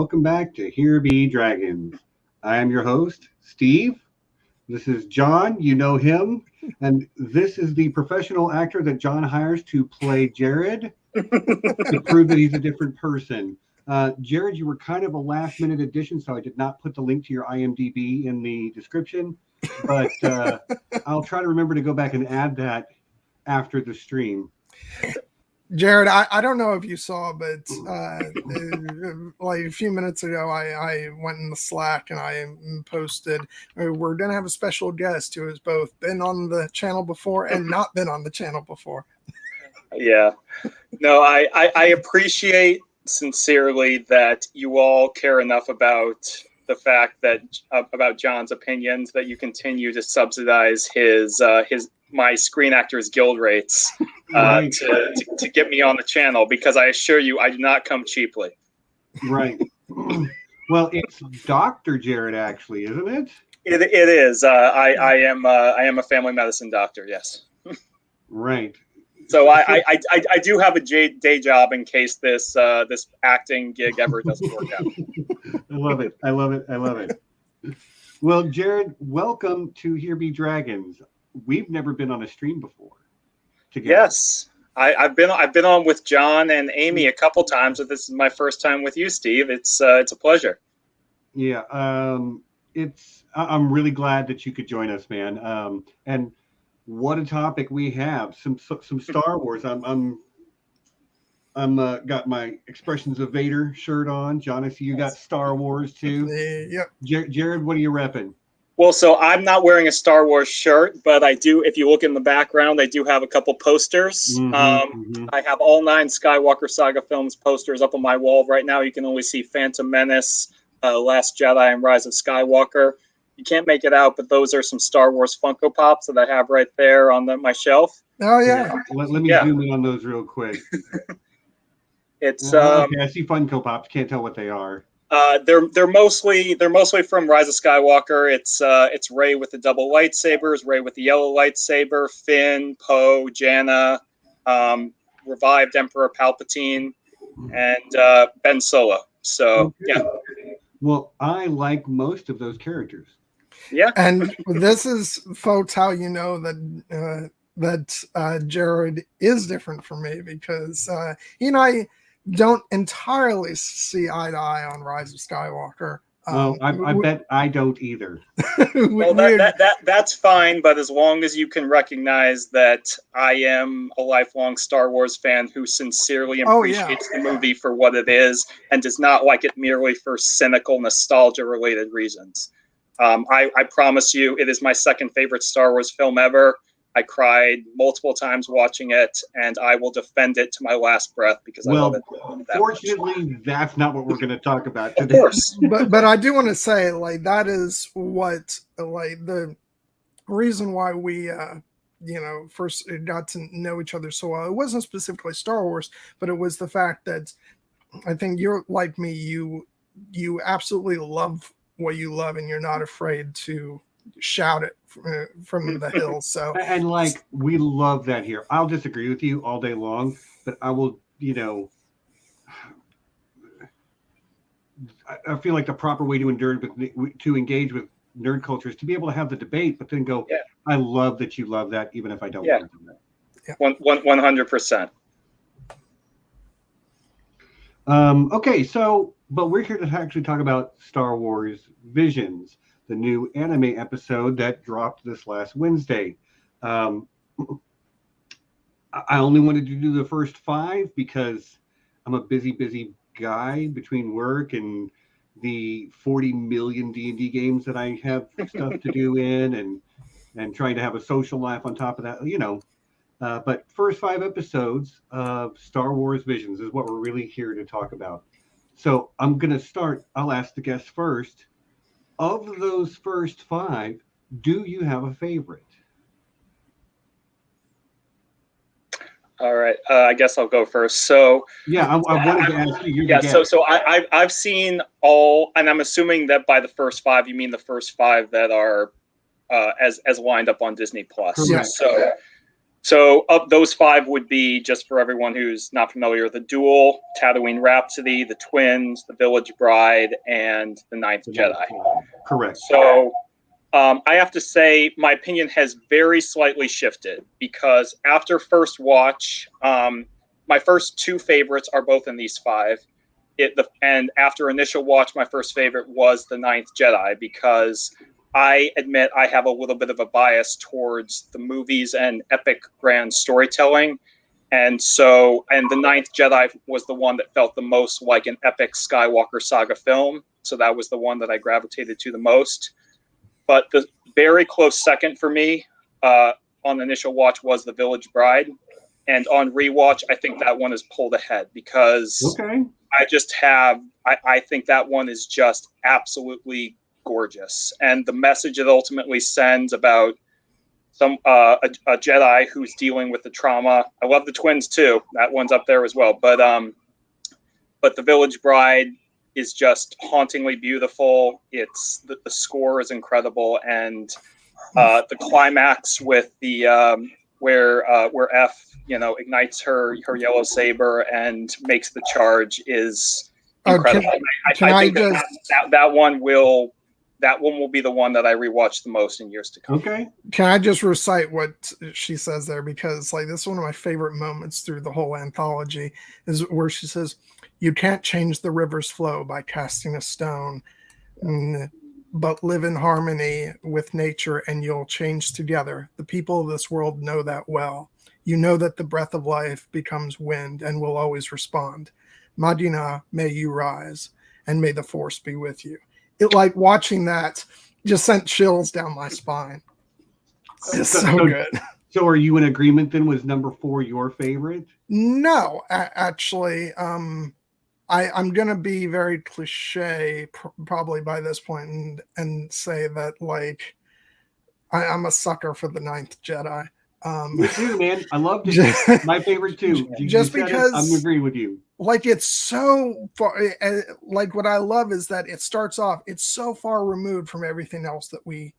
welcome back to Here Be Dragons. I am your host, Steve. This is John, you know him, and this is the professional actor that John hires to play Jared to prove that he's a different person. Jared, you were kind of a last-minute addition, so I did not put the link to your IMDb in the description, but I'll try to remember to go back and add that after the stream. Jared, I don't know if you saw, but like a few minutes ago, I went in the Slack and I posted, we're going to have a special guest who has both been on the channel before and not been on the channel before. Yeah. No, I appreciate sincerely that you all care enough about the fact that about John's opinions that you continue to subsidize my Screen Actors Guild rates Right. to get me on the channel, because I assure you I do not come cheaply. Right. Well, it's Dr. Jared, actually, isn't it? It is. I am a family medicine doctor. Yes. Right. So I do have a day job in case this acting gig ever doesn't work out. I love it. Well, Jared, welcome to Here Be Dragons. We've never been on a stream before together. Yes, I've been on with John and Amy a couple times, but this is my first time with you, Steve. It's a pleasure. Yeah, I'm really glad that you could join us, man. And what a topic we have! Some Star Wars. I'm got my Expressions of Vader shirt on. John, I see you got Star Wars too. Yep. Jared, what are you repping? Well, so I'm not wearing a Star Wars shirt, but I do. If you look in the background, I do have a couple posters. I have all 9 Skywalker Saga films posters up on my wall right now. You can only see Phantom Menace, Last Jedi, and Rise of Skywalker. You can't make it out, but those are some Star Wars Funko Pops that I have right there on my shelf. Oh yeah. Let me zoom in on those real quick. It's okay, I see Funko Pops. Can't tell what they are. They're mostly from Rise of Skywalker. It's Rey with the double lightsabers, Rey with the yellow lightsaber, Finn, Poe, Janna, revived Emperor Palpatine, and Ben Solo. So yeah. Well, I like most of those characters. Yeah. And this is, folks, how you know that Jared is different from me, because he and I don't entirely see eye to eye on Rise of Skywalker. Well, I bet I don't either. Well, that's fine, but as long as you can recognize that I am a lifelong Star Wars fan who sincerely appreciates the movie for what it is and does not like it merely for cynical nostalgia-related reasons. I promise you, it is my second favorite Star Wars film ever. I cried multiple times watching it, and I will defend it to my last breath because I love it. Fortunately, that's not what we're going to talk about today. Of course. but I do want to say, like, that is what, like, the reason why we first got to know each other so well. It wasn't specifically Star Wars, but it was the fact that I think you're like me. You absolutely love what you love, and you're not afraid to shout it from the hills. So, and like, we love that here. I'll disagree with you all day long, but I will, I feel like the proper way to engage with nerd culture is to be able to have the debate, but then go, I love that you love that, even if I don't want to do that. 100%. Okay, so, but we're here to actually talk about Star Wars Visions, the new anime episode that dropped this last Wednesday. I only wanted to do the first 5 because I'm a busy guy between work and the 40 million D&D games that I have stuff to do in, and trying to have a social life on top of that, but first 5 episodes of Star Wars Visions is what we're really here to talk about. So I'm going to start. I'll ask the guests first. Of those first 5, do you have a favorite? All right, I guess I'll go first. So yeah, I wanted to ask you. So I've seen all, and I'm assuming that by the first 5 you mean the first 5 that are as lined up on Disney Plus. Correct. So So of those 5 would be, just for everyone who's not familiar, the Duel, Tatooine Rhapsody, the Twins, the Village Bride, and the Ninth Jedi. Correct. So I have to say my opinion has very slightly shifted, because after first watch, my first 2 favorites are both in these 5. And after initial watch, my first favorite was the Ninth Jedi, because I admit I have a little bit of a bias towards the movies and epic grand storytelling. And the Ninth Jedi was the one that felt the most like an epic Skywalker saga film. So that was the one that I gravitated to the most. But the very close second for me on initial watch was The Village Bride. And on rewatch, I think that one is pulled ahead, because I think that one is just absolutely gorgeous. And the message it ultimately sends about a Jedi who's dealing with the trauma. I love the Twins too. That one's up there as well. But The Village Bride is just hauntingly beautiful. It's the score is incredible, and the climax with the where F ignites her yellow saber and makes the charge is incredible. I think that one will be the one that I rewatch the most in years to come. Okay. Can I just recite what she says there? Because this is one of my favorite moments through the whole anthology, is where she says, "You can't change the river's flow by casting a stone, but live in harmony with nature and you'll change together. The people of this world know that well. You know that the breath of life becomes wind and will always respond. Madina, may you rise, and may the force be with you." It, watching that just sent chills down my spine. It's so good. So are you in agreement then? Was number 4 your favorite? No, actually, I'm going to be very cliche probably by this point and say that I'm a sucker for the Ninth Jedi. Me too, man. I loved it. My favorite too. Just because I'm agreeing with you. It's so far. What I love is that it starts off. It's so far removed from everything else that we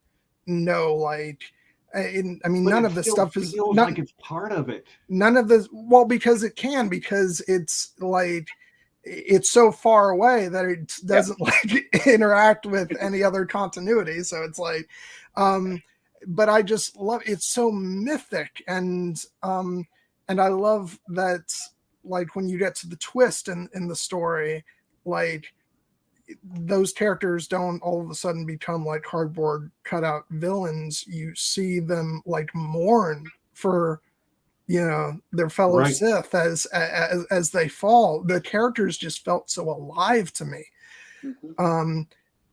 know. None of this stuff is like it's part of it. None of this. Well, because it's it's so far away that it doesn't interact with any other continuity. So it's but I just love it's so mythic, and I love that when you get to the twist in the story, those characters don't all of a sudden become cardboard cutout villains. You see them mourn for their fellow Sith as they fall. The characters just felt so alive to me. Mm-hmm.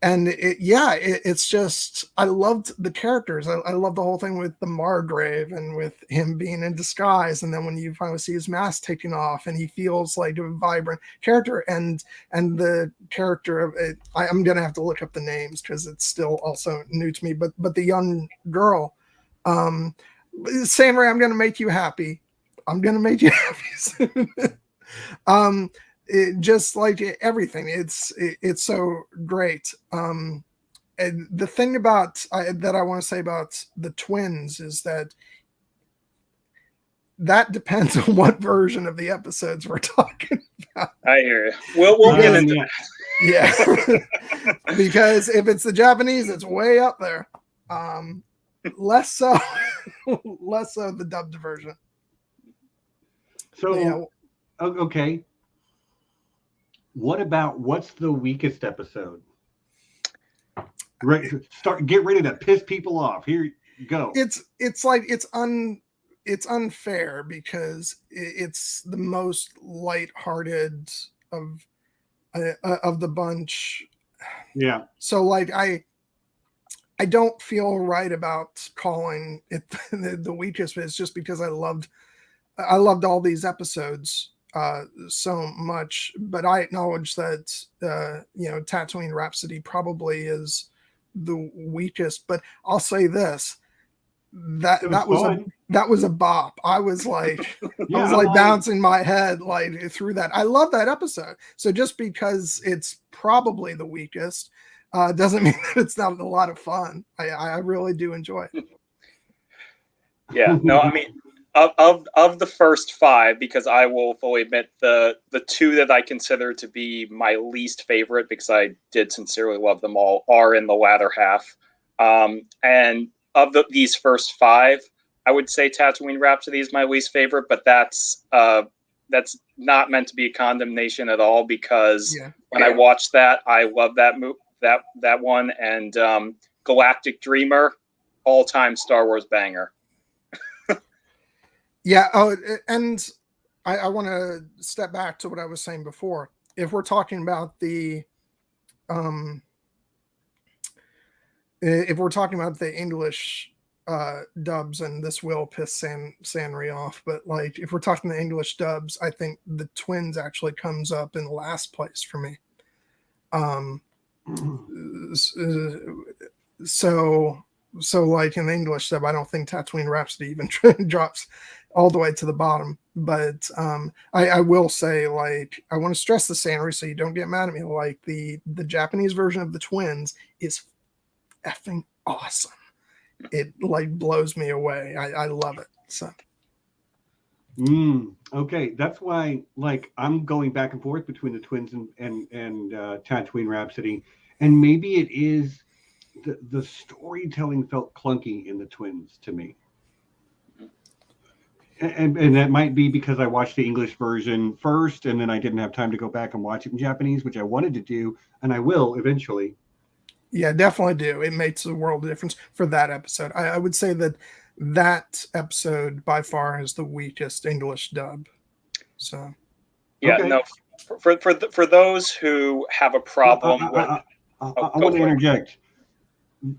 And it's just, I loved the characters. I love the whole thing with the Margrave and with him being in disguise. And then when you finally see his mask taking off and he feels like a vibrant character, and the character of it, I'm going to have to look up the names because it's still also new to me, but the young girl, Sam Ray, I'm going to make you happy. I'm going to make you happy soon. Just everything, it's so great. And the thing that I want to say about the Twins is that depends on what version of the episodes we're talking about. I hear you. We'll get into that. Yeah. Because if it's the Japanese, it's way up there. Less so the dubbed version. So okay. What's the weakest episode? Get ready to piss people off. Here you go. It's unfair because it's the most lighthearted of the bunch. Yeah. So I don't feel right about calling it the weakest, but it's just because I loved all these episodes so much. But I acknowledge that Tatooine Rhapsody probably is the weakest. But I'll say this: that was a bop. I was bouncing my head through that. I love that episode. So just because it's probably the weakest doesn't mean that it's not a lot of fun. I really do enjoy it. Yeah, no, I mean, of the first 5, because I will fully admit the 2 that I consider to be my least favorite, because I did sincerely love them all, are in the latter half. And of these first 5, I would say Tatooine Rhapsody is my least favorite, but that's not meant to be a condemnation at all, because when I watched that, I love that that one, and Galactic Dreamer, all-time Star Wars banger. Yeah. Oh, and I want to step back to what I was saying before. If we're talking about the English dubs, and this will piss Sanri off, but like if we're talking the English dubs, I think the Twins actually comes up in last place for me. So like in the English dub, I don't think Tatooine Rhapsody even drops all the way to the bottom. But I will say, like, I want to stress the Sanri so you don't get mad at me. Like the Japanese version of the Twins is effing awesome. It like blows me away. I love it. So okay, that's why like I'm going back and forth between the Twins and Tatooine Rhapsody, and maybe it is the storytelling felt clunky in the Twins to me, and that might be because I watched the English version first, and then I didn't have time to go back and watch it in Japanese, which I wanted to do, and I will eventually. Yeah, definitely do. It makes a world of difference for that episode. I would say that episode by far is the weakest English dub. So yeah, okay. No, for those who have a problem I want to interject.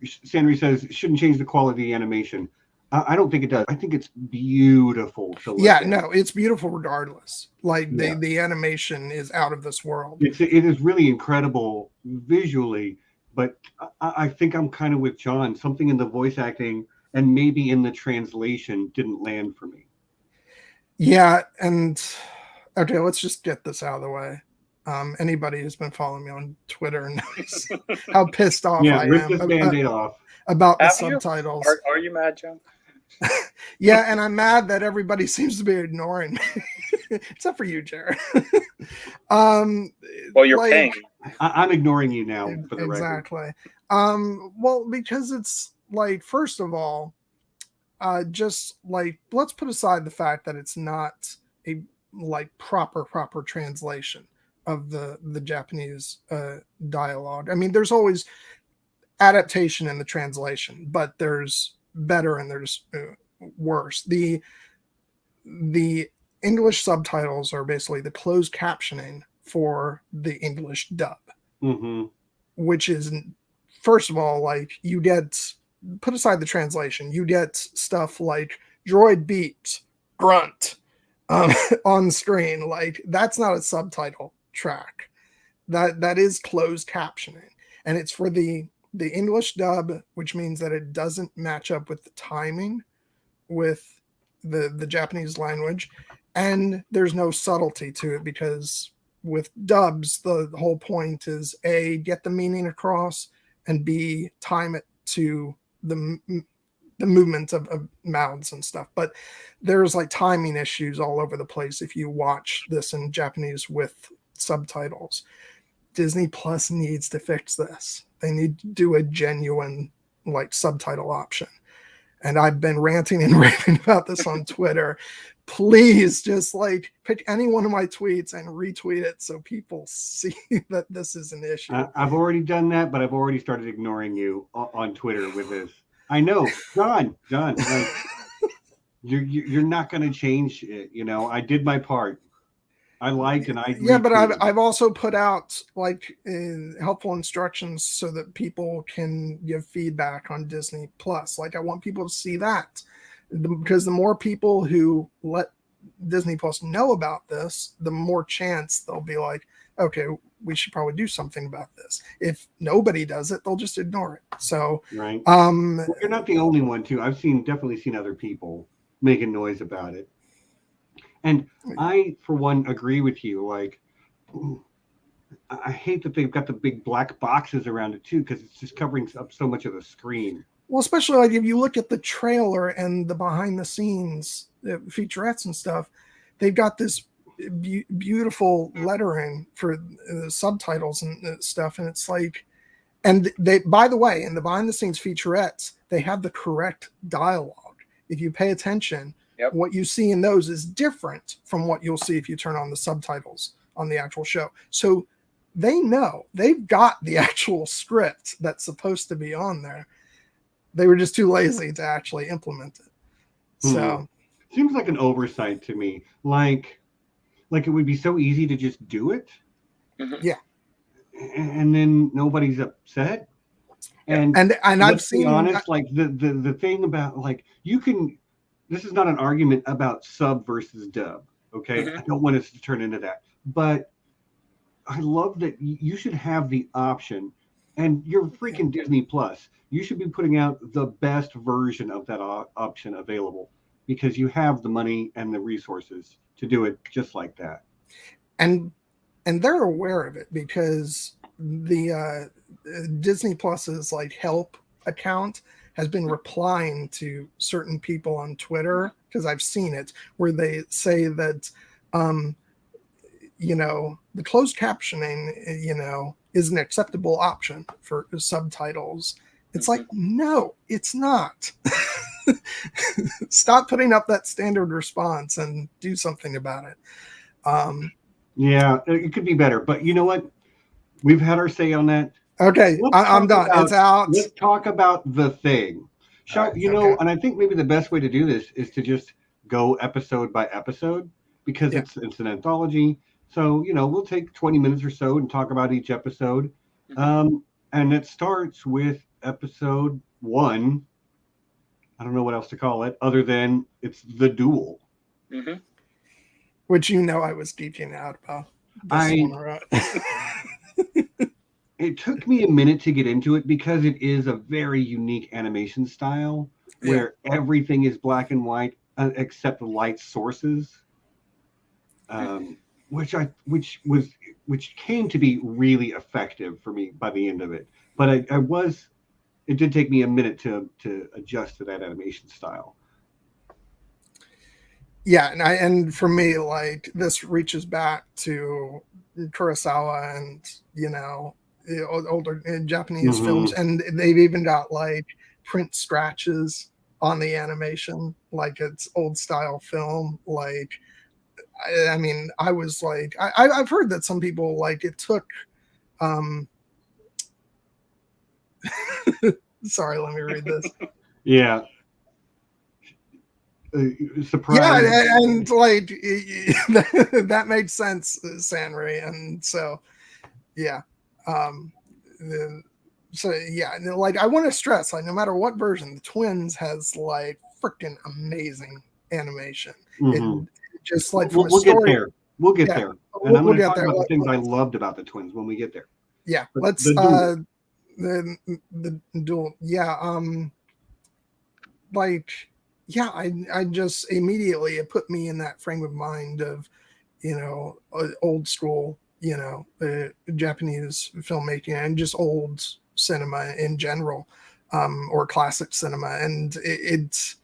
Sanri says shouldn't change the quality of the animation. I don't think it does. I think it's beautiful to look at. No, it's beautiful regardless. Like the animation is out of this world. It is really incredible visually, but I think I'm kind of with John. Something in the voice acting and maybe in the translation didn't land for me. Yeah, and okay, let's just get this out of the way. Anybody who's been following me on Twitter knows how pissed off I rip am this Band-Aid off. About the subtitles. Are you mad, John? Yeah, and I'm mad that everybody seems to be ignoring me, except for you, Jared. Well, you're paying. I'm ignoring you now for the record. Exactly. Well, because it's like, first of all, just like let's put aside the fact that it's not a like proper translation of the Japanese dialogue. I mean, there's always adaptation in the translation, but there's better and there's worse. The English subtitles are basically the closed captioning for the English dub, which is, first of all, like you get, put aside the translation, you get stuff like droid beeps, grunt on screen. Like that's not a subtitle track. That is closed captioning, and it's for the English dub, which means that it doesn't match up with the timing with the Japanese language, and there's no subtlety to it, because with dubs the whole point is A, get the meaning across, and B, time it to the movement of mouths and stuff. But there's like timing issues all over the place if you watch this in Japanese with subtitles. Disney Plus needs to fix this. They need to do a genuine like subtitle option. And I've been ranting and raving about this on Twitter. Please just like pick any one of my tweets and retweet it so people see that this is an issue. I've already done that, but I've already started ignoring you on Twitter with this. I know, John, like, you're not going to change it. You know, I did my part. I liked and I but I've also put out like helpful instructions so that people can give feedback on Disney Plus. Like I want people to see that, because the more people who let Disney Plus know about this, the more chance they'll be like, okay, we should probably do something about this. If nobody does it, they'll just ignore it. So right. Well, you're not the only one too. I've definitely seen other people making noise about it. And I, for one, agree with you. Like, I hate that they've got the big black boxes around it too, because it's just covering up so much of the screen. Well, especially like if you look at the trailer and the behind the scenes featurettes and stuff, they've got this beautiful lettering for subtitles and stuff, and it's like, and they, by the way, in the behind the scenes featurettes, they have the correct dialogue. If you pay attention, what you see in those is different from what you'll see if you turn on the subtitles on the actual show. So they know, they've got the actual script that's supposed to be on there. They were just too lazy to actually implement it. So seems like an oversight to me. Like it would be so easy to just do it. Yeah. And then nobody's upset. And I've seen, honest, like the thing about, like, you can, this is not an argument about sub versus dub. Okay. I don't want us to turn into that, but I love that you should have the option, and you're freaking Disney Plus. You should be putting out the best version of that option available, because you have the money and the resources to do it just like that. And they're aware of it, because the Disney Plus's like help account has been replying to certain people on Twitter, because I've seen it, where they say that the closed captioning is an acceptable option for subtitles. It's like, no, it's not. Stop putting up that standard response and do something about it. Yeah, it could be better, but you know what? We've had our say on that. Okay, I'm done. It's out. Let's talk about the thing. And I think maybe the best way to do this is to just go episode by episode, because it's an anthology. So, we'll take 20 minutes or so and talk about each episode. And it starts with episode 1. I don't know what else to call it other than it's the duel. Which I was geeking out about. It took me a minute to get into it, because it is a very unique animation style where everything is black and white except the light sources, which came to be really effective for me by the end of it. But it did take me a minute to adjust to that animation style. Yeah, and for me, like, this reaches back to Kurosawa and older Japanese films, and they've even got like print scratches on the animation, like it's old style film. Like, I mean, I was like, I've heard that some people, like, it took sorry, let me read this. Yeah. Surprise. Yeah, and like that made sense, Sanri, and so yeah. Like, I want to stress, like, no matter what version, the Twins has like freaking amazing animation. It just like from we'll a story, get there. We'll get there, and I'm going to talk about the things I loved about the Twins when we get there. Yeah, but let's the duel. Yeah, like, yeah, I just immediately, it put me in that frame of mind of, old school, Japanese filmmaking and just old cinema in general, or classic cinema. And it's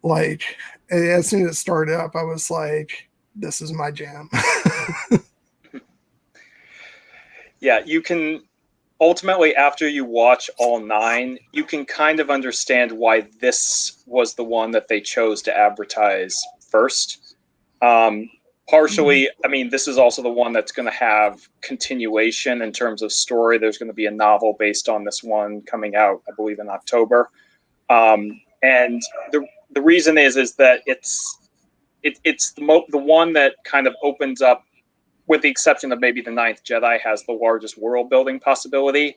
like, as soon as it started up, I was like, this is my jam. Yeah, you can ultimately, after you watch all 9, you can kind of understand why this was the one that they chose to advertise first. Partially, I mean, this is also the one that's going to have continuation in terms of story. There's going to be a novel based on this one coming out, I believe, in October. And the reason is that it's the one that kind of opens up, with the exception of maybe the Ninth Jedi, has the largest world building possibility,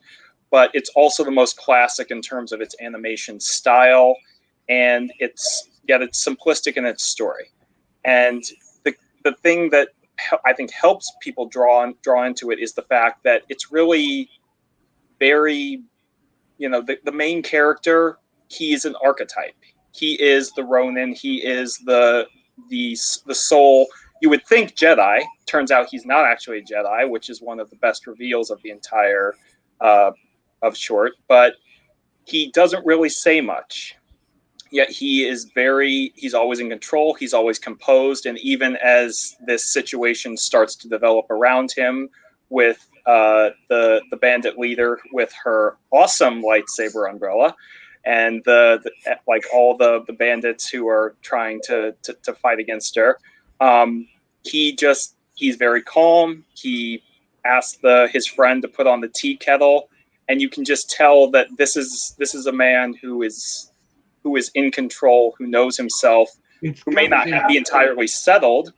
but it's also the most classic in terms of its animation style, and it's simplistic in its story. And the thing that I think helps people draw into it is the fact that it's really very, the main character, he is an archetype. He is the Ronin. He is the soul. You would think Jedi. Turns out he's not actually a Jedi, which is one of the best reveals of the entire of short. But he doesn't really say much. Yet he's always in control. He's always composed. And even as this situation starts to develop around him with the bandit leader with her awesome lightsaber umbrella, and all the bandits who are trying to fight against her, he's very calm. He asks his friend to put on the tea kettle, and you can just tell that this is a man who is in control, who knows himself, who may not be entirely settled.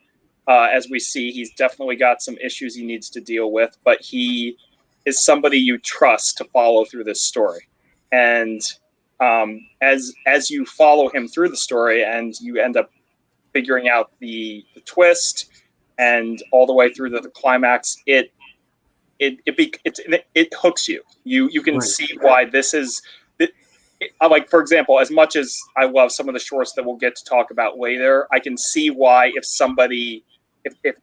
As we see, he's definitely got some issues he needs to deal with, but he is somebody you trust to follow through this story. And as you follow him through the story and you end up figuring out the twist and all the way through the climax, it hooks you. You can see why this is. Like, for example, as much as I love some of the shorts that we'll get to talk about later, I can see why if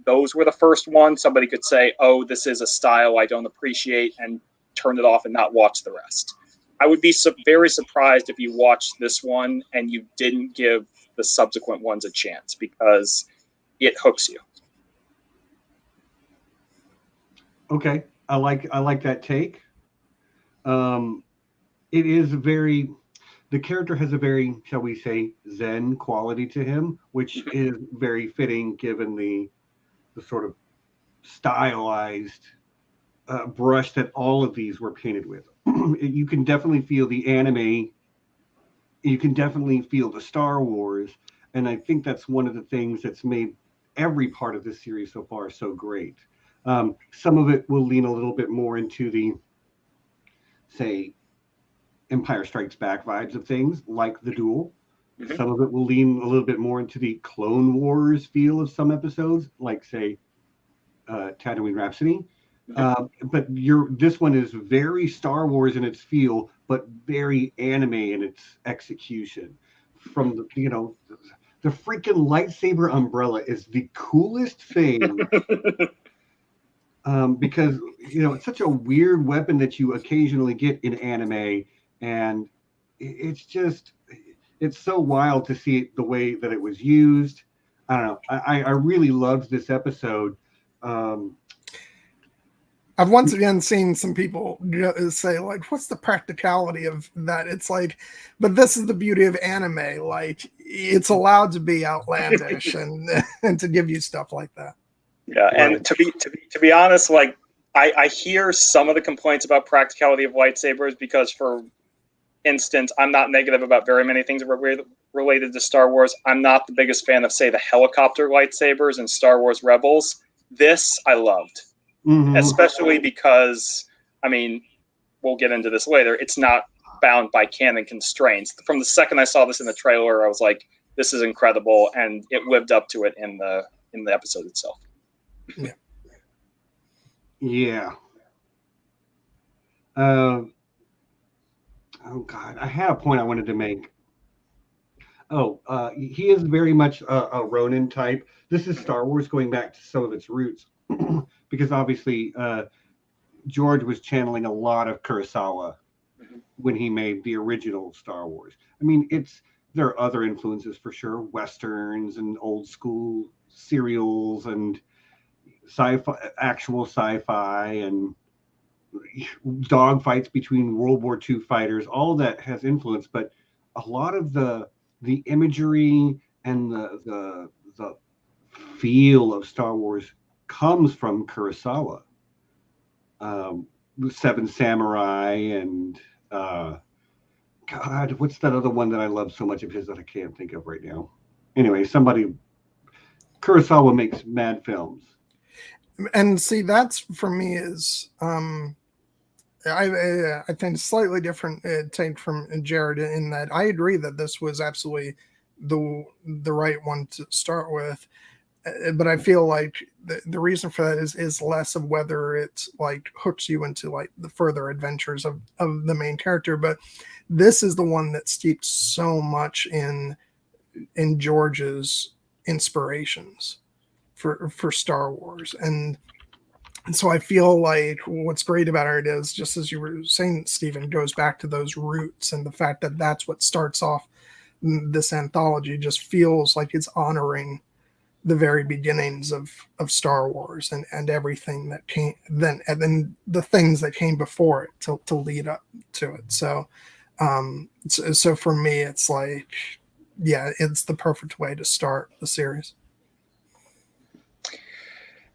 those were the first one, somebody could say, oh, this is a style I don't appreciate, and turn it off and not watch the rest. I would be very surprised if you watched this one and you didn't give the subsequent ones a chance, because it hooks you. Okay, I like that take. It is the character has a very, shall we say, zen quality to him, which is very fitting given the sort of stylized brush that all of these were painted with. You can definitely feel the anime. You can definitely feel the Star Wars. And I think that's one of the things that's made every part of this series so far so great. Some of it will lean a little bit more into the, say, Empire Strikes Back vibes of things, like the duel. Mm-hmm. Some of it will lean a little bit more into the Clone Wars feel of some episodes, like, say, Tatooine Rhapsody. Mm-hmm. But this one is very Star Wars in its feel, but very anime in its execution. From the freaking lightsaber umbrella is the coolest thing. Because it's such a weird weapon that you occasionally get in anime, and it's so wild to see it the way that it was used. I don't know. I really loved this episode. I've once again seen some people say, like, what's the practicality of that? It's like, but this is the beauty of anime. Like, it's allowed to be outlandish and to give you stuff like that. Yeah, and to be honest, like, I hear some of the complaints about practicality of lightsabers because, for instance, I'm not negative about very many things related to Star Wars. I'm not the biggest fan of, say, the helicopter lightsabers in Star Wars Rebels. This I loved, especially because, I mean, we'll get into this later. It's not bound by canon constraints. From the second I saw this in the trailer, I was like, this is incredible, and it lived up to it in the episode itself. Yeah. Oh God, I had a point I wanted to make. He is very much a Ronin type. This is Star Wars going back to some of its roots, because obviously George was channeling a lot of Kurosawa when he made the original Star Wars. I mean, there are other influences for sure, westerns and old school serials and actual sci-fi and dogfights between World War II fighters. All that has influence, but a lot of the imagery and the feel of Star Wars comes from Kurosawa. Seven Samurai and God, what's that other one that I love so much of his that I can't think of right now? Anyway, Kurosawa makes mad films. And see, that's for me is I think slightly different take from Jared in that I agree that this was absolutely the right one to start with, but I feel like the reason for that is less of whether it's like hooks you into like the further adventures of the main character, but this is the one that steeped so much in George's inspirations for Star Wars. And so I feel like what's great about it is, just as you were saying, Stephen, goes back to those roots and the fact that that's what starts off this anthology just feels like it's honoring the very beginnings of Star Wars and everything that came then, and then the things that came before it to lead up to it. So for me, it's like, yeah, it's the perfect way to start the series.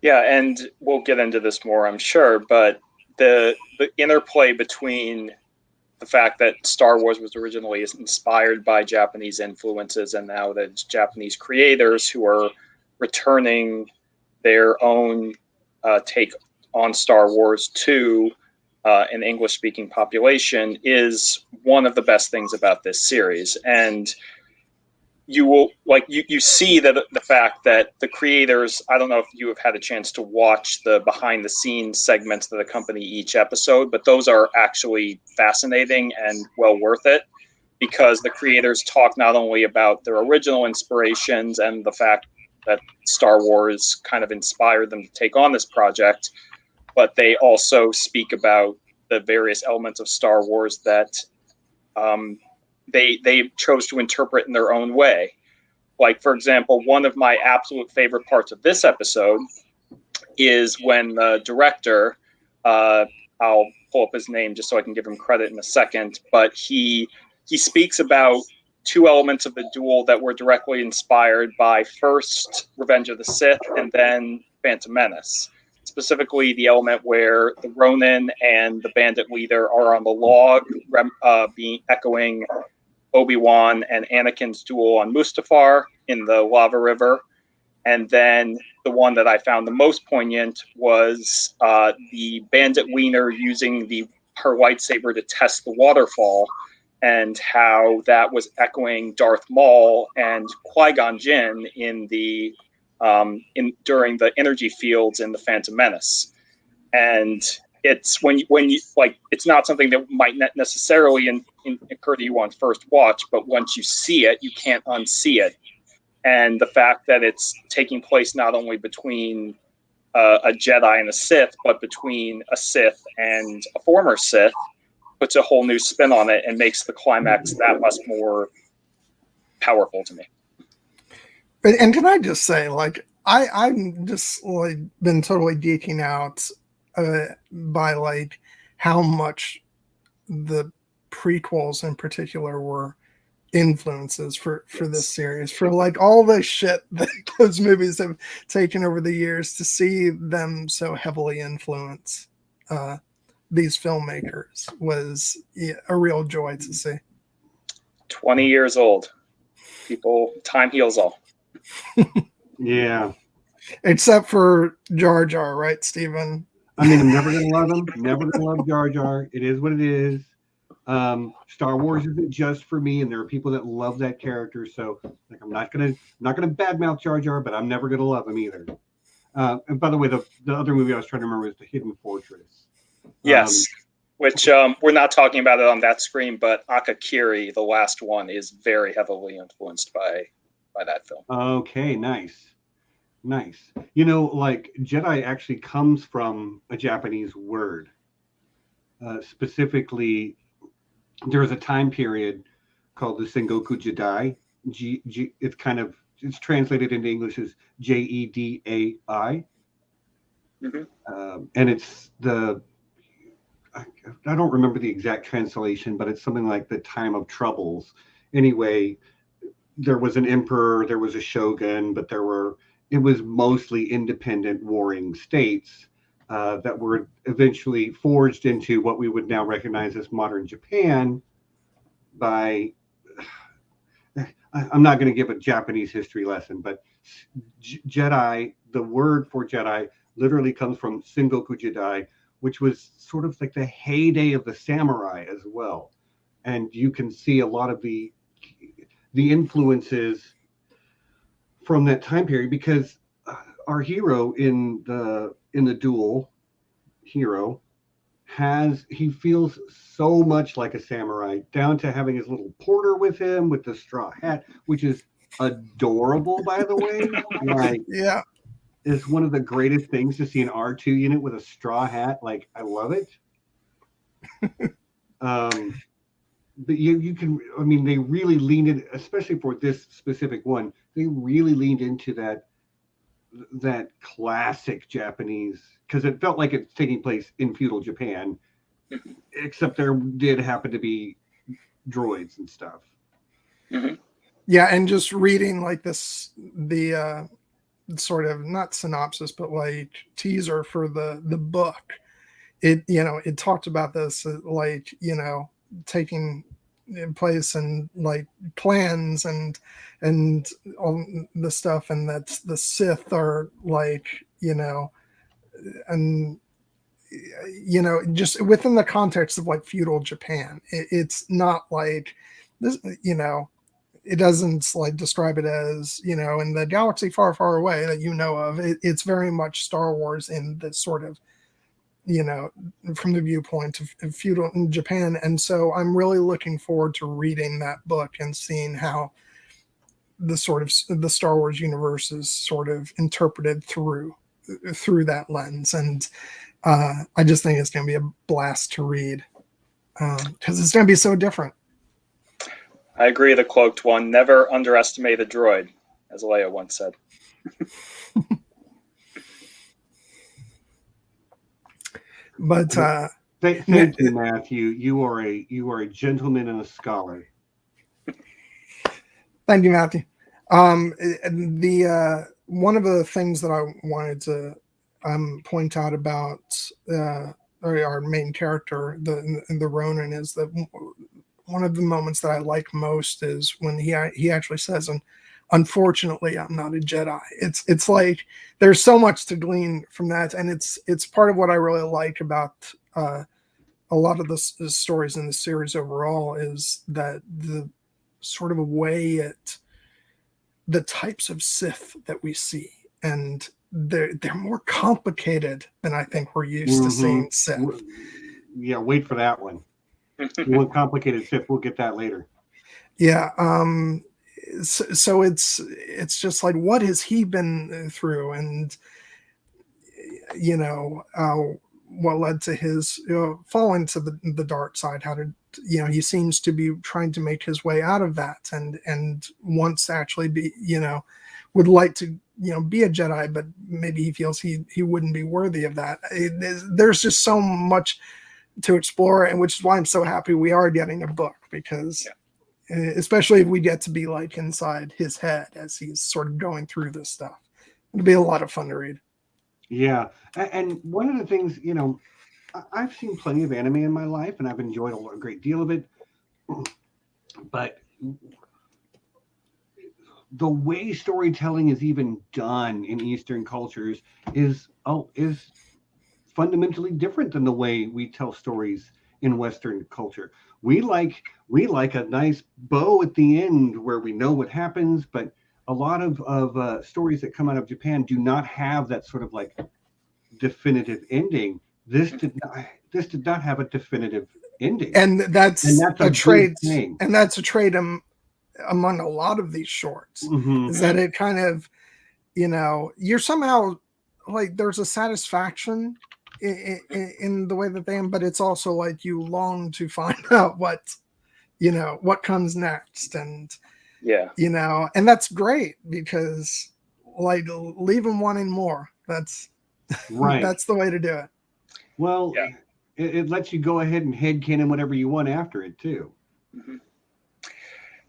Yeah, and we'll get into this more, I'm sure, but the interplay between the fact that Star Wars was originally inspired by Japanese influences, and now that it's Japanese creators who are returning their own take on Star Wars to an English-speaking population, is one of the best things about this series. And you will you see that the fact that the creators, I don't know if you have had a chance to watch the behind the scenes segments that accompany each episode, but those are actually fascinating and well worth it, because the creators talk not only about their original inspirations and the fact that Star Wars kind of inspired them to take on this project, but they also speak about the various elements of Star Wars that they chose to interpret in their own way. Like, for example, one of my absolute favorite parts of this episode is when the director, I'll pull up his name just so I can give him credit in a second, but he speaks about two elements of the duel that were directly inspired by first Revenge of the Sith and then Phantom Menace. Specifically, the element where the Ronin and the bandit leader are on the log, echoing Obi-Wan and Anakin's duel on Mustafar in the lava river. And then the one that I found the most poignant was the bandit wiener using her lightsaber to test the waterfall, and how that was echoing Darth Maul and Qui-Gon Jinn during the energy fields in the Phantom Menace. And it's when you like, it's not something that might not necessarily occur to you on first watch, but once you see it, you can't unsee it. And the fact that it's taking place not only between a Jedi and a Sith, but between a Sith and a former Sith, puts a whole new spin on it and makes the climax that much more powerful to me. And can I just say, like, I'm just like been totally geeking out by like how much the prequels in particular were influences for this series, for like all the shit that those movies have taken over the years. To see them so heavily influence these filmmakers was a real joy to see. 20 years old. People, time heals all. Yeah. Except for Jar Jar, right, Stephen? I mean, I'm never going to love him. Never going to love Jar Jar. It is what it is. Star Wars isn't just for me, and there are people that love that character. So, like, I'm not gonna badmouth Jar Jar, but I'm never gonna love him either. And by the way, the other movie I was trying to remember is The Hidden Fortress. Yes, which we're not talking about it on that screen, but Akakiri, the last one, is very heavily influenced by that film. Okay, nice. You know, like, Jedi actually comes from a Japanese word. Specifically, there's a time period called the Sengoku Jedi. It's translated into English as Jedai. Mm-hmm. And it's I don't remember the exact translation, but it's something like the time of troubles. Anyway, there was an emperor, there was a shogun, but it was mostly independent warring states that were eventually forged into what we would now recognize as modern Japan by, I'm not going to give a Japanese history lesson, but Jedi, the word for Jedi literally comes from Sengoku Jedi, which was sort of like the heyday of the samurai as well. And you can see a lot of the influences from that time period, because our hero in the duel, he feels so much like a samurai, down to having his little porter with him with the straw hat, which is adorable, by the way. Like, yeah, it's one of the greatest things to see an R2 unit with a straw hat. Like, I love it. but you can, I mean, they really leaned in, especially for this specific one, they really leaned into that classic Japanese, because it felt like it's taking place in feudal Japan, except there did happen to be droids and stuff. Mm-hmm. Yeah, and just reading like the sort of not synopsis, but like teaser for the book, it talked about this like taking place and like plans and all the stuff, and that the Sith are like and just within the context of like feudal Japan, it's not like this, it doesn't like describe it as in the galaxy far, far away that of. It's very much Star Wars in this sort of from the viewpoint of feudal in Japan. And so I'm really looking forward to reading that book and seeing how the sort of the Star Wars universe is sort of interpreted through that lens. And I just think it's going to be a blast to read because it's going to be so different. I agree. The Cloaked One. Never underestimate a droid, as Leia once said. But thank you, Matthew. You are a gentleman and a scholar. Thank you, Matthew. The one of the things that I wanted to point out about our main character, the Ronin, is that one of the moments that I like most is when he actually says, "And unfortunately, I'm not a Jedi." It's like there's so much to glean from that, and it's part of what I really like about a lot of the stories in the series overall, is that the sort of a way the types of Sith that we see, and they're more complicated than I think we're used to seeing Sith. Yeah, wait for that one. You want complicated Sith? We'll get that later. Yeah. So it's just like, what has he been through, and what led to his falling to the dark side? How did he seems to be trying to make his way out of that, and wants to actually be would like to be a Jedi, but maybe he feels he wouldn't be worthy of that. There's just so much to explore, and which is why I'm so happy we are getting a book, because especially if we get to be like inside his head as he's sort of going through this stuff, it'll be a lot of fun to read. Yeah, and one of the things, I've seen plenty of anime in my life, and I've enjoyed a great deal of it, but the way storytelling is even done in Eastern cultures is fundamentally different than the way we tell stories in Western culture. We like a nice bow at the end where we know what happens, but a lot of stories that come out of Japan do not have that sort of like definitive ending. This did not have a definitive ending, and that's a trait. And that's a trait among a lot of these shorts, is that it kind of, you're somehow like there's a satisfaction in the way that they end, but it's also like you long to find out what comes next, and and that's great, because like leave them wanting more. That's right. That's the way to do it. Well, it lets you go ahead and headcanon whatever you want after it too.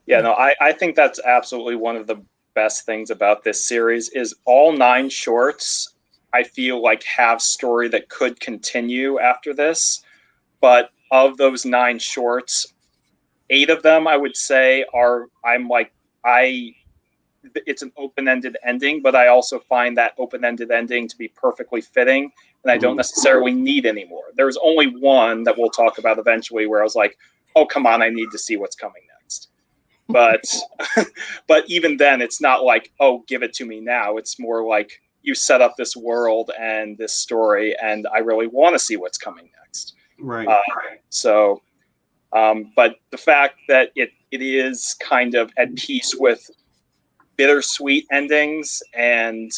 Yeah, no, I think that's absolutely one of the best things about this series is all 9 shorts, I feel like, have story that could continue after this. But of those 9 shorts, 8 of them I would say it's an open-ended ending, but I also find that open-ended ending to be perfectly fitting, and I don't necessarily need any more. There's only one that we'll talk about eventually where I was like, oh, come on, I need to see what's coming next. But but even then, it's not like, oh, give it to me now. It's more like, you set up this world and this story, and I really want to see what's coming next. Right. But the fact that it is kind of at peace with bittersweet endings, and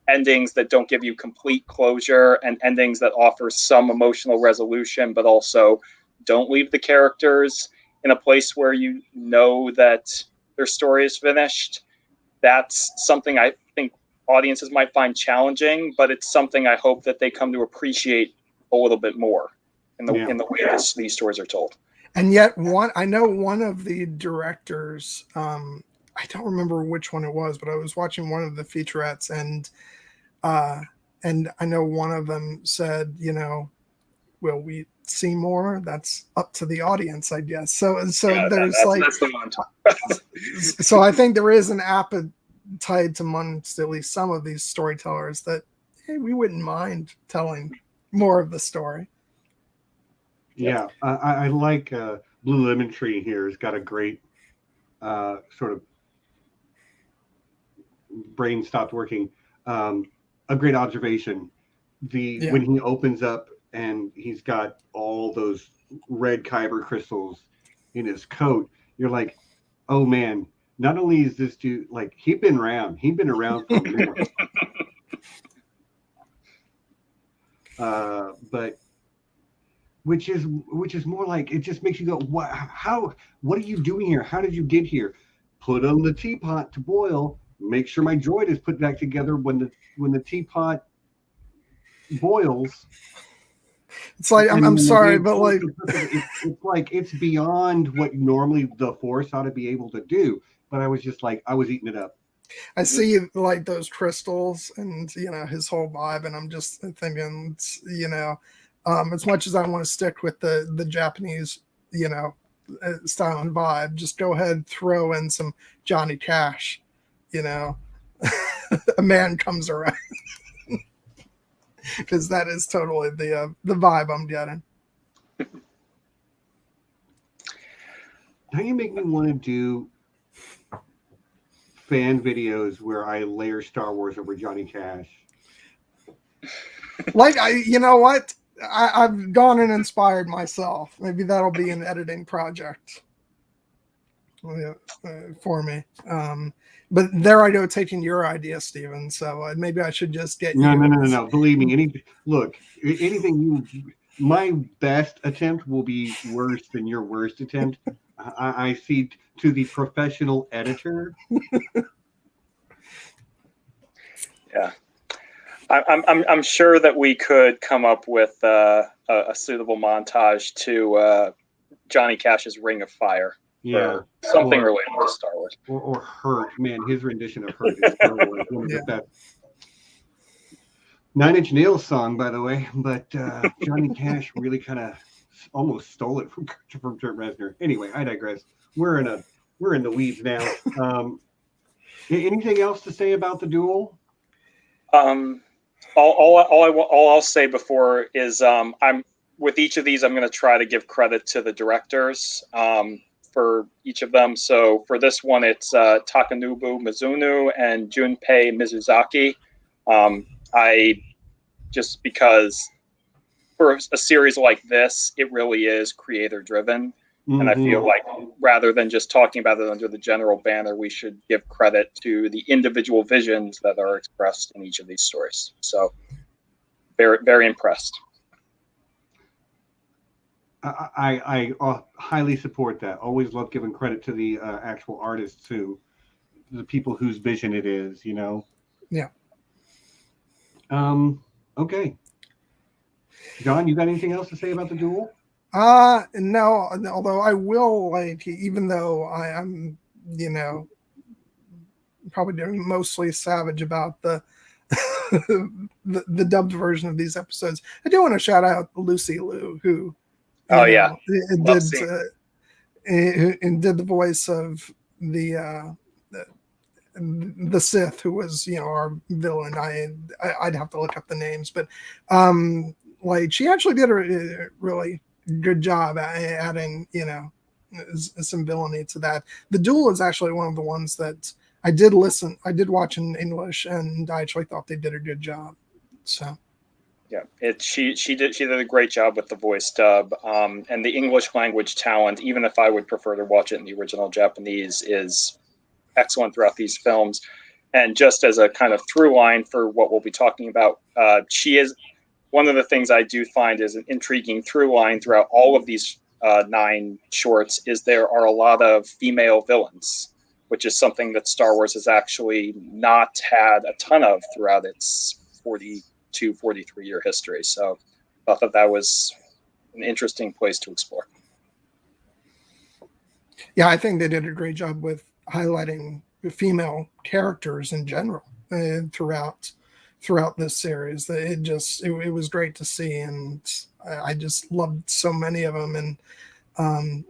endings that don't give you complete closure, and endings that offer some emotional resolution, but also don't leave the characters in a place where you know that their story is finished. That's something I think audiences might find challenging, but it's something I hope that they come to appreciate a little bit more in the way these stories are told. And yet, I know one of the directors, I don't remember which one it was, but I was watching one of the featurettes, and I know one of them said, will we see more? That's up to the audience, I guess. So there's that's the one. So I think there is an appetite amongst at least some of these storytellers that, hey, we wouldn't mind telling more of the story. Yeah, I like Blue Lemon Tree here. Has got a great sort of brain stopped working. A great observation. When he opens up and he's got all those red kyber crystals in his coat, you're like, oh man, not only is this dude like he'd been around for a minute. But which is more like, it just makes you go, what are you doing here? How did you get here? Put on the teapot to boil, make sure my droid is put back together when the teapot boils. It's like, I'm sorry, but like it's like it's beyond what normally the Force ought to be able to do. But I was just like, I was eating it up. I see like those crystals and his whole vibe, and I'm just thinking, as much as I want to stick with the Japanese, style and vibe, just go ahead, throw in some Johnny Cash, a man comes around. Because that is totally the vibe I'm getting. Now you make me want to do fan videos where I layer Star Wars over Johnny Cash. Like, you know what? I've gone and inspired myself. Maybe that'll be an editing project for me. But there I go, taking your idea, Steven. So maybe I should just get No. Believe me, anything my best attempt will be worse than your worst attempt. I see to the professional editor. Yeah, I'm sure that we could come up with a suitable montage to Johnny Cash's Ring of Fire. Yeah, something related to Star Wars. Or Hurt. Man, his rendition of Hurt is Star Wars. One of the best. 9 Inch Nails song, by the way, but Johnny Cash really kind of almost stole it from Trent Reznor. Anyway, I digress. We're in the weeds now. Anything else to say about the duel? All I'll say before is I'm with each of these. I'm going to try to give credit to the directors. For each of them. So for this one, it's Takanobu Mizuno and Junpei Mizuzaki. Just because for a series like this, it really is creator driven. Mm-hmm. And I feel like rather than just talking about it under the general banner, we should give credit to the individual visions that are expressed in each of these stories. So very, very impressed. I highly support that. Always love giving credit to the actual artists too, the people whose vision it is. Yeah. Okay. John, you got anything else to say about the duel? No. Although I will, even though I'm, probably mostly savage about the the dubbed version of these episodes, I do want to shout out Lucy Liu, who. Did the voice of the Sith, who was our villain. I'd have to look up the names, but she actually did a really good job at adding some villainy to that. The duel is actually one of the ones that I did watch in English, and I actually thought they did a good job. So. Yeah, she did a great job with the voice dub, and the English language talent. Even if I would prefer to watch it in the original Japanese, is excellent throughout these films. And just as a kind of through line for what we'll be talking about, she is one of the things I do find is an intriguing through line throughout all of these 9 shorts is there are a lot of female villains, which is something that Star Wars has actually not had a ton of throughout its 42, 43-year history. So I thought that was an interesting place to explore. Yeah, I think they did a great job with highlighting the female characters in general throughout this series. It was great to see, and I just loved so many of them. And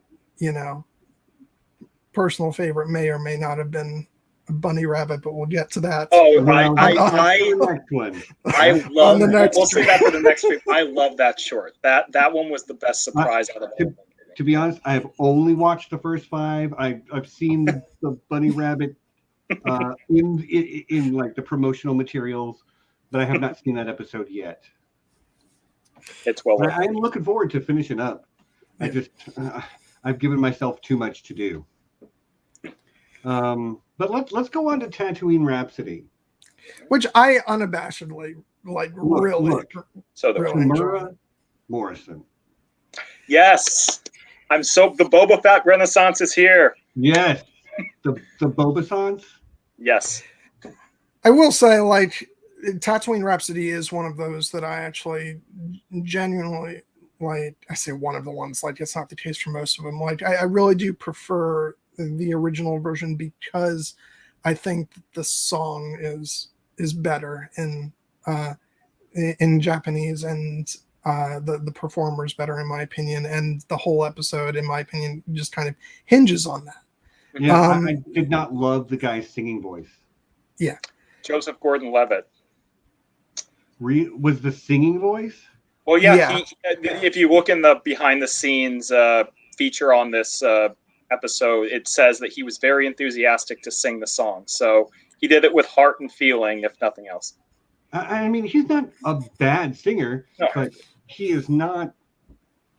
personal favorite may or may not have been a bunny rabbit, but we'll get to that. Oh, I love. We'll say that for the next trip. I love that short. That one was the best surprise out of all. To be honest, I have only watched the first 5. I've seen the bunny rabbit in like the promotional materials, but I have not seen that episode yet. It's well worth it. I'm looking forward to finishing up. I've given myself too much to do. But let's go on to Tatooine Rhapsody, which I unabashedly really. So the Maura Morrison. Yes, the Boba Fett Renaissance is here. Yes, the Boba-sans. Yes, I will say, Tatooine Rhapsody is one of those that I actually genuinely like. I say one of the ones. It's not the case for most of them. I really do prefer the original version because I think that the song is better in Japanese, and the performer's better in my opinion, and the whole episode in my opinion just kind of hinges on that. Yeah, I did not love the guy's singing voice. Yeah, Joseph Gordon-Levitt was the singing voice. Well, yeah. If you look in the behind the scenes feature on this episode, it says that he was very enthusiastic to sing the song. So he did it with heart and feeling, if nothing else. I mean, he's not a bad singer, but he is not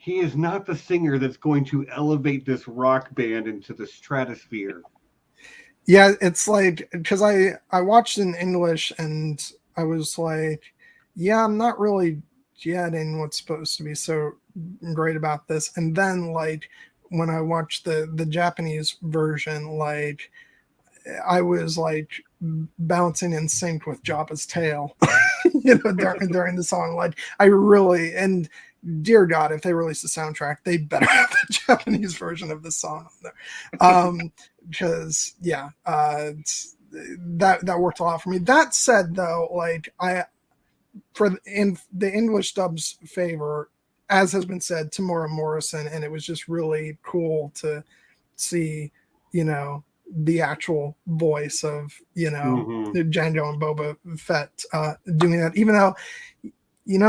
the singer that's going to elevate this rock band into the stratosphere. Yeah, it's because I watched in English and I was like, yeah, I'm not really getting what's supposed to be so great about this. And then when I watched the Japanese version, I was bouncing in sync with Jabba's tail, during the song. I really, and dear God, if they release a soundtrack, they better have the Japanese version of the song on there. Because that worked a lot for me. That said, though, in the English dub's favor, as has been said, to Maura Morrison, and it was just really cool to see, the actual voice of, Django and Boba Fett doing that. Even though,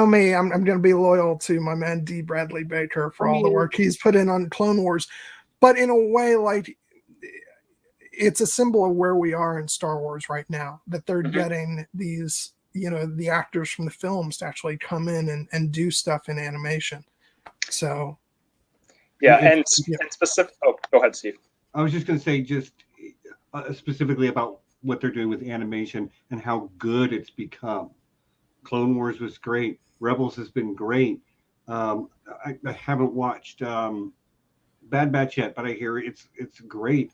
me, I'm going to be loyal to my man D. Bradley Baker for all the work he's put in on Clone Wars, but in a way, it's a symbol of where we are in Star Wars right now, that they're getting these, the actors from the films to actually come in and do stuff in animation. So, and specific. Oh, go ahead, Steve. I was just going to say, specifically about what they're doing with animation and how good it's become. Clone Wars was great. Rebels has been great. I haven't watched Bad Batch yet, but I hear it's great.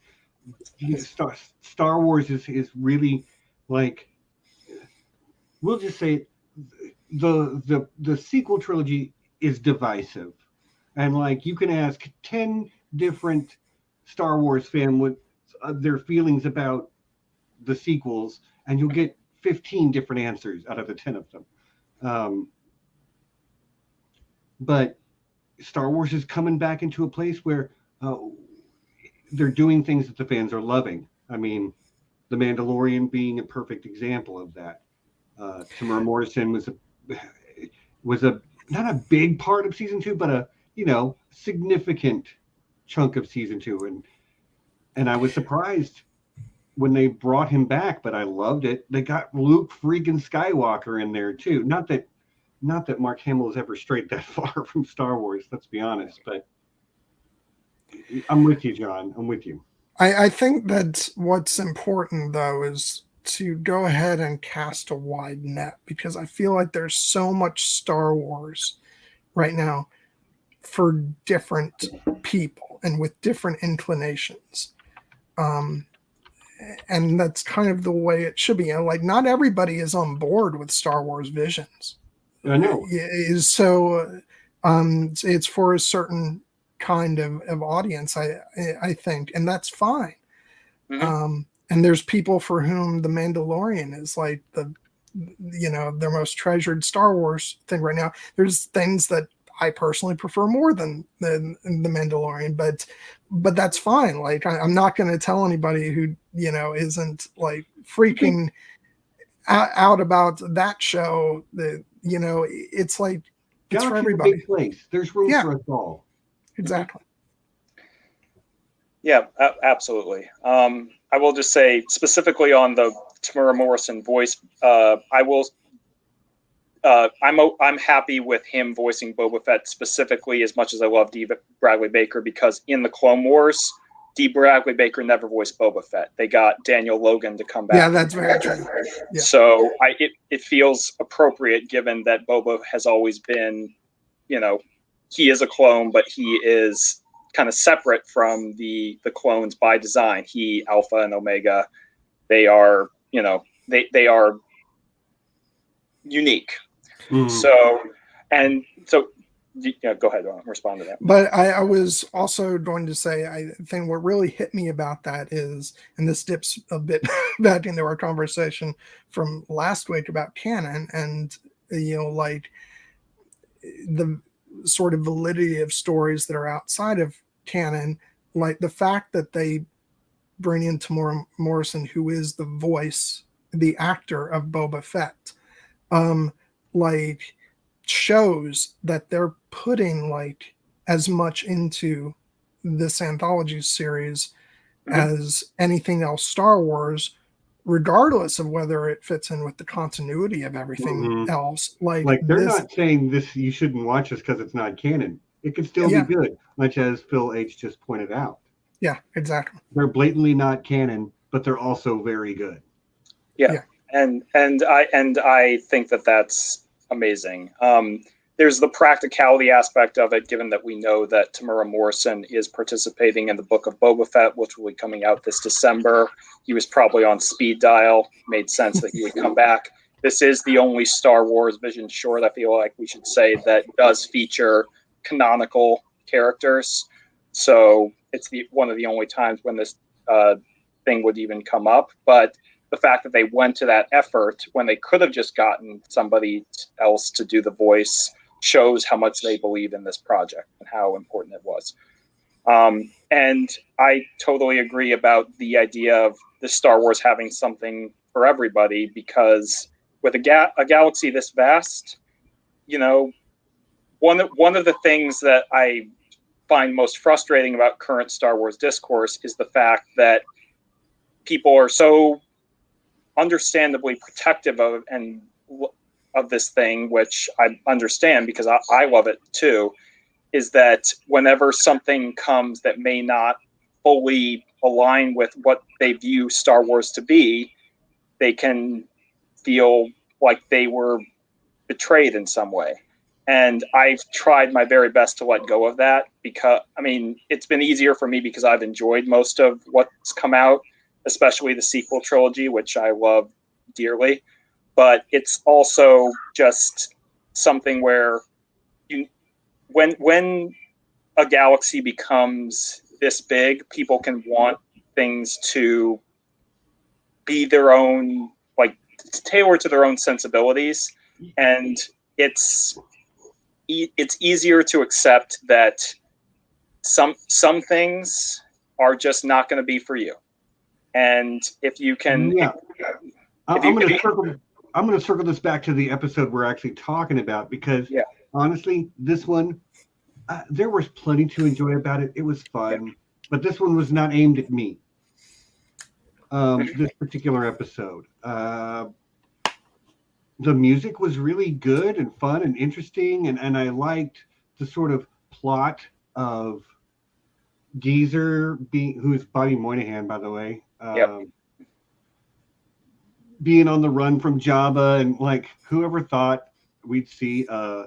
Star Wars is really we'll just say the sequel trilogy is divisive, and you can ask 10 different Star Wars fans what their feelings about the sequels, and you'll get 15 different answers out of the 10 of them. But Star Wars is coming back into a place where they're doing things that the fans are loving. I mean, The Mandalorian being a perfect example of that. Tamara Morrison was a not a big part of season 2, but a significant chunk of season 2, and I was surprised when they brought him back, but I loved it. They got Luke freaking Skywalker in there too. Not that Mark Hamill has ever strayed that far from Star Wars, let's be honest, but I'm with you, John. I'm with you. I think that what's important, though, is to go ahead and cast a wide net, because I feel like there's so much Star Wars right now for different people and with different inclinations. And that's kind of the way it should be. And like, not everybody is on board with Star Wars visions. I know. So it's for a certain kind of audience, I think, and that's fine. Mm-hmm. And there's people for whom The Mandalorian is like their most treasured Star Wars thing right now. There's things that I personally prefer more than The Mandalorian, but that's fine. Like, I'm not going to tell anybody who isn't like freaking out about that show that it's like it's for everybody. Big place. There's room for us all. Exactly. Yeah, absolutely. I will just say specifically on the Temuera Morrison voice, I'm happy with him voicing Boba Fett specifically as much as I love D. Bradley Baker, because in the Clone Wars, D. Bradley Baker never voiced Boba Fett. They got Daniel Logan to come back. Yeah, that's very true. Yeah. So it feels appropriate given that Boba has always been, he is a clone, but he is kind of separate from the clones by design. He, Alpha and Omega, they are, they are unique. Mm. So go ahead, respond to that. But I was also going to say, I think what really hit me about that is, and this dips a bit back into our conversation from last week about canon and, like the sort of validity of stories that are outside of canon, like the fact that they bring in Temuera Morrison, who is the voice, the actor of Boba Fett, like shows that they're putting like as much into this anthology series as anything else Star Wars, regardless of whether it fits in with the continuity of everything else. Like they're not saying this, you shouldn't watch this because it's not canon. It could still be good, much as Phil H. just pointed out. Yeah, exactly. They're blatantly not canon, but they're also very good. Yeah. And I think that that's amazing. There's the practicality aspect of it, given that we know that Temuera Morrison is participating in the Book of Boba Fett, which will be coming out this December. He was probably on speed dial. Made sense that he would come back. This is the only Star Wars vision short, I feel like we should say, that does feature canonical characters. So it's one of the only times when this thing would even come up. But the fact that they went to that effort when they could have just gotten somebody else to do the voice shows how much they believe in this project and how important it was. And I totally agree about the idea of the Star Wars having something for everybody, because with a galaxy this vast, one of the things that I find most frustrating about current Star Wars discourse is the fact that people are so understandably protective of this thing, which I understand because I love it too, is that whenever something comes that may not fully align with what they view Star Wars to be, they can feel like they were betrayed in some way. And I've tried my very best to let go of that, because, it's been easier for me because I've enjoyed most of what's come out, especially the sequel trilogy, which I love dearly. But it's also just something where when a galaxy becomes this big, people can want things to be their own, like tailored to their own sensibilities. And it's easier to accept that some things are just not going to be for you. And if you can, I'm going to circle this back to the episode we're actually talking about, because honestly, this one, there was plenty to enjoy about it. It was fun, but this one was not aimed at me. This particular episode, the music was really good and fun and interesting, and I liked the sort of plot of Geezer who's Bobby Moynihan, by the way. Being on the run from Jabba, and like, whoever thought we'd see a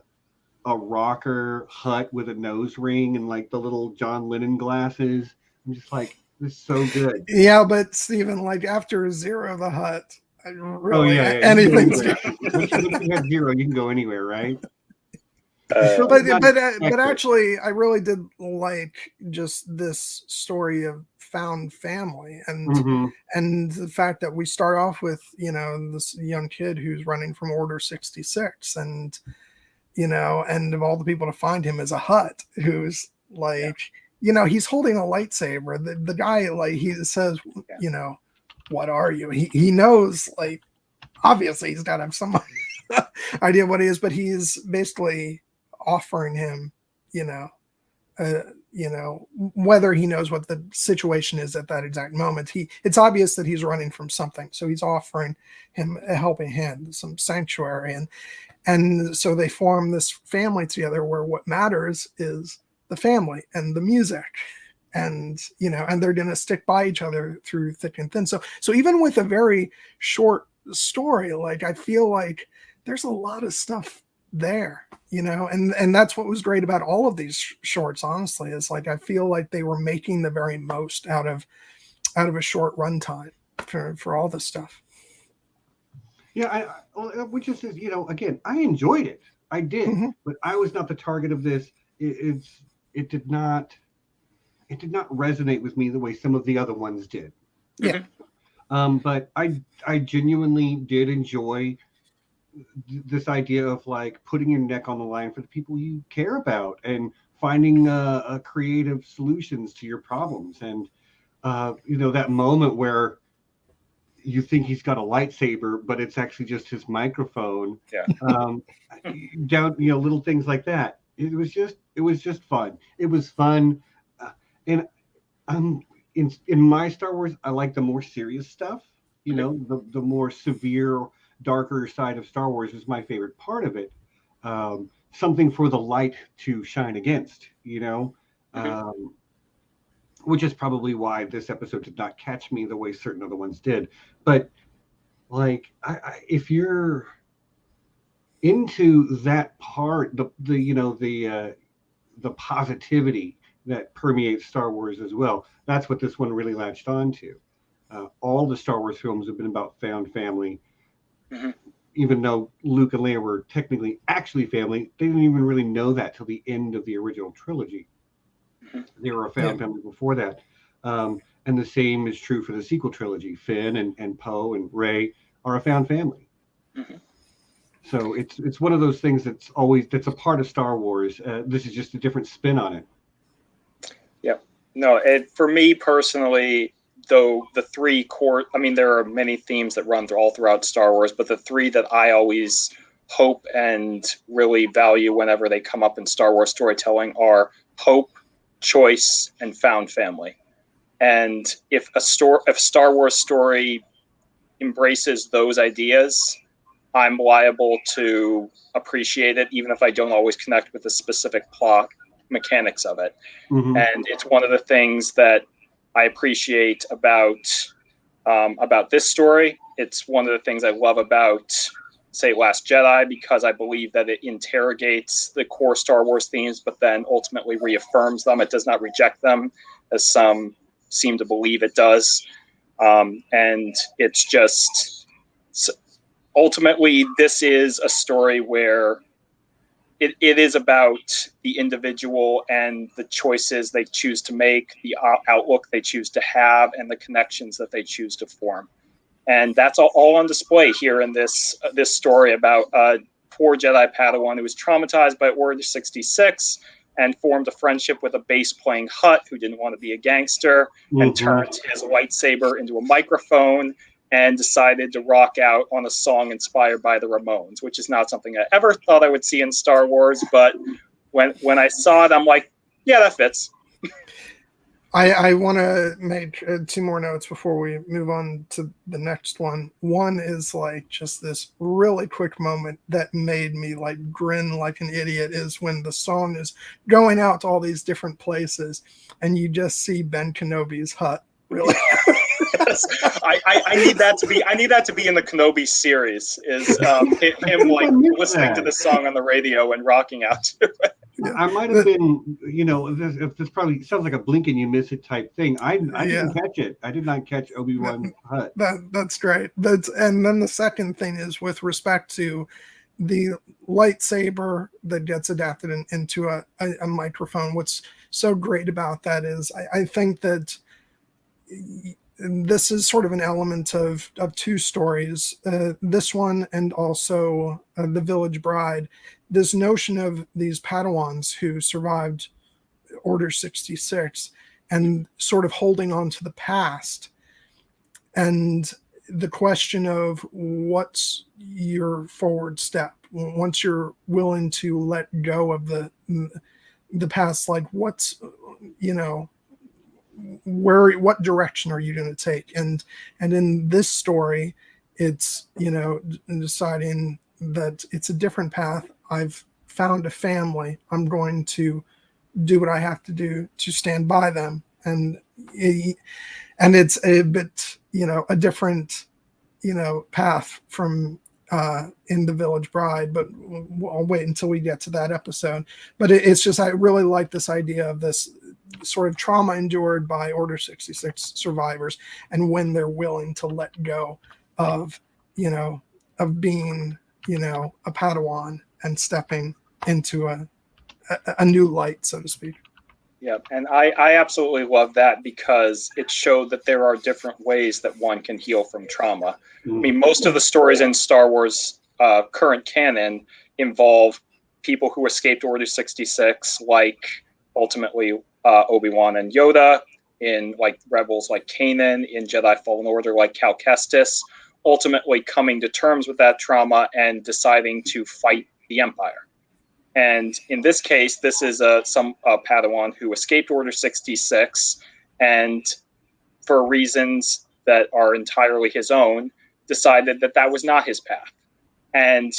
a rocker hut with a nose ring and like the little John Lennon glasses. I'm just like, this is so good. Yeah, but Stephen, like after Zero the Hutt, really yeah. anything's Once you have Zero, you can go anywhere, right? But actually, I really did like just this story of found family and the fact that we start off with, you know, this young kid who's running from Order 66, and you know, and of all the people to find him is a Hutt who's like, you know, he's holding a lightsaber. The guy, like, he says, you know, what are you? He knows, like, obviously he's got to have some idea what he is, but he's basically offering him, you know, whether he knows what the situation is at that exact moment. It's obvious that he's running from something, so he's offering him a helping hand, some sanctuary, and so they form this family together where what matters is the family and the music, and you know, and they're going to stick by each other through thick and thin. So even with a very short story, like, I feel like there's a lot of stuff there, you know, and that's what was great about all of these shorts, honestly, is like I feel like they were making the very most out of a short runtime for all this stuff. Yeah, which is, you know, again, I enjoyed it. I did, but I was not the target of this. It did not resonate with me the way some of the other ones did. Yeah. But I genuinely did enjoy this idea of like putting your neck on the line for the people you care about and finding creative solutions to your problems. And you know, that moment where you think he's got a lightsaber, but it's actually just his microphone. Yeah. Down, you know, little things like that. It was just fun. It was fun, and in my Star Wars, I like the more serious stuff. You know, the more severe, darker side of Star Wars is my favorite part of it. Something for the light to shine against. You know, which is probably why this episode did not catch me the way certain other ones did. But like, if you're into that part, the positivity that permeates Star Wars as well, that's what this one really latched on to. All the Star Wars films have been about found family. Even though Luke and Leia were technically actually family, they didn't even really know that till the end of the original trilogy. They were a found family before that. And the same is true for the sequel trilogy. Finn and Poe and Rey are a found family. So it's one of those things that's a part of Star Wars. This is just a different spin on it. Yep. No, for me personally, though, the three core, I mean, there are many themes that run all throughout Star Wars, but the three that I always hope and really value whenever they come up in Star Wars storytelling are hope, choice, and found family. And if Star Wars story embraces those ideas, I'm liable to appreciate it, even if I don't always connect with the specific plot mechanics of it. And it's one of the things that I appreciate about this story. It's one of the things I love about, say, Last Jedi, because I believe that it interrogates the core Star Wars themes, but then ultimately reaffirms them. It does not reject them, as some seem to believe it does. And it's just, ultimately, this is a story where it is about the individual and the choices they choose to make, the outlook they choose to have, and the connections that they choose to form. And that's all on display here in this story about a poor Jedi Padawan who was traumatized by Order 66 and formed a friendship with a bass-playing Hutt who didn't want to be a gangster and turned his lightsaber into a microphone and decided to rock out on a song inspired by the Ramones, which is not something I ever thought I would see in Star Wars. But when I saw it, I'm like, yeah, that fits. I want to make two more notes before we move on to the next one. One is like just this really quick moment that made me like grin like an idiot is when the song is going out to all these different places and you just see Ben Kenobi's Hutt really. Yes. I need that to be in the Kenobi series. Is him like listening to the song on the radio and rocking out to it. Yeah. I might have been, this probably sounds like a blink and you miss it type thing. I didn't catch it. I did not catch Obi-Wan Hutt. That's great. And then the second thing is with respect to the lightsaber that gets adapted into a microphone. What's so great about that is I think that this is sort of an element of two stories, this one and also The Village Bride. This notion of these Padawans who survived Order 66 and sort of holding on to the past, and the question of what's your forward step once you're willing to let go of the past, like what's, what direction are you going to take? And in this story, it's, deciding that it's a different path. I've found a family. I'm going to do what I have to do to stand by them. And it's a bit, a different, path from in The Village Bride, but I'll wait until we get to that episode. But it's just, I really like this idea of this sort of trauma endured by Order 66 survivors, and when they're willing to let go of, of being, a Padawan and stepping into a new light, so to speak. Yeah, and I absolutely love that because it showed that there are different ways that one can heal from trauma. I mean, most of the stories in Star Wars current canon involve people who escaped Order 66, like ultimately Obi-Wan and Yoda, in like Rebels like Kanan, in Jedi Fallen Order like Cal Kestis, ultimately coming to terms with that trauma and deciding to fight the Empire. And in this case, this is some Padawan who escaped Order 66, and for reasons that are entirely his own, decided that that was not his path. And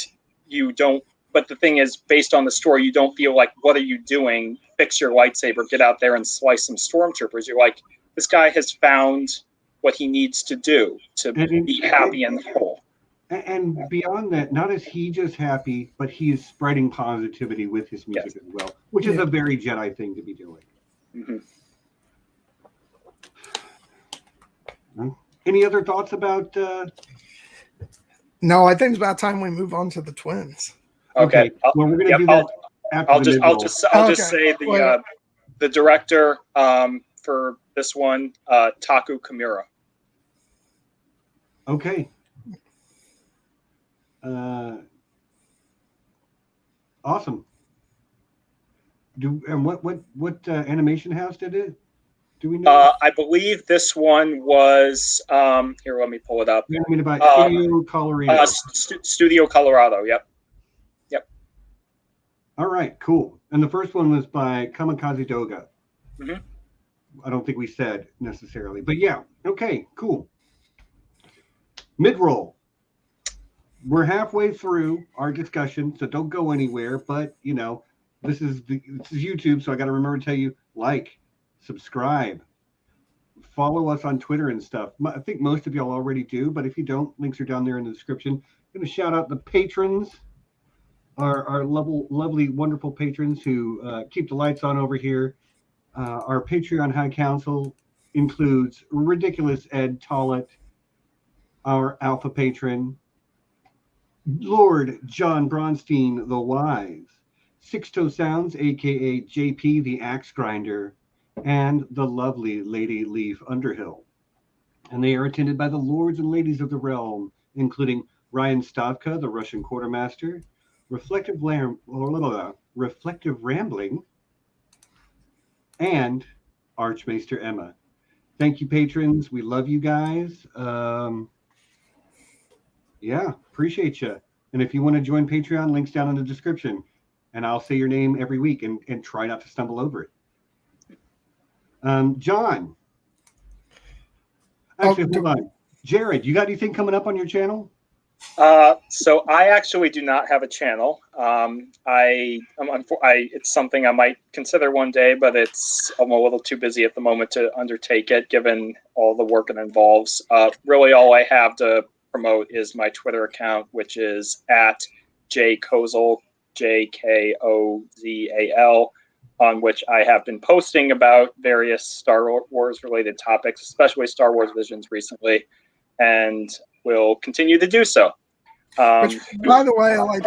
but the thing is, based on the story, you don't feel like, what are you doing? Fix your lightsaber, get out there and slice some stormtroopers. You're like, this guy has found what he needs to do to be happy and whole. And beyond that, not is he just happy, but he is spreading positivity with his music as well, which is a very Jedi thing to be doing. Mm-hmm. Any other thoughts about? No, I think it's about time we move on to the twins. Okay. Well, we're going to do that after I'll just say the director for this one, Taku Kimura. Okay. Awesome. What animation house did it? Do we know? I believe this one was here. Let me pull it up. I mean, about Studio Colorado. Studio Colorado. Yep. All right. Cool. And the first one was by Kamikaze Doga. Mm-hmm. I don't think we said necessarily, but yeah. Okay. Cool. Mid-roll. We're halfway through our discussion, so don't go anywhere. But this is YouTube, so I got to remember to tell you, like, subscribe, follow us on Twitter and stuff. I think most of y'all already do, but if you don't, links are down there in the description. I'm going to shout out the patrons, our lovely, wonderful patrons who keep the lights on over here. Our Patreon High Council includes ridiculous Ed Tollett, our alpha patron, Lord John Bronsteen the Wise, Sixto Sounds, aka JP the Axe Grinder, and the lovely Lady Leaf Underhill. And they are attended by the lords and ladies of the realm, including Ryan Stavka, the Russian Quartermaster, Reflective Rambling, and Arch-Maester Emma. Thank you, patrons. We love you guys. Appreciate you. And if you want to join Patreon, links down in the description. And I'll say your name every week and try not to stumble over it. John. Actually, hold on. Jared, you got anything coming up on your channel? So I actually do not have a channel. It's something I might consider one day, but I'm a little too busy at the moment to undertake it, given all the work it involves. Really, all I have to promote is my Twitter account, which is at jkozal, JKOZAL, on which I have been posting about various Star Wars related topics, especially Star Wars Visions recently, and will continue to do so. Which, by the way, like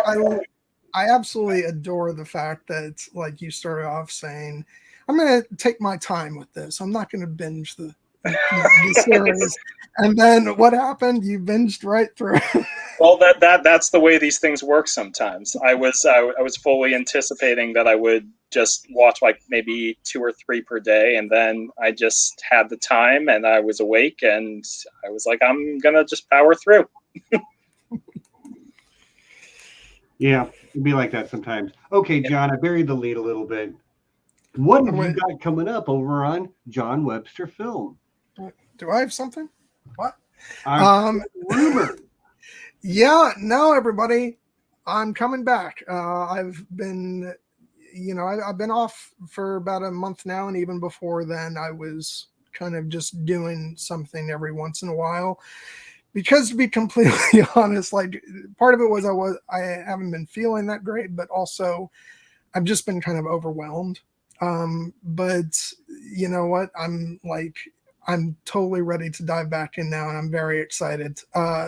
I absolutely adore the fact that like you started off saying, "I'm going to take my time with this. I'm not going to binge the series." And then what happened? You binged right through. Well, that's the way these things work. Sometimes I was fully anticipating that I would just watch like maybe 2 or 3 per day, and then I just had the time and I was awake, and I was like, I'm gonna just power through. Yeah, it'd be like that sometimes. Okay, John, I buried the lead a little bit. What have you got coming up over on John Webster Film? Do I have something? What? Rumor. Yeah, no, everybody, I'm coming back. I've been, I've been off for about a month now, and even before then, I was kind of just doing something every once in a while. Because to be completely honest, like part of it was I haven't been feeling that great, but also I've just been kind of overwhelmed. But you know what? I'm totally ready to dive back in now, and I'm very excited.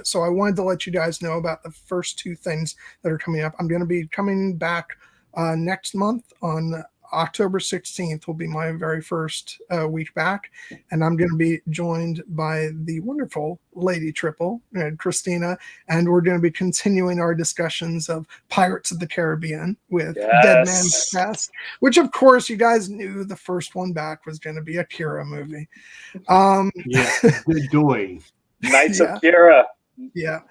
So I wanted to let you guys know about the first 2 things that are coming up. I'm going to be coming back next month on October 16th will be my very first week back, and I'm going to be joined by the wonderful Lady Triple, Christina, and we're going to be continuing our discussions of Pirates of the Caribbean with Dead Man's Chest, which of course you guys knew the first one back was going to be a Kira movie. Yeah, good doy. Knights of Kira. Yeah.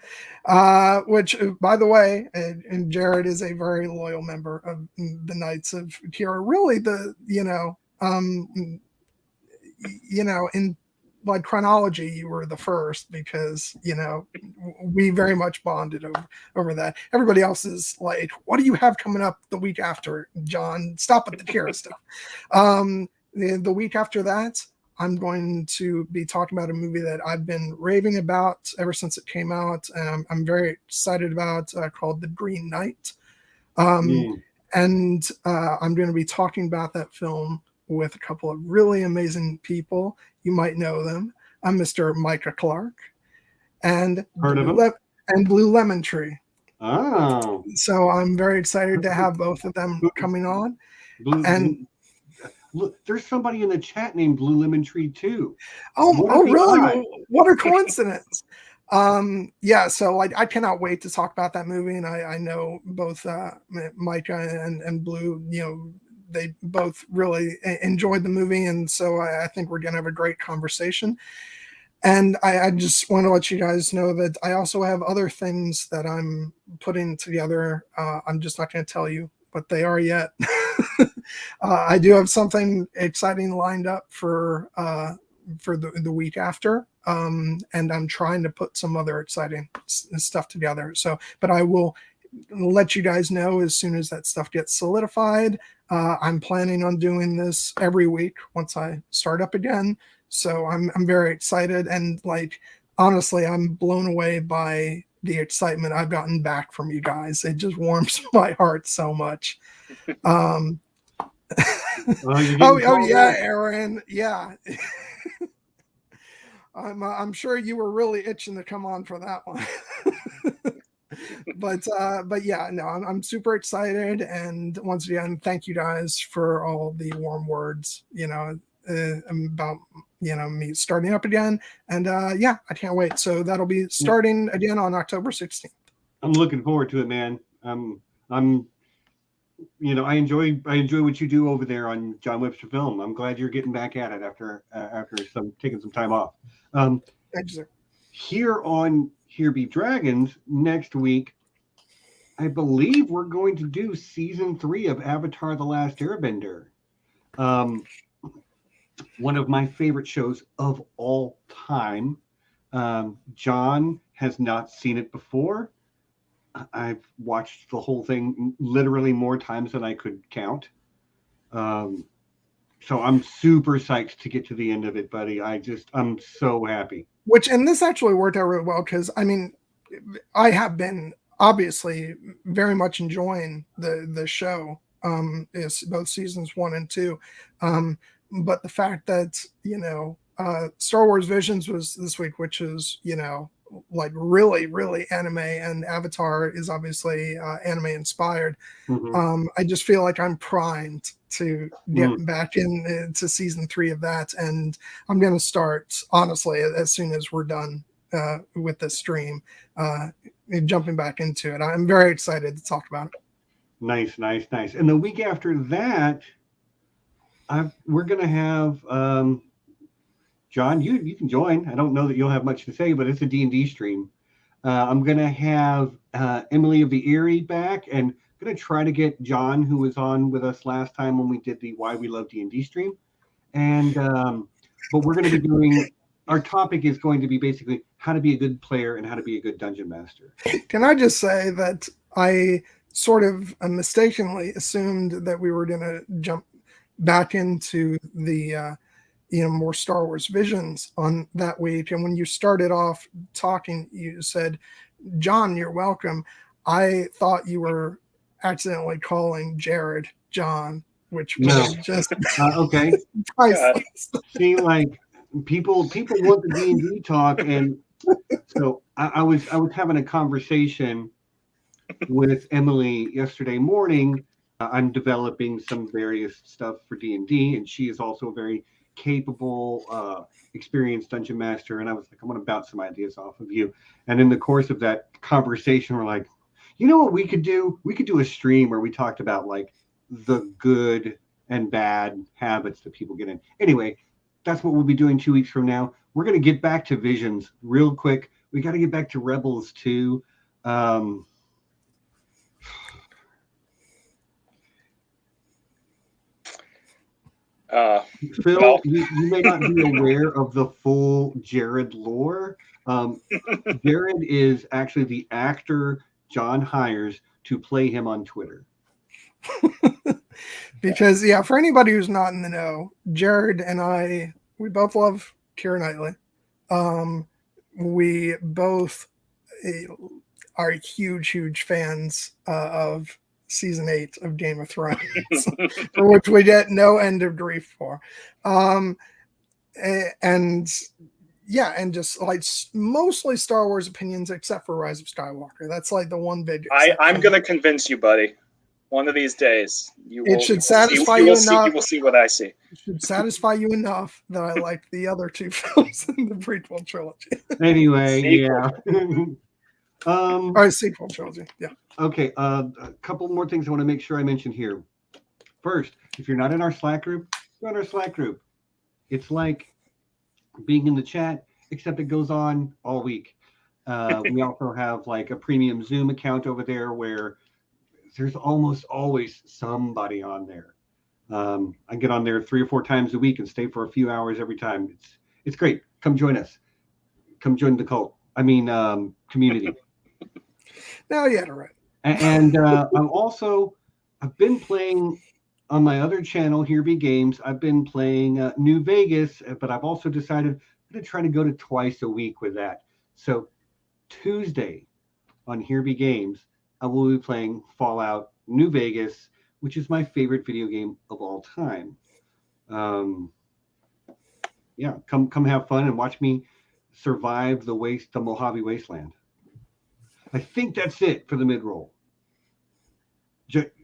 Which, by the way, and Jared is a very loyal member of the Knights of Kira. Really, in like chronology, you were the first because we very much bonded over that. Everybody else is like, "What do you have coming up the week after, John? Stop with the Kira stuff." The week after that, I'm going to be talking about a movie that I've been raving about ever since it came out, and I'm very excited about, called The Green Knight. And I'm going to be talking about that film with a couple of really amazing people. You might know them. I'm Mr. Micah Clark and Blue Lemon Tree. Oh. So I'm very excited to have both of them coming on. Look, there's somebody in the chat named Blue Lemon Tree too. Oh, really? What a coincidence! Yeah, so I cannot wait to talk about that movie, and I know both Micah and Blue. They both really enjoyed the movie, and so I think we're gonna have a great conversation. And I just want to let you guys know that I also have other things that I'm putting together. I'm just not going to tell you what they are yet. I do have something exciting lined up for the week after, and I'm trying to put some other exciting stuff together. So, but I will let you guys know as soon as that stuff gets solidified. I'm planning on doing this every week once I start up again. So I'm very excited, and honestly, I'm blown away by the excitement I've gotten back from you guys. It just warms my heart so much. Oh yeah, Aaron. Yeah. I'm sure you were really itching to come on for that one. But yeah, no, I'm super excited, and once again, thank you guys for all the warm words, about me starting up again, and yeah, I can't wait. So that'll be starting again on October 16th. I'm looking forward to it, man. I enjoy what you do over there on John Webster Film. I'm glad you're getting back at it after taking some time off. Thank you, sir. Here on Here Be Dragons next week, I believe we're going to do season 3 of Avatar: The Last Airbender. One of my favorite shows of all time. John has not seen it before. I've watched the whole thing literally more times than I could count. So I'm super psyched to get to the end of it, buddy. I'm so happy. And this actually worked out really well because, I mean, I have been obviously very much enjoying the show, is both seasons 1 and 2. But the fact that, Star Wars Visions was this week, which is, like really, really anime, and Avatar is obviously anime inspired. Mm-hmm. I just feel like I'm primed to get back into season 3 of that, and I'm going to start, honestly, as soon as we're done with this stream, jumping back into it. I'm very excited to talk about it. Nice. And the week after that, we're going to have John, you can join. I don't know that you'll have much to say, but it's a D&D stream. I'm going to have Emily of the Eerie back, and I'm going to try to get John, who was on with us last time when we did the Why We Love D&D stream. And but we're going to be doing, our topic is going to be basically how to be a good player and how to be a good dungeon master. Can I just say that I sort of mistakenly assumed that we were going to jump back into the more Star Wars Visions on that week. And when you started off talking, you said, John, you're welcome. I thought you were accidentally calling Jared John, which was just okay. priceless. See, like people want the D&D talk, and so I was having a conversation with Emily yesterday morning. I'm developing some various stuff for D&D, and she is also a very capable, experienced dungeon master. And I was like, I want to bounce some ideas off of you. And in the course of that conversation, we're like, you know what we could do? We could do a stream where we talked about like the good and bad habits that people get in. Anyway, that's what we'll be doing 2 weeks from now. We're going to get back to Visions real quick. We got to get back to Rebels too. Phil, no. you may not be aware of the full Jared lore. Jared is actually the actor John hires to play him on Twitter. Because, for anybody who's not in the know, Jared and I, we both love Keira Knightley. We both are huge fans of season 8 of Game of Thrones, for which we get no end of grief for. And just like mostly Star Wars opinions, except for Rise of Skywalker. That's like the one big. I'm going to convince you, buddy. One of these days, you will see what I see. It should satisfy you enough that I like the other 2 films in the prequel trilogy. Anyway, sequel trilogy. Yeah. Okay. A couple more things I want to make sure I mention here. First, if you're not in our Slack group, go in our Slack group. It's like being in the chat, except it goes on all week. We also have like a premium Zoom account over there where there's almost always somebody on there. I get on there 3 or 4 times a week and stay for a few hours every time. It's great. Come join us. Come join the cult. I mean, community. No, yeah, right. And I've been playing on my other channel, Here Be Games. I've been playing New Vegas, but I've also decided I'm going to try to go to twice a week with that. So Tuesday on Here Be Games, I will be playing Fallout New Vegas, which is my favorite video game of all time. Come have fun and watch me survive the Mojave Wasteland. I think that's it for the mid-roll.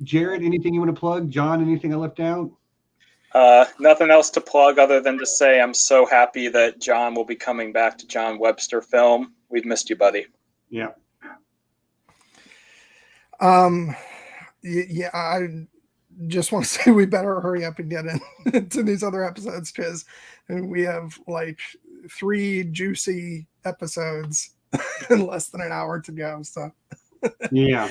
Jared, anything you want to plug? John, anything I left out? Nothing else to plug other than to say I'm so happy that John will be coming back to John Webster film. We've missed you, buddy. Yeah. I just want to say we better hurry up and get into these other episodes because we have like 3 juicy episodes in less than an hour to go. So yeah.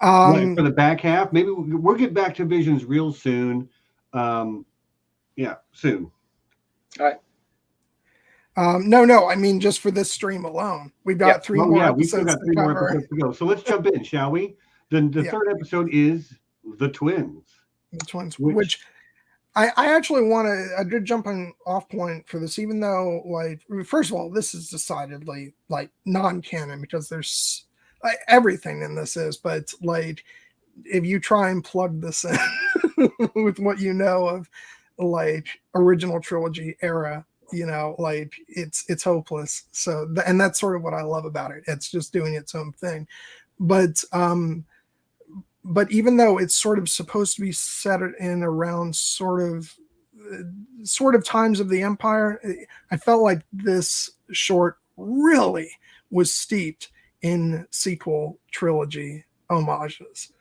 For the back half, maybe we'll get back to Visions real soon. Soon. All No. I mean, just for this stream alone, we've got 3 more episodes. We still got 3 more episodes to go. So let's jump in, shall we? Then the third episode is The Twins. The Twins, which I actually I did jump on off point for this, even though, like, first of all, this is decidedly like non-canon because there's everything in this is, but like, if you try and plug this in with what you know of like original trilogy era, you know, like it's hopeless. So and that's sort of what I love about it. It's just doing its own thing. But even though it's sort of supposed to be set in around sort of times of the Empire, I felt like this short really was steeped in sequel trilogy homages.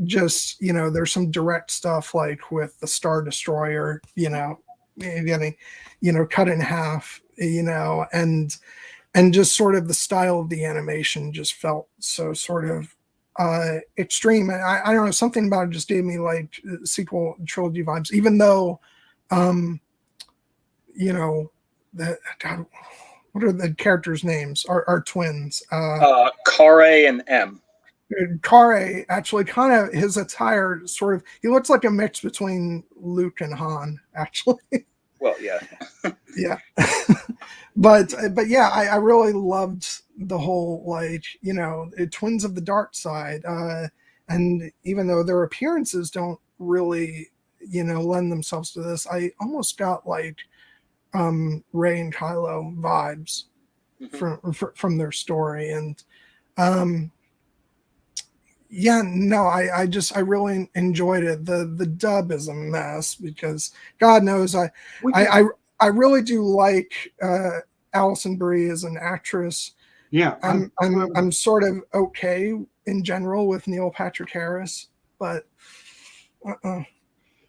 Just, you know, there's some direct stuff like with the Star Destroyer, you know, getting, you know, cut in half, you know, and just sort of the style of the animation just felt so sort of extreme. And I don't know, something about it just gave me like sequel trilogy vibes, even though, you know, God, what are the characters' names? Are twins? Kare and M. Kare actually kind of, his attire sort of, he looks like a mix between Luke and Han, actually. Well, yeah. Yeah. but yeah, I really loved the whole, like, you know, twins of the dark side. And even though their appearances don't really, you know, lend themselves to this, I almost got like Rey and Kylo vibes from their story. And yeah, no, I really enjoyed it. The dub is a mess because God knows I really do like Alison Brie as an actress. Yeah, I'm sort of okay in general with Neil Patrick Harris, but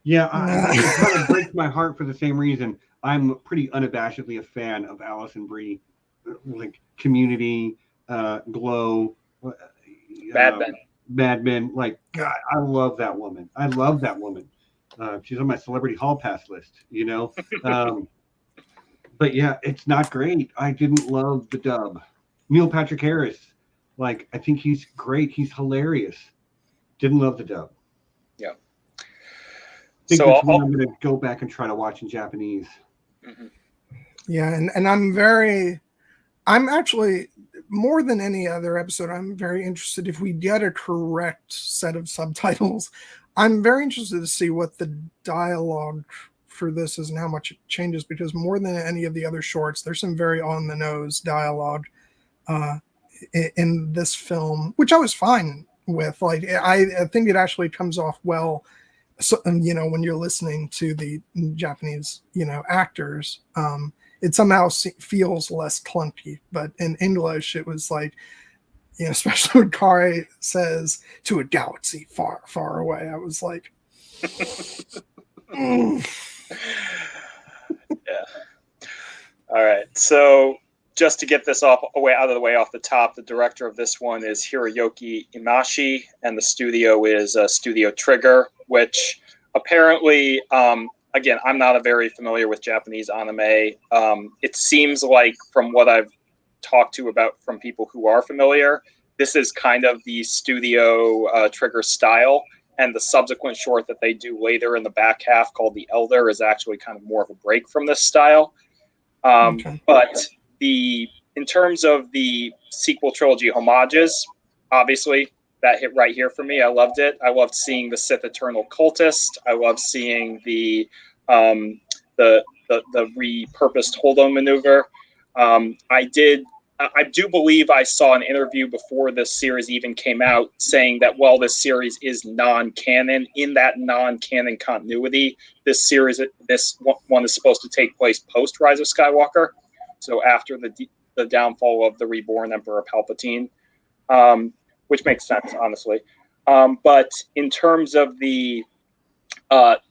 yeah, it kind of breaks my heart for the same reason. I'm pretty unabashedly a fan of Alison Brie, like Community, Glow, Mad Men. Like, God, I love that woman. She's on my Celebrity Hall Pass list, you know. But yeah, it's not great. I didn't love the dub. Neil Patrick Harris, like, I think he's great. He's hilarious. Didn't love the dub. Yeah. I think that's one I'm going to go back and try to watch in Japanese. Mm-hmm. Yeah, and I'm actually, more than any other episode, I'm very interested if we get a correct set of subtitles. I'm very interested to see what the dialogue for this is and how much it changes, because more than any of the other shorts, there's some very on-the-nose dialogue in this film, which I was fine with. Like, I think it actually comes off well. So, you know, when you're listening to the Japanese, you know, actors, it somehow feels less clunky. But in English, it was like, you know, especially when Kare says "to a galaxy far, far away," I was like, Yeah. All right. So just to get this out of the way off the top, the director of this one is Hiroyuki Imaishi, and the studio is Studio Trigger, which apparently, again, I'm not very familiar with Japanese anime. It seems like, from what I've talked to about from people who are familiar, this is kind of the Studio Trigger style, and the subsequent short that they do later in the back half called The Elder is actually kind of more of a break from this style. Okay. But in terms of the sequel trilogy homages, obviously that hit right here for me. I loved it. I loved seeing the Sith Eternal Cultist. I loved seeing the repurposed hold-on maneuver. I do believe I saw an interview before this series even came out saying that while this series is non-canon, in that non-canon continuity, this one is supposed to take place post Rise of Skywalker, so after the downfall of the reborn Emperor Palpatine, which makes sense, honestly. But in terms of the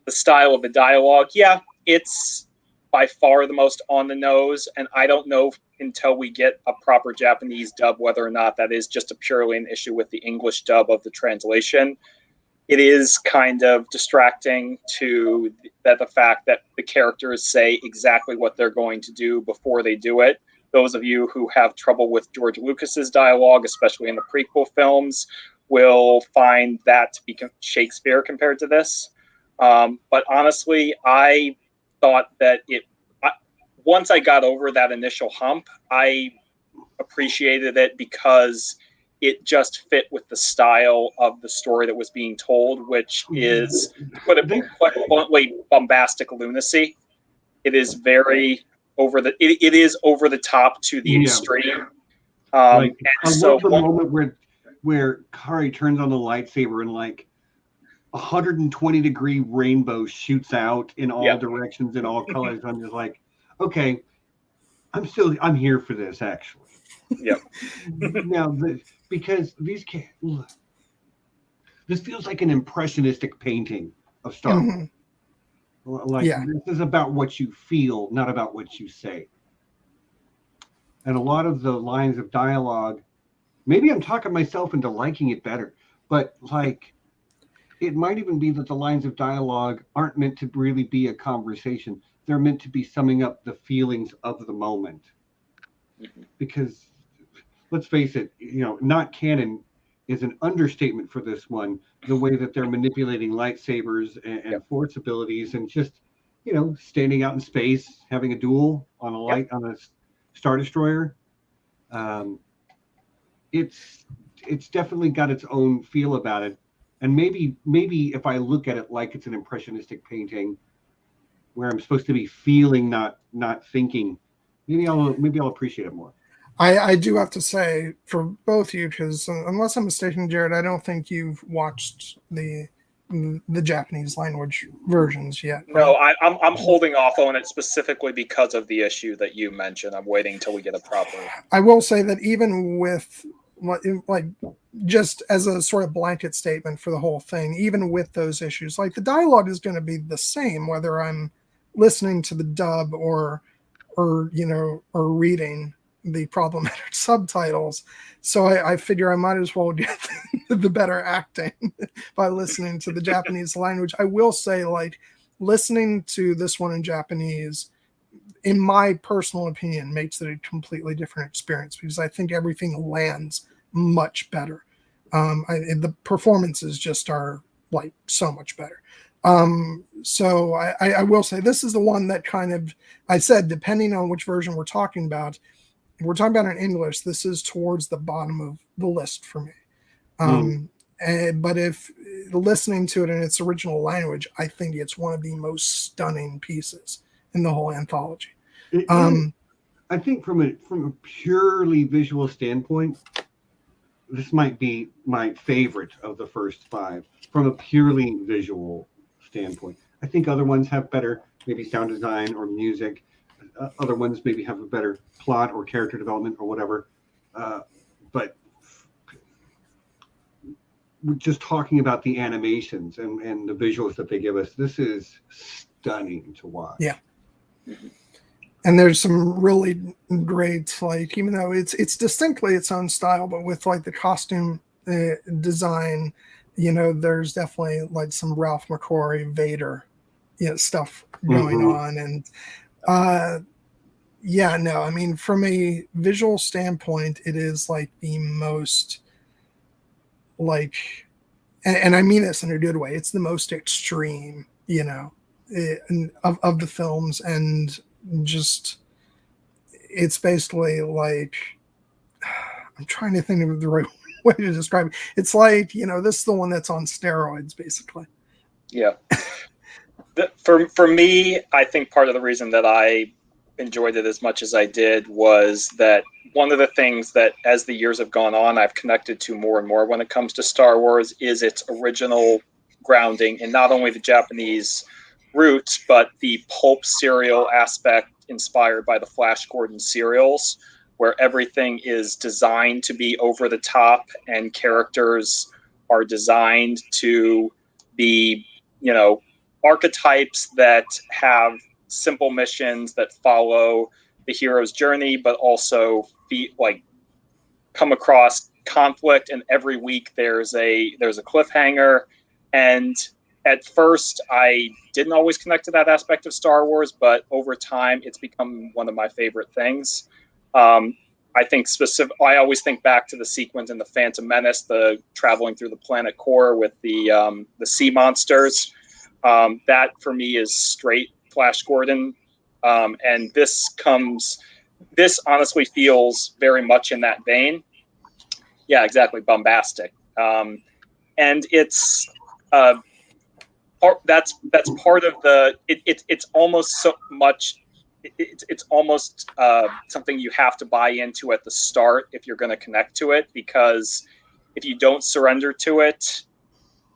style of the dialogue, yeah, it's by far the most on the nose, and I don't know until we get a proper Japanese dub whether or not that is just purely an issue with the English dub of the translation. it is kind of distracting to the fact that the characters say exactly what they're going to do before they do it. Those of you who have trouble with George Lucas's dialogue, especially in the prequel films, will find that to be Shakespeare compared to this. But honestly, I thought that once I got over that initial hump, I appreciated it because it just fit with the style of the story that was being told, which is, to put it quite bluntly, bombastic lunacy. It is very it is over the top to the extreme. I love the moment where Kari turns on the lightsaber and like 120-degree rainbow shoots out in all directions in all colors. I'm just like, okay, I'm here for this actually. Yep. Now, because this feels like an impressionistic painting of Star Wars. This is about what you feel, not about what you say. And a lot of the lines of dialogue, maybe I'm talking myself into liking it better, but like, it might even be that the lines of dialogue aren't meant to really be a conversation. They're meant to be summing up the feelings of the moment. Because let's face it, not canon is an understatement for this one. The way that they're manipulating lightsabers and force abilities, and just standing out in space, having a duel on a Star Destroyer. It's definitely got its own feel about it. And maybe if I look at it like it's an impressionistic painting, where I'm supposed to be feeling, not thinking, maybe I'll appreciate it more. I do have to say for both of you, because unless I'm mistaken, Jared, I don't think you've watched the Japanese language versions yet. No, I'm holding off on it specifically because of the issue that you mentioned. I'm waiting until we get a proper. I will say that even with like just as a sort of blanket statement for the whole thing, even with those issues, like the dialogue is going to be the same whether I'm listening to the dub or reading the problematic subtitles. So I figure I might as well get the better acting by listening to the Japanese language. I will say, like, listening to this one in Japanese, in my personal opinion, makes it a completely different experience because I think everything lands much better. The performances just are like so much better. So I will say this is the one that kind of, I said, depending on which version we're talking about in English, this is towards the bottom of the list for me. But if listening to it in its original language, I think it's one of the most stunning pieces in the whole anthology. I think from a purely visual standpoint, this might be my favorite of the first 5 from a purely visual standpoint. I think other ones have better maybe sound design or music. Other ones maybe have a better plot or character development or whatever. But we're just talking about the animations and the visuals that they give us. This is stunning to watch. Yeah. And there's some really great, like, even though it's distinctly its own style, but with like the costume design, there's definitely like some Ralph McQuarrie, Vader, stuff going on. And I mean, from a visual standpoint, it is like the most, like, and I mean this in a good way, it's the most extreme, of the films. And just, it's basically like, I'm trying to think of the right way to describe it. It's like, this is the one that's on steroids, basically. Yeah. For me, I think part of the reason that I enjoyed it as much as I did was that one of the things that as the years have gone on, I've connected to more and more when it comes to Star Wars is its original grounding in not only the Japanese roots, but the pulp serial aspect inspired by the Flash Gordon serials, where everything is designed to be over the top and characters are designed to be, archetypes that have simple missions that follow the hero's journey, but also come across conflict. And every week there's a cliffhanger, And at first, I didn't always connect to that aspect of Star Wars, but over time, it's become one of my favorite things. I think I always think back to the sequence in The Phantom Menace, the traveling through the planet core with the sea monsters. That for me is straight Flash Gordon, and this honestly feels very much in that vein. Yeah, exactly, bombastic, and it's that's part of the. It's almost so much. It's almost something you have to buy into at the start if you're going to connect to it, because if you don't surrender to it,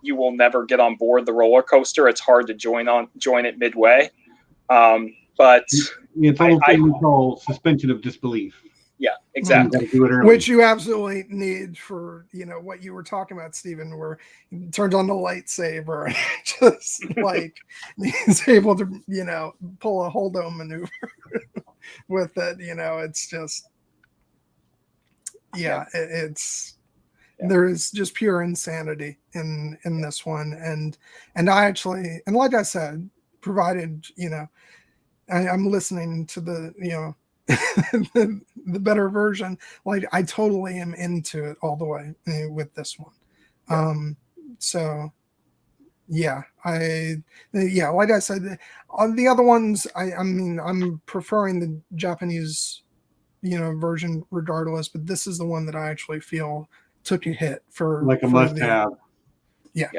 you will never get on board the roller coaster. It's hard to join it midway. But it's almost what you call suspension of disbelief. Yeah, exactly. Which you absolutely need for, what you were talking about, Stephen, where he turns on the lightsaber and just like he's able to, pull a holdo maneuver with it. It's just, there is just pure insanity in this one. And I actually, and like I said, provided, I'm listening to the, the better version, like I totally am into it all the way with this one. So like I said, on the other ones, I mean I'm preferring the Japanese version regardless, but this is the one that I actually feel took a hit for like a must-have. Yeah,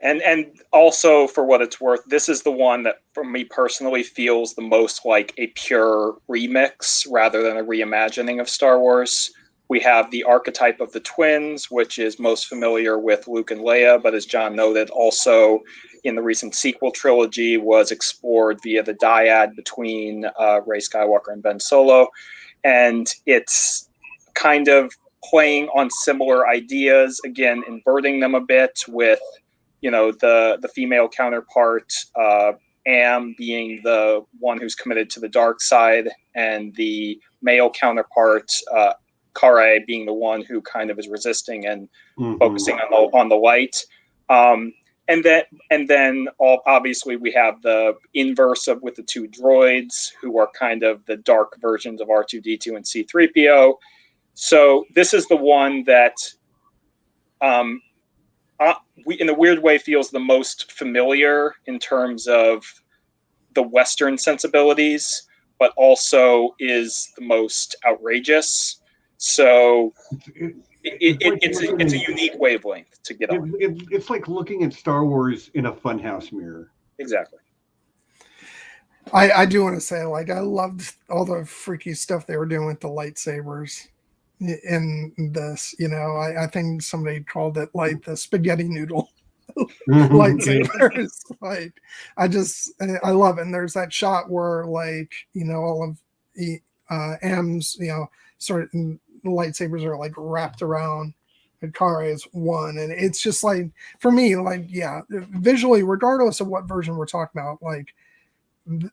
and also for what it's worth, this is the one that for me personally feels the most like a pure remix rather than a reimagining of Star Wars. We have the archetype of the twins, which is most familiar with Luke and Leia, but as John noted, also in the recent sequel trilogy was explored via the dyad between Rey Skywalker and Ben Solo. And it's kind of playing on similar ideas, again, inverting them a bit with the female counterpart, Am being the one who's committed to the dark side, and the male counterpart, Kare, being the one who kind of is resisting and focusing on the light. And then obviously we have the inverse of with the two droids, who are kind of the dark versions of R2-D2 and C-3PO. So this is the one that in a weird way feels the most familiar in terms of the Western sensibilities, but also is the most outrageous. So it's a unique wavelength to get on. It's like looking at Star Wars in a funhouse mirror. Exactly. I do want to say, like, I loved all the freaky stuff they were doing with the lightsabers in this. I think somebody called it like the spaghetti noodle lightsabers. Like, I love it. And there's that shot where, like, all of the M's, sort of lightsabers are like wrapped around Kare is one, and it's just like, for me, like, visually, regardless of what version we're talking about, like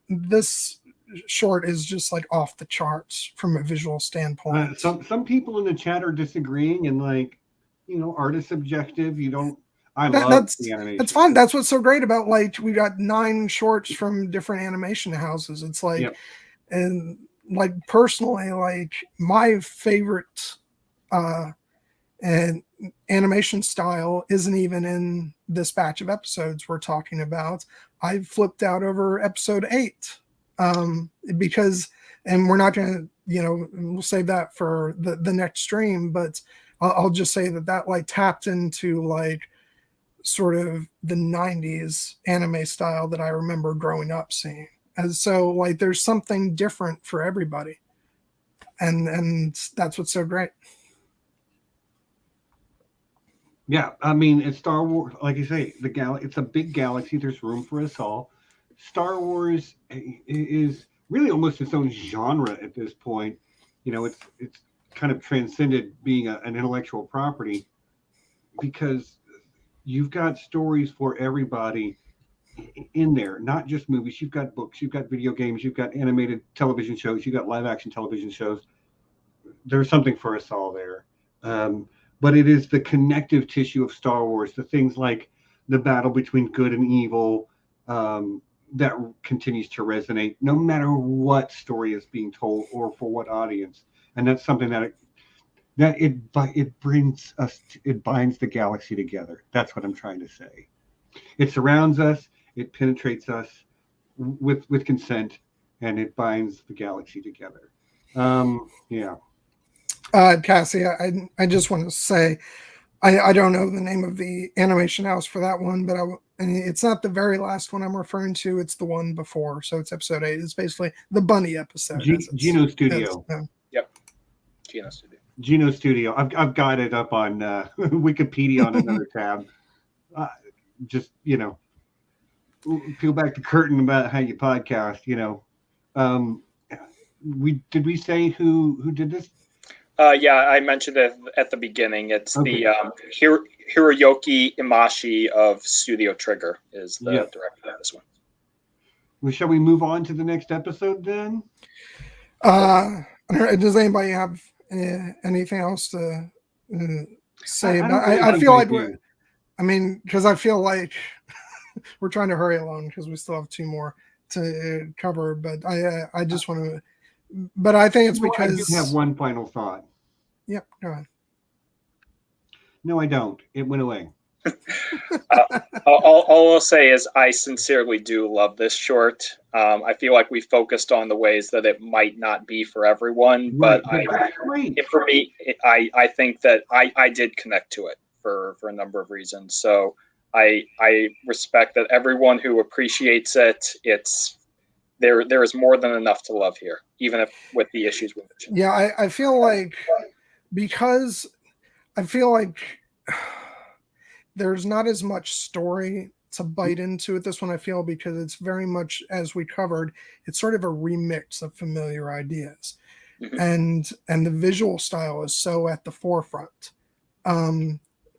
this short is just like off the charts from a visual standpoint. Some people in the chat are disagreeing, and like, art is subjective. I love the animation. That's fine. That's what's so great about, like, we got 9 shorts from different animation houses. It's like, and like personally, like my favorite and animation style isn't even in this batch of episodes we're talking about. I flipped out over episode 8 because, and we're not going to, we'll save that for the next stream, but I'll just say that like tapped into like sort of the 90s anime style that I remember growing up seeing. And so, like, there's something different for everybody. And that's what's so great. Yeah, I mean, it's Star Wars, like you say, it's a big galaxy. There's room for us all. Star Wars is really almost its own genre at this point. It's kind of transcended being an intellectual property, because you've got stories for everybody in there, not just movies. You've got books, you've got video games, you've got animated television shows, you've got live action television shows. There's something for us all there. but it is the connective tissue of Star Wars. The things like the battle between good and evil that continues to resonate, no matter what story is being told or for what audience. And that's something that it brings us. It binds the galaxy together. That's what I'm trying to say. It surrounds us. It penetrates us with consent, and it binds the galaxy together. Yeah. Cassie, I just want to say, I don't know the name of the animation house for that one, but it's not the very last one I'm referring to. It's the one before. So it's episode 8. It's basically the bunny episode. Geno Studio. Yep. Geno Studio. Geno Studio. I've got it up on Wikipedia on another tab. Just, peel back the curtain about how you podcast, we say who did this? Yeah, I mentioned it at the beginning. It's the Hiroyuki Imashi of Studio Trigger is the director of this one. Well, shall we move on to the next episode then? Does anybody have anything else to say about? I feel like because I feel like we're trying to hurry along because we still have 2 more to cover. But I just want to. But I think it's because I do have one final thought. Yep, go ahead. No, I don't. It went away. All I'll say is I sincerely do love this short. I feel like we focused on the ways that it might not be for everyone, but for me, I think that I did connect to it for a number of reasons. So I respect that everyone who appreciates it. There is more than enough to love here, even if with the issues we mentioned. Yeah, I feel like because I feel like there's not as much story to bite into it. This one, I feel, because it's very much, as we covered, it's sort of a remix of familiar ideas, and the visual style is so at the forefront.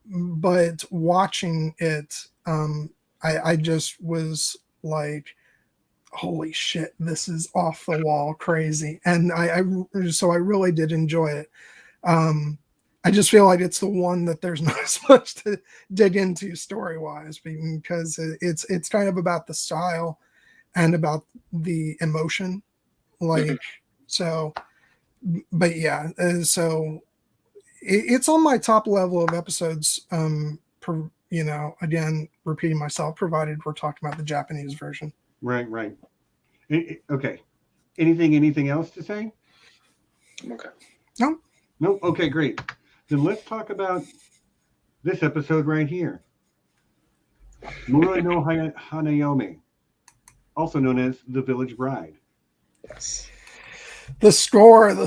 But watching it, I just was like, holy shit, this is off the wall crazy. And so I really did enjoy it. I just feel like it's the one that there's not as much to dig into story wise, because it's kind of about the style and about the emotion, so. But yeah, so it's on my top level of episodes. Again, repeating myself, provided we're talking about the Japanese version. Right. Okay. Anything else to say? Okay. No. Okay, great. Then let's talk about this episode right here. Maura no Hanayomi, also known as the Village Bride. Yes. The score. By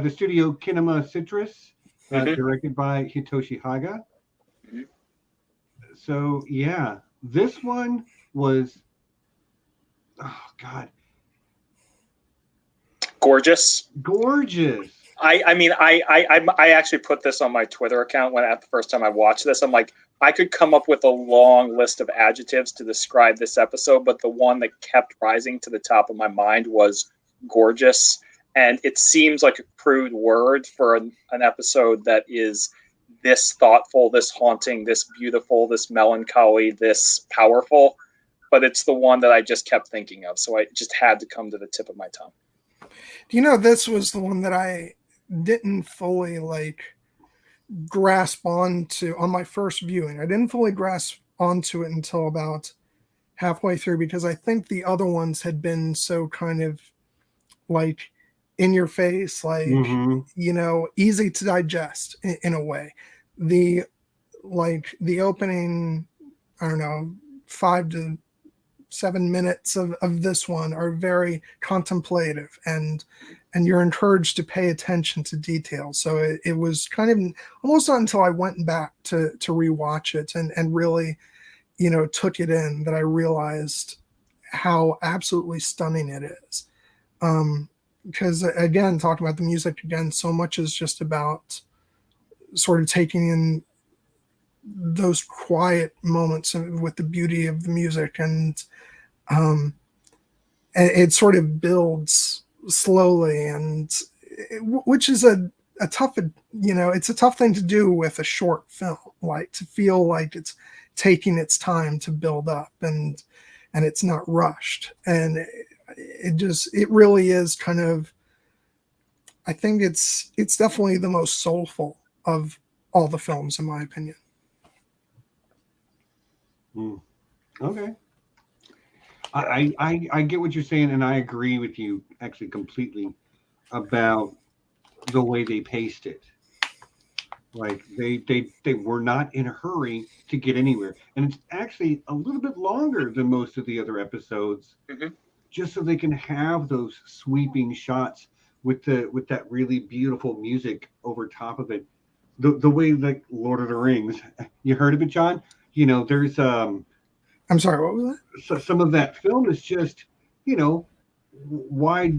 the studio Kinema Citrus, directed by Hitoshi Haga. So yeah, this one was, oh God, gorgeous. I actually put this on my Twitter account at the first time I watched this. I'm like, I could come up with a long list of adjectives to describe this episode, but the one that kept rising to the top of my mind was gorgeous. And it seems like a crude word for an episode that is this thoughtful, this haunting, this beautiful, this melancholy, this powerful. But it's the one that I just kept thinking of. So I just had to come to the tip of my tongue. This was the one that I didn't fully grasp onto on my first viewing. I didn't fully grasp onto it until about halfway through, because I think the other ones had been so kind of in your face, easy to digest in a way. The opening, I don't know, 5 to 7 minutes of this one are very contemplative, and you're encouraged to pay attention to details. So it was kind of almost not until I went back to rewatch it and really, took it in, that I realized how absolutely stunning it is. Because again, talking about the music again, so much is just about sort of taking in those quiet moments with the beauty of the music, and it sort of builds slowly, and which is a tough, it's a tough thing to do with a short film, like to feel like it's taking its time to build up and it's not rushed. And it really is kind of, I think it's definitely the most soulful of all the films, in my opinion. Okay. I get what you're saying, and I agree with you actually completely about the way they paced it. Like they were not in a hurry to get anywhere, and it's actually a little bit longer than most of the other episodes, just so they can have those sweeping shots with that really beautiful music over top of it. The way like Lord of the Rings, you heard of it, John? There's I'm sorry, what was that? So some of that film is just, wide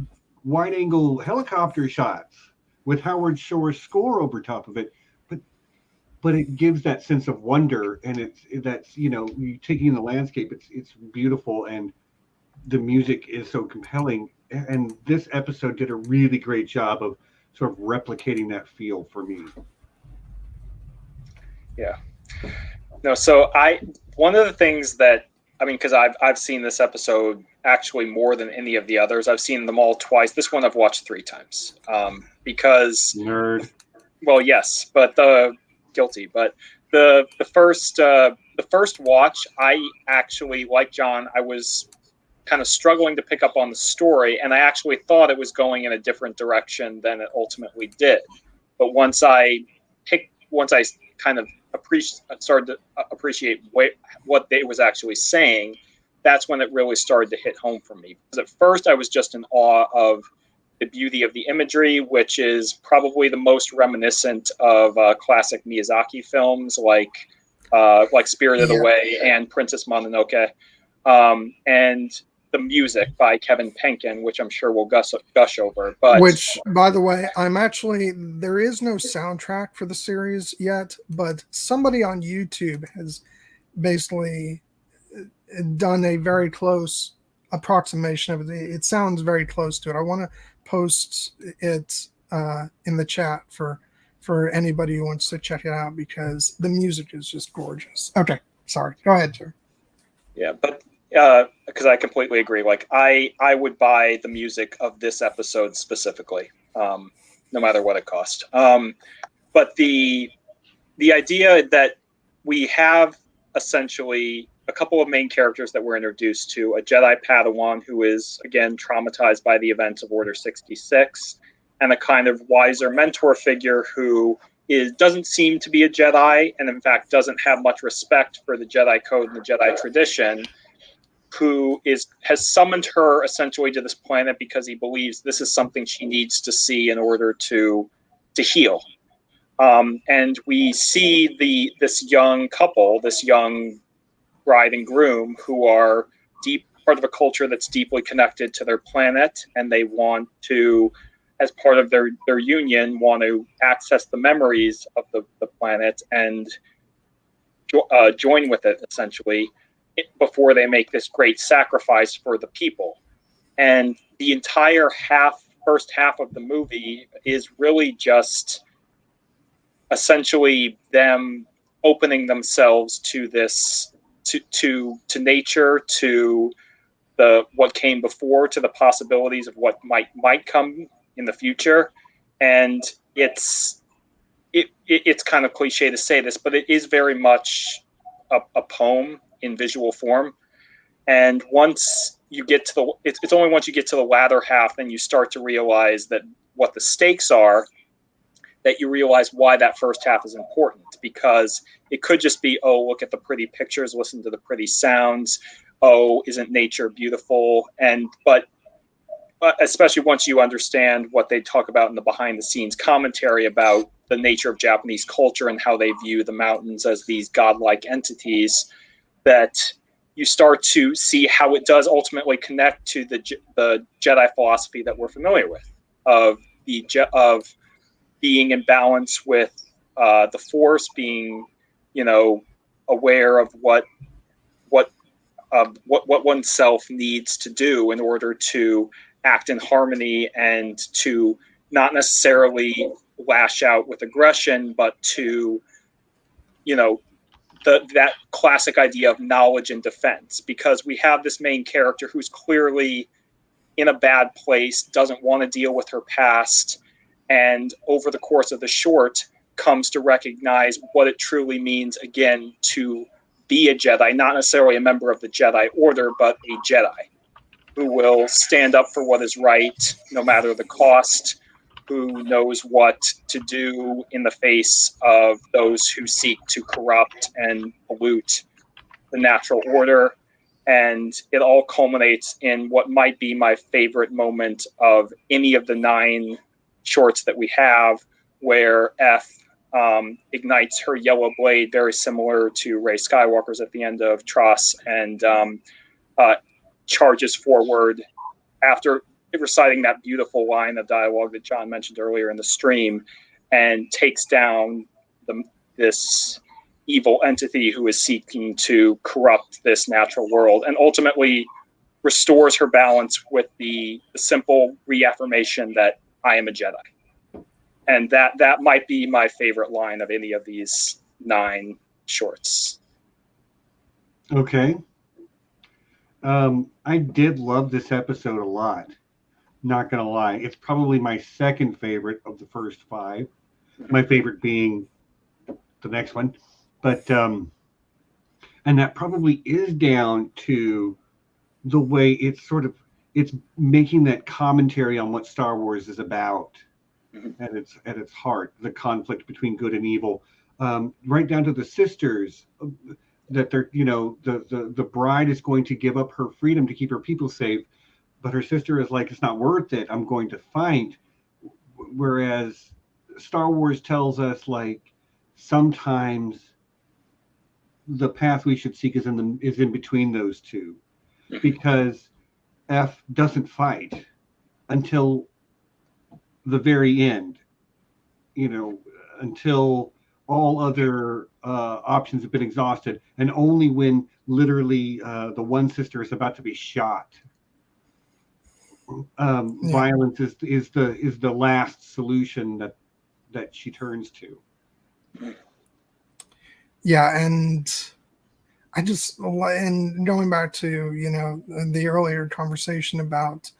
angle helicopter shots with Howard Shore's score over top of it. But it gives that sense of wonder, and that's you taking in the landscape. It's beautiful, and the music is so compelling. And this episode did a really great job of sort of replicating that feel for me. Yeah. No, so one of the things that, because I've seen this episode actually more than any of the others. I've seen them all twice. This one I've watched 3 times. Because nerd. Well, yes, but guilty. But the first watch, I actually, like John, I was kind of struggling to pick up on the story, and I actually thought it was going in a different direction than it ultimately did. But once I kind of started to appreciate what they was actually saying, that's when it really started to hit home for me. Because at first I was just in awe of the beauty of the imagery, which is probably the most reminiscent of classic Miyazaki films like Spirited Away and Princess Mononoke, and the music by Kevin Penkin, which I'm sure we'll gush over. But which, by the way, there is no soundtrack for the series yet, but somebody on YouTube has basically done a very close approximation of it. It sounds very close to it. I want to post it in the chat for anybody who wants to check it out, because the music is just gorgeous. Okay, sorry. Go ahead, sir. Yeah, but because I completely agree. Like I would buy the music of this episode specifically, no matter what it cost. But the idea that we have essentially a couple of main characters that we're introduced to: a Jedi Padawan who is again traumatized by the events of Order 66, and a kind of wiser mentor figure who doesn't seem to be a Jedi, and in fact doesn't have much respect for the Jedi code and the Jedi tradition, who has summoned her essentially to this planet because he believes this is something she needs to see in order to heal. And we see this young couple, this young bride and groom, who are part of a culture that's deeply connected to their planet, and they want to, as part of their union, want to access the memories of the planet and join with it, essentially, before they make this great sacrifice for the people. And the entire first half of the movie is really just essentially them opening themselves to this, to nature, to what came before, to the possibilities of what might come in the future. And it's kind of cliche to say this, but it is very much a poem in visual form. And once you get to it's only once you get to the latter half, then you start to realize that what the stakes are, that you realize why that first half is important. Because it could just be, oh, look at the pretty pictures, listen to the pretty sounds, oh, isn't nature beautiful? But especially once you understand what they talk about in the behind the scenes commentary about the nature of Japanese culture and how they view the mountains as these godlike entities, that you start to see how it does ultimately connect to the Jedi philosophy that we're familiar with, of being in balance with the Force, being, aware of what oneself needs to do in order to act in harmony and to not necessarily lash out with aggression, but to, that classic idea of knowledge and defense, because we have this main character who's clearly in a bad place, doesn't want to deal with her past, and over the course of the short comes to recognize what it truly means, again, to be a Jedi, not necessarily a member of the Jedi Order, but a Jedi who will stand up for what is right, no matter the cost, who knows what to do in the face of those who seek to corrupt and pollute the natural order. And it all culminates in what might be my favorite moment of any of the 9 shorts that we have, where F ignites her yellow blade, very similar to Rey Skywalker's at the end of Tross, and charges forward after reciting that beautiful line of dialogue that John mentioned earlier in the stream, and takes down this evil entity who is seeking to corrupt this natural world, and ultimately restores her balance with the simple reaffirmation that I am a Jedi. And that might be my favorite line of any of these 9 shorts. Okay. I did love this episode a lot. Not gonna lie, it's probably my second favorite of the first 5. My favorite being the next one, but and that probably is down to the way it's making that commentary on what Star Wars is about at its heart, the conflict between good and evil, right down to the sisters. That they're, the bride is going to give up her freedom to keep her people safe, but her sister is like, it's not worth it, I'm going to fight. Whereas Star Wars tells us, like, sometimes the path we should seek is in between those two, because F doesn't fight until the very end, until all other options have been exhausted, and only when literally the one sister is about to be shot, violence is the last solution that she turns to. Yeah, and going back to the earlier conversation about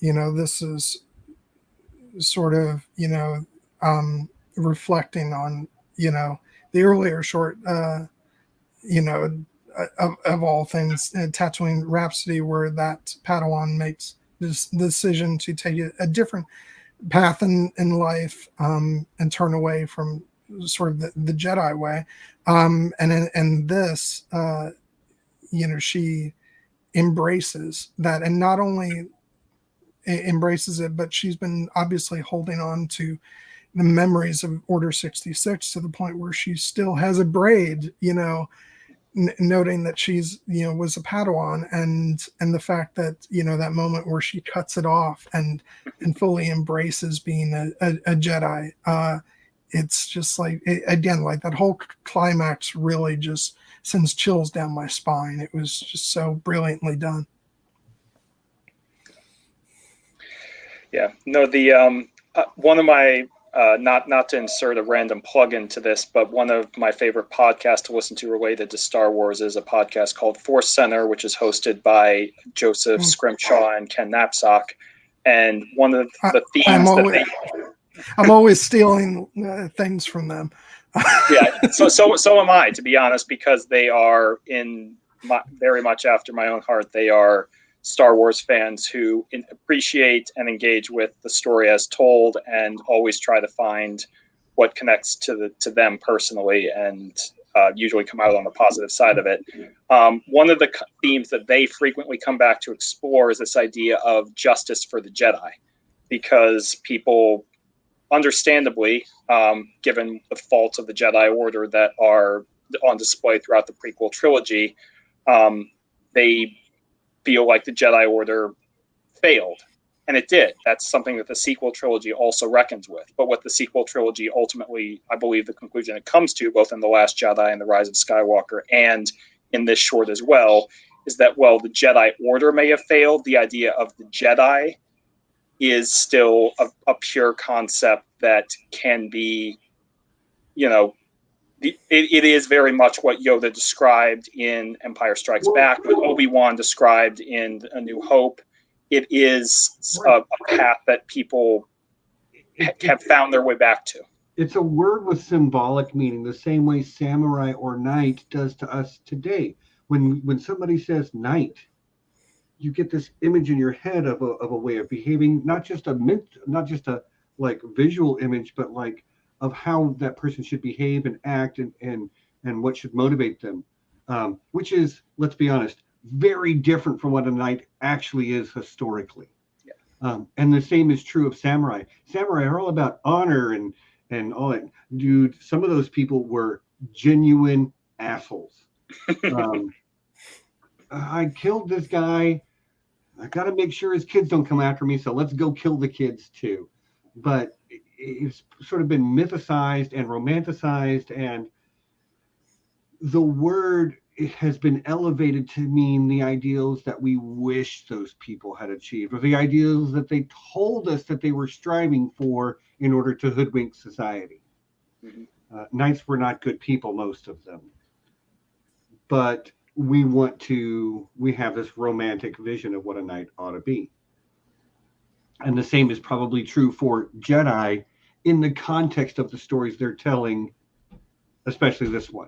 this is sort of reflecting on the earlier short of all things, Tatooine Rhapsody, where that Padawan makes this decision to take a different path in life, and turn away from sort of the Jedi way, and in this she embraces that, and not only embraces it, but she's been obviously holding on to the memories of Order 66 to the point where she still has a braid, noting that she's was a Padawan, and the fact that that moment where she cuts it off and fully embraces being a Jedi. It's just like, again, like that whole climax really just sends chills down my spine. It was just so brilliantly done. Yeah, no, the one of my not to insert a random plug into this, but one of my favorite podcasts to listen to related to Star Wars is a podcast called Force Center, which is hosted by Joseph Scrimshaw and Ken Knapsack. And one of the themes I'm always stealing things from them. Yeah, so am I, to be honest, because they are very much after my own heart. They are Star Wars fans who appreciate and engage with the story as told, and always try to find what connects to them personally, and usually come out on the positive side of it. One of the themes that they frequently come back to explore is this idea of justice for the Jedi, because people, understandably, given the faults of the Jedi Order that are on display throughout the prequel trilogy, they feel like the Jedi Order failed. And it did. That's something that the sequel trilogy also reckons with. But what the sequel trilogy ultimately, I believe the conclusion it comes to, both in The Last Jedi and The Rise of Skywalker, and in this short as well, is that, well, the Jedi Order may have failed. The idea of the Jedi is still a pure concept that can be, it is very much what Yoda described in Empire Strikes Back, what Obi-Wan described in A New Hope. It is a path that people have found their way back to. It's a word with symbolic meaning, the same way samurai or knight does to us today. When somebody says knight, you get this image in your head of a way of behaving, not just a like visual image, but like of how that person should behave and act and what should motivate them, which is, let's be honest, very different from what a knight actually is historically. Yeah. And the same is true of samurai. Samurai are all about honor and all that. Dude, some of those people were genuine assholes. I killed this guy. I got to make sure his kids don't come after me, so let's go kill the kids too. But it's sort of been mythicized and romanticized, and the word has been elevated to mean the ideals that we wish those people had achieved, or the ideals that they told us that they were striving for in order to hoodwink society. Mm-hmm. Knights were not good people, most of them. But we have this romantic vision of what a knight ought to be. And the same is probably true for Jedi in the context of the stories they're telling, especially this one.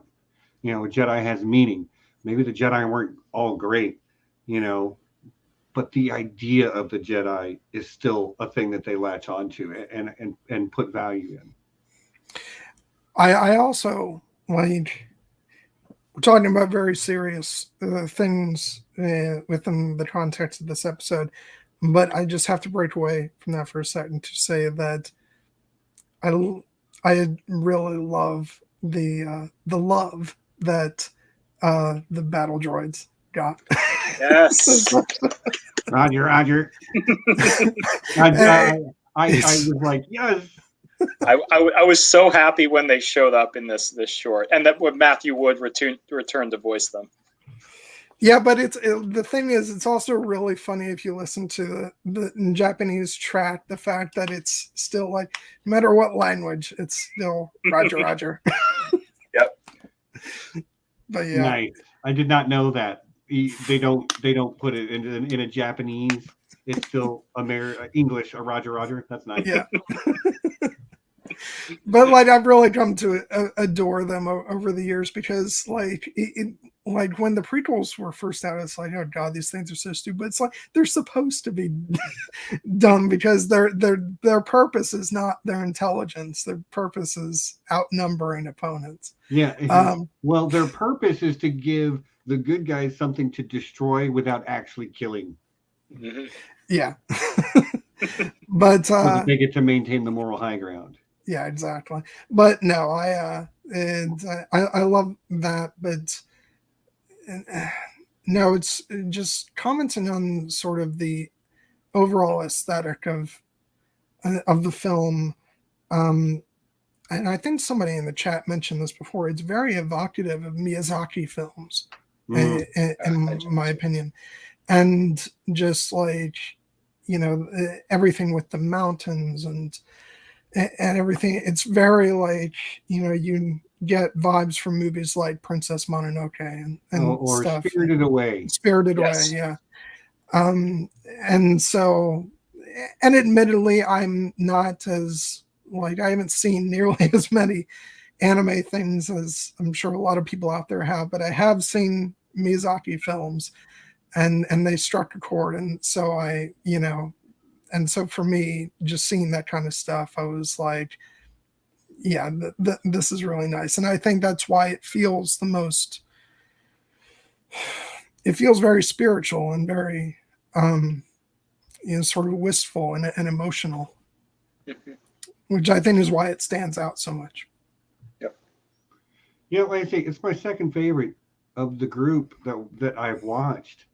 A Jedi has meaning. Maybe the Jedi weren't all great, but the idea of the Jedi is still a thing that they latch onto and put value in. I also like, we're talking about very serious things within the context of this episode, but I just have to break away from that for a second to say that I really love the love that the battle droids got. Yes. Roger. I was like, yes. I was so happy when they showed up in this short, and that when Matthew Wood returned to voice them. Yeah, but the thing is, it's also really funny if you listen to the Japanese track, the fact that it's still like, no matter what language, it's still Roger. Yep. But yeah, nice. I did not know that they don't put it in a Japanese. It's still English. A Roger. That's nice. Yeah. But like, I've really come to adore them over the years, because like like when the prequels were first out, it's like, oh god, these things are so stupid. But it's like they're supposed to be dumb, because their purpose is not their intelligence. Their purpose is outnumbering opponents. Yeah. Well, their purpose is to give the good guys something to destroy without actually killing. Mm-hmm. Yeah. But so that they get to maintain the moral high ground. Yeah, exactly. But no, I love that. But no, it's just commenting on sort of the overall aesthetic of the film. And I think somebody in the chat mentioned this before. It's very evocative of Miyazaki films, in my opinion. And just like, everything with the mountains and everything, it's very like, you get vibes from movies like Princess Mononoke and or stuff. Spirited Away. Yes. Away, yeah. And so, and admittedly, I'm not as like, I haven't seen nearly as many anime things as I'm sure a lot of people out there have, but I have seen Miyazaki films, and they struck a chord, and so and so for me, just seeing that kind of stuff, I was like, yeah, this is really nice. And I think that's why it feels the most, it feels very spiritual and very, sort of wistful and emotional, which I think is why it stands out so much. Yep. Yeah, like I say, it's my second favorite of the group that I've watched.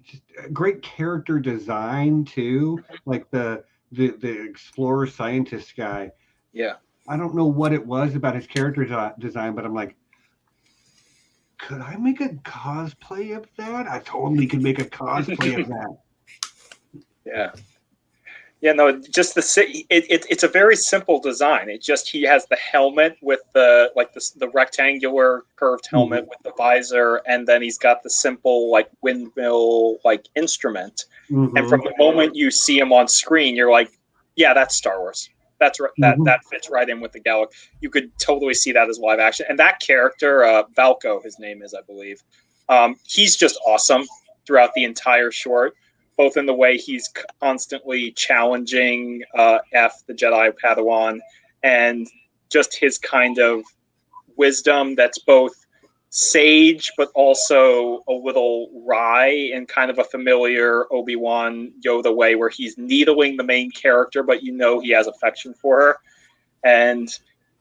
Just a great character design too, like the explorer scientist guy. Yeah, I don't know what it was about his character design, but I'm like, could I make a cosplay of that? I totally could make a cosplay of that. Yeah. Yeah, no, just it's a very simple design. It just, he has the helmet with the rectangular curved helmet with the visor, and then he's got the simple like windmill like instrument. And from the moment you see him on screen, you're like, yeah, that's Star Wars. That's right. That fits right in with the galaxy. You could totally see that as live action. And that character, Valko, his name is, I believe, he's just awesome throughout the entire short. Both in the way he's constantly challenging F, the Jedi Padawan, and just his kind of wisdom that's both sage but also a little wry in kind of a familiar Obi-Wan Yoda way, where he's needling the main character, but you know he has affection for her. And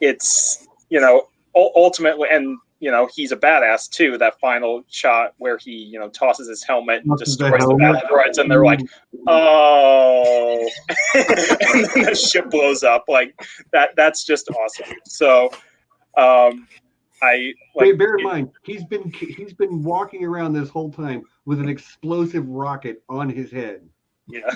it's, you know, ultimately, and you know, he's a badass too. That final shot where he, you know, tosses his helmet and destroys the battle droids, and they're like, "Oh!" and then the ship blows up. Like that. That's just awesome. So, bear in mind, he's been walking around this whole time with an explosive rocket on his head. Yeah.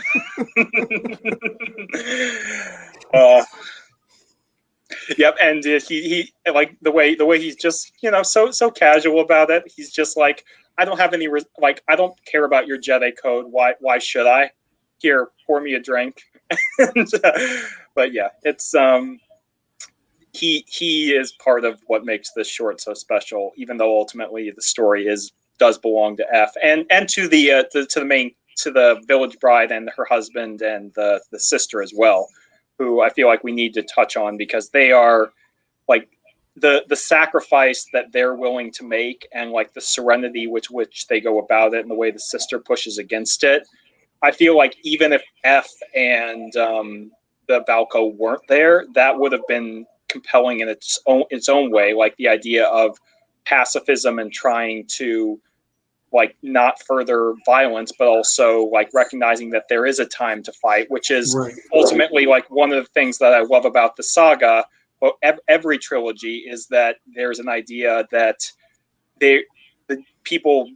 Yep, and he like the way he's just, you know, so casual about it. He's just like, I don't have any I don't care about your Jedi code. Why should I? Here, pour me a drink. But yeah, it's he is part of what makes this short so special. Even though ultimately the story does belong to F and to the village bride and her husband and the sister as well, who I feel like we need to touch on, because they are like the sacrifice that they're willing to make, and like the serenity with which they go about it, and the way the sister pushes against it. I feel like even if F and the Valko weren't there, that would have been compelling in its own way. Like the idea of pacifism and trying to like not further violence, but also like recognizing that there is a time to fight, which is ultimately like one of the things that I love about the saga, well, every trilogy, is that there's an idea that the people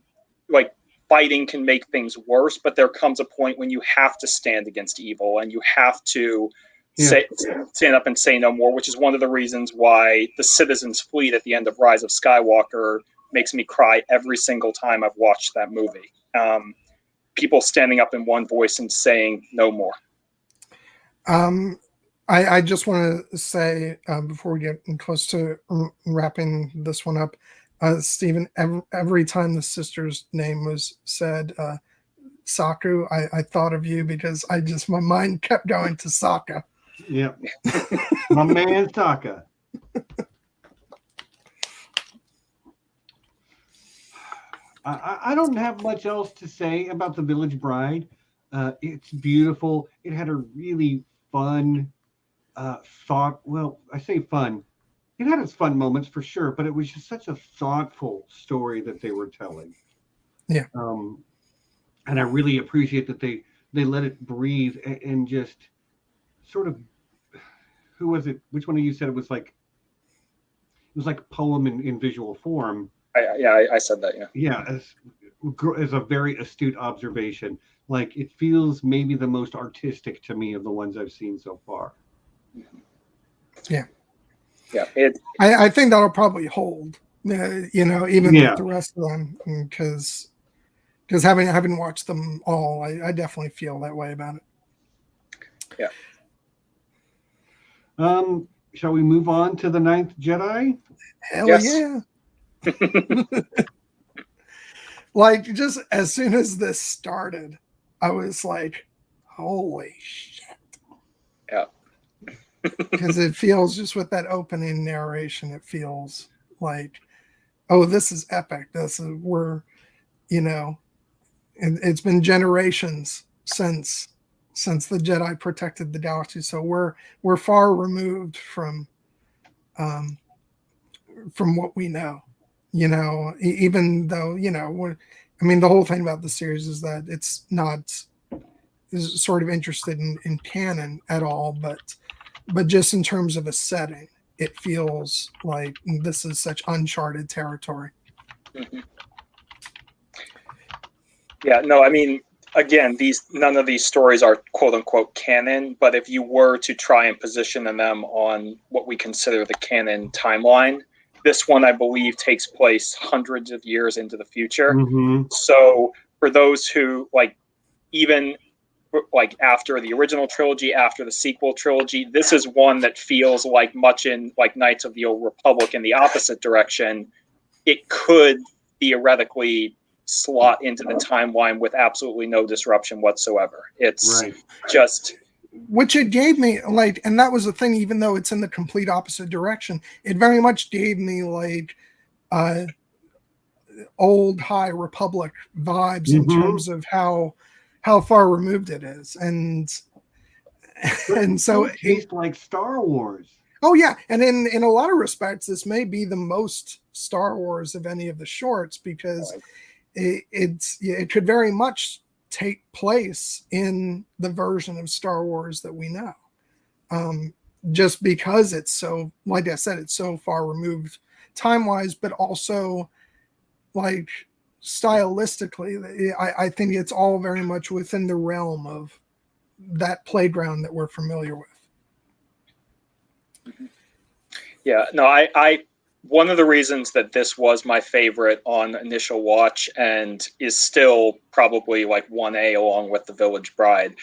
like fighting can make things worse, but there comes a point when you have to stand against evil and you have to stand up and say no more, which is one of the reasons why the Citizens Fleet at the end of Rise of Skywalker makes me cry every single time I've watched that movie. People standing up in one voice and saying no more. I just want to say before we get close to wrapping this one up, Stephen, every time the sister's name was said, Saku, I thought of you, because my mind kept going to Sokka. Yeah. My man Sokka. I don't have much else to say about The Village Bride. It's beautiful. It had a really fun well, I say fun. It had its fun moments for sure, but it was just such a thoughtful story that they were telling. Yeah. And I really appreciate that they let it breathe and just sort of, who was it? Which one of you said it was like poem in visual form? I said that, yeah. Yeah, as a very astute observation. Like, it feels maybe the most artistic to me of the ones I've seen so far. Yeah. Yeah. I think that'll probably hold, you know, even with the rest of them, because having watched them all, I definitely feel that way about it. Yeah. Shall we move on to the Ninth Jedi? Hell yeah. Like, just as soon as this started, I was like, holy shit. Yeah. Because it feels, just with that opening narration, it feels like, oh, this is epic. We're, you know, it's been generations since the Jedi protected the galaxy. So we're far removed from what we know. You know, even though, you know, the whole thing about the series is that it's not is sort of interested in canon at all, but just in terms of a setting, it feels like this is such uncharted territory. Mm-hmm. Yeah, no, I mean, again, none of these stories are quote unquote canon, but if you were to try and position them on what we consider the canon timeline, this one, I believe, takes place hundreds of years into the future. Mm-hmm. So for those who even after the original trilogy, after the sequel trilogy, this is one that feels like much in like Knights of the Old Republic in the opposite direction. It could theoretically slot into the timeline with absolutely no disruption whatsoever. It's just, which it gave me and that was the thing, even though it's in the complete opposite direction, it very much gave me old High Republic vibes in terms of how far removed it is, and so it tastes like Star Wars. Oh yeah, and in a lot of respects, this may be the most Star Wars of any of the shorts, because it could very much take place in the version of Star Wars that we know, just because it's so, like I said, it's so far removed time-wise, but also stylistically, I think it's all very much within the realm of that playground that we're familiar with. Yeah, no, I one of the reasons that this was my favorite on initial watch, and is still probably 1A along with The Village Bride,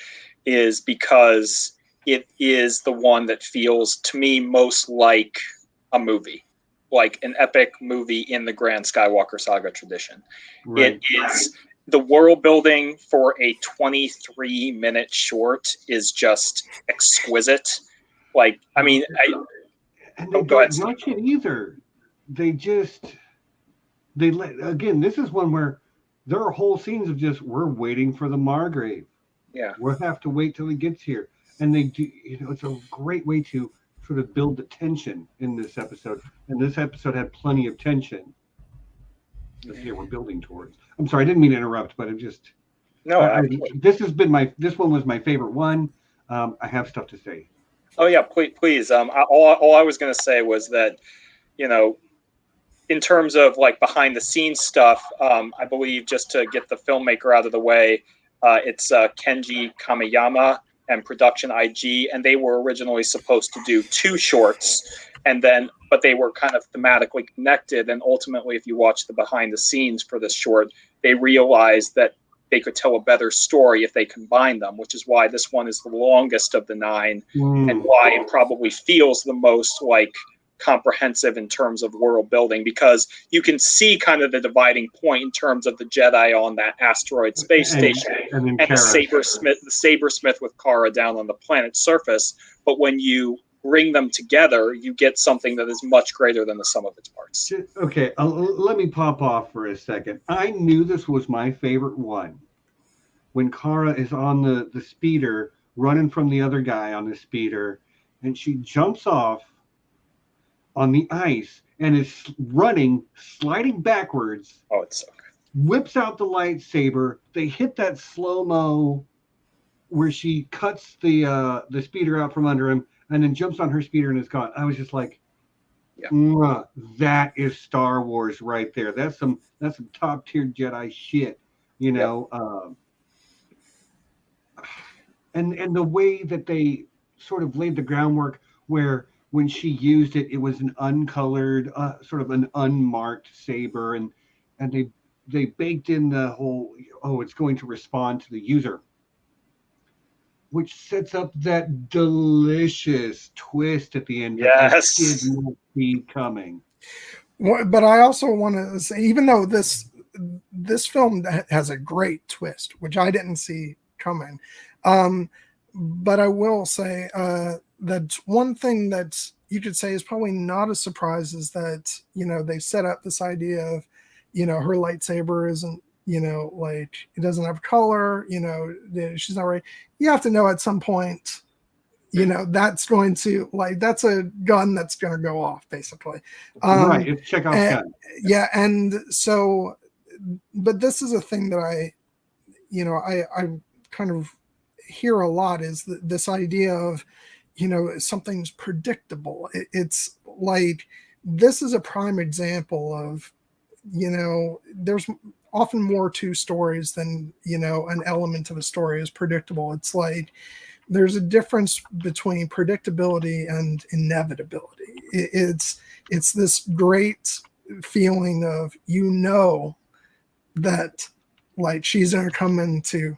is because it is the one that feels to me most like a movie, like an epic movie in the Grand Skywalker Saga tradition. Right. It is, the world building for a 23-minute short is just exquisite. And they don't rush it either. Again, this is one where there are whole scenes of just, we're waiting for the Margrave. Yeah. We'll have to wait till he gets here. And they do, it's a great way to sort of build the tension in this episode. And this episode had plenty of tension. Yeah, we're building towards. I'm sorry, I didn't mean to interrupt, but this one was my favorite one. I have stuff to say. Oh yeah, please. All I was going to say was that, in terms of behind the scenes stuff, I believe, just to get the filmmaker out of the way, it's Kenji Kamiyama and Production IG, and they were originally supposed to do 2 shorts, but they were kind of thematically connected. And ultimately, if you watch the behind the scenes for this short, they realized that they could tell a better story if they combined them, which is why this one is the longest of the 9, and why it probably feels the most comprehensive in terms of world building, because you can see kind of the dividing point in terms of the Jedi on that asteroid space station and the Sabersmith with Kara down on the planet's surface. But when you bring them together, you get something that is much greater than the sum of its parts. Okay, let me pop off for a second. I knew this was my favorite one when Kara is on the speeder, running from the other guy on the speeder, and she jumps off on the ice and is sliding backwards. Oh, it's so good. Whips out the lightsaber. They hit that slow-mo where she cuts the speeder out from under him, and then jumps on her speeder and is gone. I was just like, that is Star Wars right there. That's some top tier Jedi shit, And the way that they sort of laid the groundwork, where when she used it, it was an uncolored, sort of an unmarked saber, and they baked in the whole, it's going to respond to the user, which sets up that delicious twist at the end that I did not see coming. But I also want to say, even though this film has a great twist, which I didn't see coming, but I will say that one thing that you could say is probably not a surprise is that, they set up this idea of, her lightsaber isn't, it doesn't have color, she's not right. You have to know at some point, that's going to, that's a gun that's going to go off, basically. Right, it's Chekhov's gun. Yeah, and so, but this is a thing that I kind of hear a lot, is this idea of, something's predictable. It's like, this is a prime example of there's often more to stories than, an element of a story is predictable. It's like there's a difference between predictability and inevitability. It's this great feeling of, that like she's going to come into,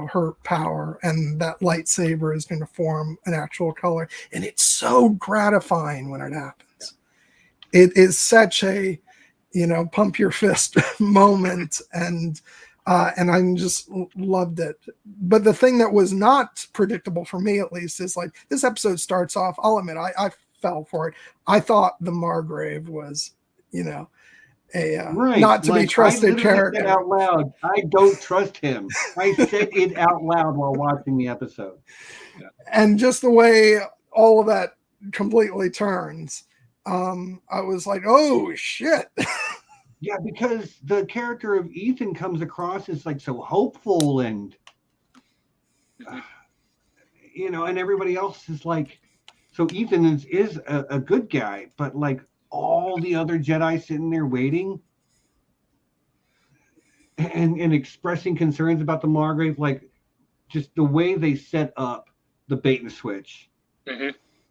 her power, and that lightsaber is going to form an actual color. And it's so gratifying when it happens. It is such a, pump your fist moment. And I just loved it. But the thing that was not predictable for me, at least, is like this episode starts off, I'll admit, I fell for it. I thought the Margrave was, right. not to be trusted character. Said out loud, I don't trust him. I said it out loud while watching the episode. And just the way all of that completely turns, I was like, oh shit. Yeah, because the character of Ethan comes across as like so hopeful and and everybody else is like, so Ethan is a good guy, but like all the other Jedi sitting there waiting and expressing concerns about the Margrave, like just the way they set up the bait and switch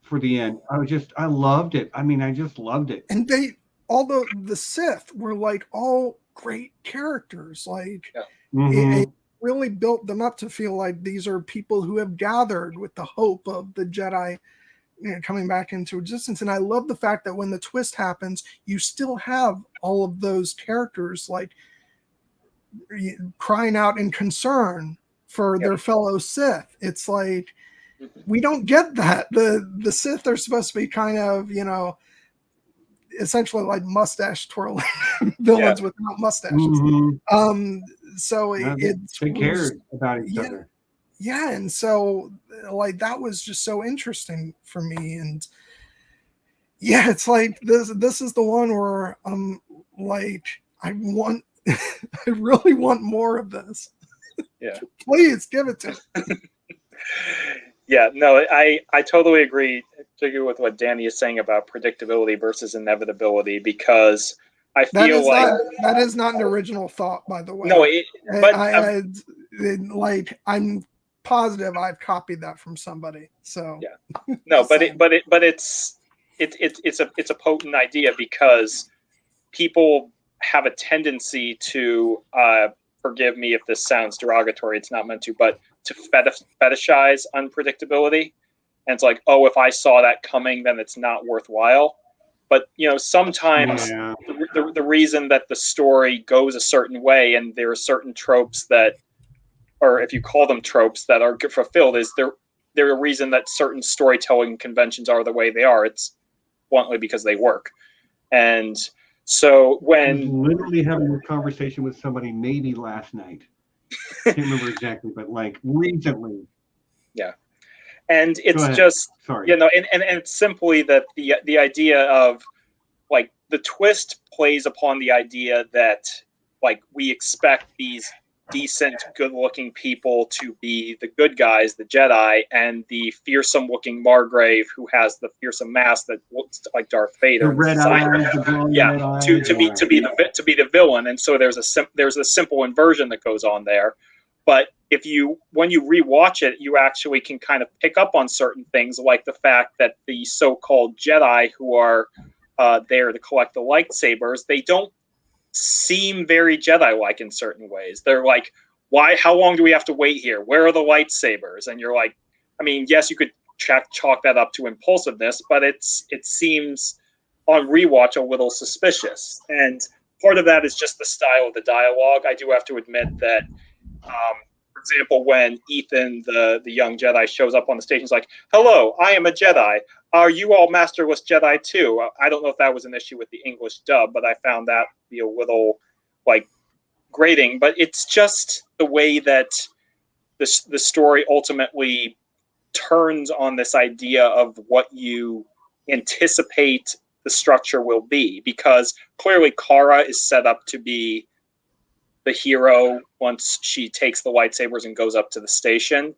for the end. I loved it. I mean, I just loved it. And although the Sith were like all great characters, like it really built them up to feel like these are people who have gathered with the hope of the Jedi coming back into existence. And I love the fact that when the twist happens, you still have all of those characters like crying out in concern for their fellow Sith. It's like we don't get that. The Sith are supposed to be kind of, essentially like mustache twirling villains without mustaches. So they cared about each other. Yeah, and so like that was just so interesting for me. And yeah, it's like this is the one where I'm like, I really want more of this. Yeah. Please give it to me. Yeah, no, I totally agree, particularly with what Danny is saying about predictability versus inevitability, because I feel that is not an original thought, by the way. No, I'm positive I've copied that from somebody. So yeah, no, but it's a potent idea, because people have a tendency to forgive me if this sounds derogatory. It's not meant to, but to fetishize unpredictability. And it's like, oh, if I saw that coming, then it's not worthwhile. But, sometimes the reason that the story goes a certain way, and there are certain tropes that, or if you call them tropes, that are fulfilled, is they're a reason that certain storytelling conventions are the way they are. It's bluntly because they work. And so when... I was literally having a conversation with somebody maybe last night. I can't remember exactly, but like recently. Yeah. And it's just, sorry. and it's simply that the idea of like the twist plays upon the idea that like we expect these decent, good-looking people to be the good guys, the Jedi, and the fearsome-looking Margrave who has the fearsome mask that looks like Darth Vader. The red eyes, to be the villain. And so there's a simple inversion that goes on there. But when you rewatch it, you actually can kind of pick up on certain things, like the fact that the so-called Jedi who are there to collect the lightsabers, they don't seem very Jedi-like in certain ways. They're like, why? How long do we have to wait here? Where are the lightsabers? And you're like, I mean, yes, you could chalk that up to impulsiveness, but it seems on rewatch a little suspicious. And part of that is just the style of the dialogue. I do have to admit that, for example, when Ethan, the young Jedi, shows up on the station, he's like, hello, I am a Jedi. Are you all masterless Jedi too? I don't know if that was an issue with the English dub, but I found that to be a little like grating. But it's just the way that the story ultimately turns on this idea of what you anticipate the structure will be, because clearly Cara is set up to be the hero once she takes the lightsabers and goes up to the station,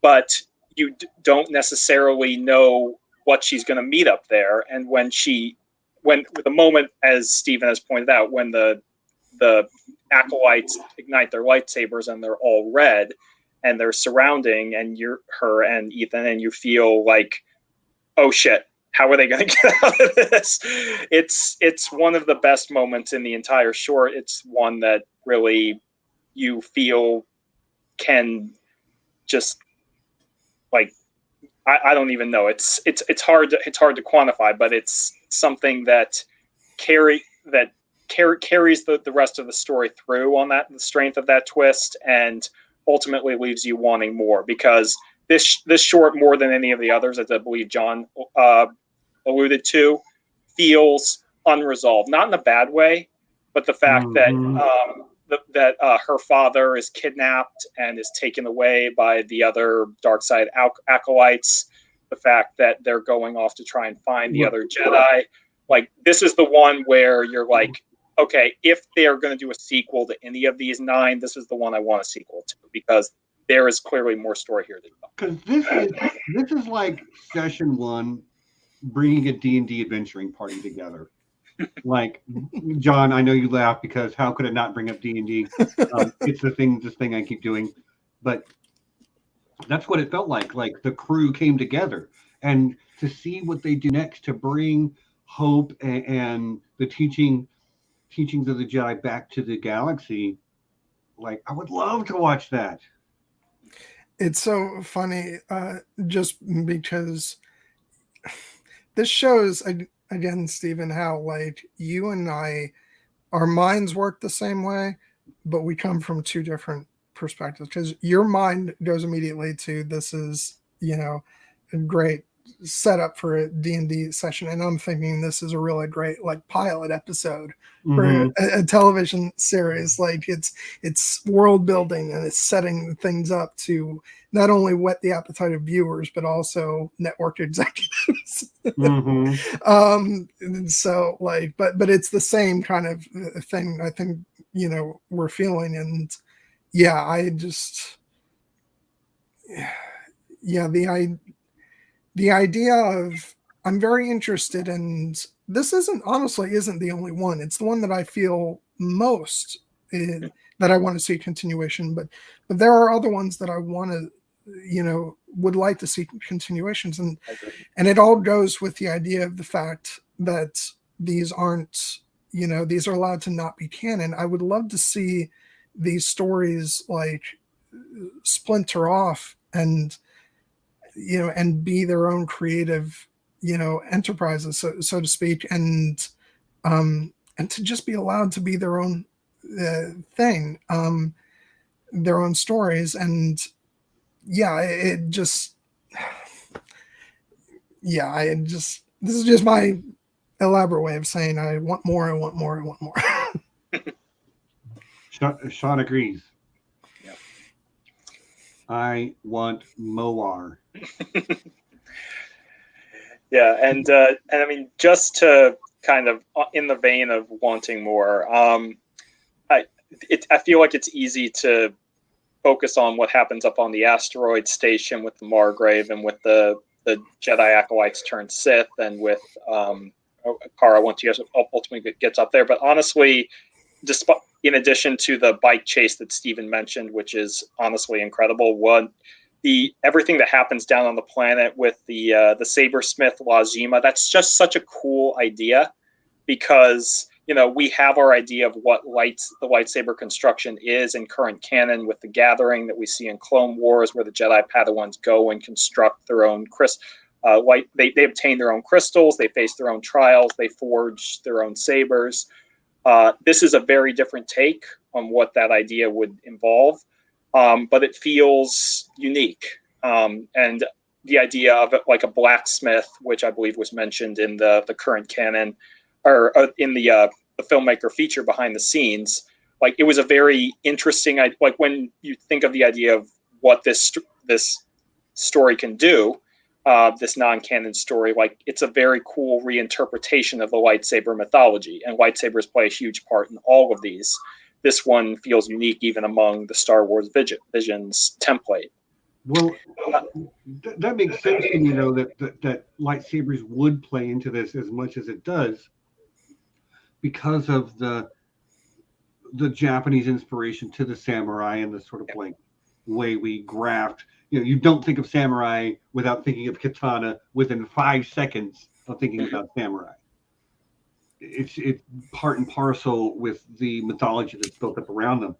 but you don't necessarily know what she's going to meet up there. And when she when the moment, as Stephen has pointed out, when the acolytes ignite their lightsabers and they're all red and they're surrounding her and Ethan, and you feel like, oh shit, how are they going to get out of this? It's one of the best moments in the entire short. It's one that really you feel can just like, I don't even know. It's hard to quantify, but it's something that carries the rest of the story through on the strength of that twist, and ultimately leaves you wanting more, because this short, more than any of the others, as I believe John alluded to, feels unresolved. Not in a bad way, but the fact that her father is kidnapped and is taken away by the other dark side acolytes, the fact that they're going off to try and find the other Jedi. Like, this is the one where you're like, okay, if they're going to do a sequel to any of these 9, this is the one I want a sequel to, because there is clearly more story here to go. Because this is like session 1 bringing a D&D adventuring party together. Like, John, I know you laugh because how could it not bring up D&D? It's this thing I keep doing, but that's what it felt like. Like, the crew came together, and to see what they do next to bring hope and the teachings of the Jedi back to the galaxy, like, I would love to watch that. It's so funny, just because this shows again, Stephen, how like you and I, our minds work the same way, but we come from 2 different perspectives. Because your mind goes immediately to, this is, a great setup for a D&D session, and I'm thinking this is a really great like pilot episode for a television series. Like, it's world building, and it's setting things up to not only whet the appetite of viewers but also network executives. And so like, but it's the same kind of thing I think we're feeling. And the idea of, I'm very interested, and this isn't the only one. It's the one that I feel most that I want to see continuation, but there are other ones that I want to, would like to see continuations. And it all goes with the idea of the fact that these aren't, these are allowed to not be canon. I would love to see these stories like splinter off and be their own creative, enterprises, so to speak, and to just be allowed to be their own thing, their own stories. And this is just my elaborate way of saying I want more, I want more, I want more. Sean agrees. I want more. Yeah, and I mean, just to kind of in the vein of wanting more, I feel like it's easy to focus on what happens up on the asteroid station with the Margrave and with the Jedi acolytes turned Sith, and with Kara once he ultimately gets up there. But honestly, despite, in addition to the bike chase that Stephen mentioned, which is honestly incredible, everything that happens down on the planet with the Sabersmith Lajima, that's just such a cool idea, because we have our idea of what the lightsaber construction is in current canon with the Gathering that we see in Clone Wars, where the Jedi Padawans go and construct their own they obtain their own crystals, they face their own trials, they forge their own sabers. This is a very different take on what that idea would involve, but it feels unique. And the idea of it, like a blacksmith, which I believe was mentioned in the current canon, or in the filmmaker feature behind the scenes, like, it was a very interesting, like, when you think of the idea of what this story can do, this non-canon story, like, it's a very cool reinterpretation of the lightsaber mythology, and lightsabers play a huge part in all of these. This one feels unique even among the Star Wars Visions template. Well, that makes sense to me, though, that lightsabers would play into this as much as it does, because of the Japanese inspiration to the samurai and the sort of like way we graft. You don't think of samurai without thinking of katana within 5 seconds of thinking about samurai. It's part and parcel with the mythology that's built up around them.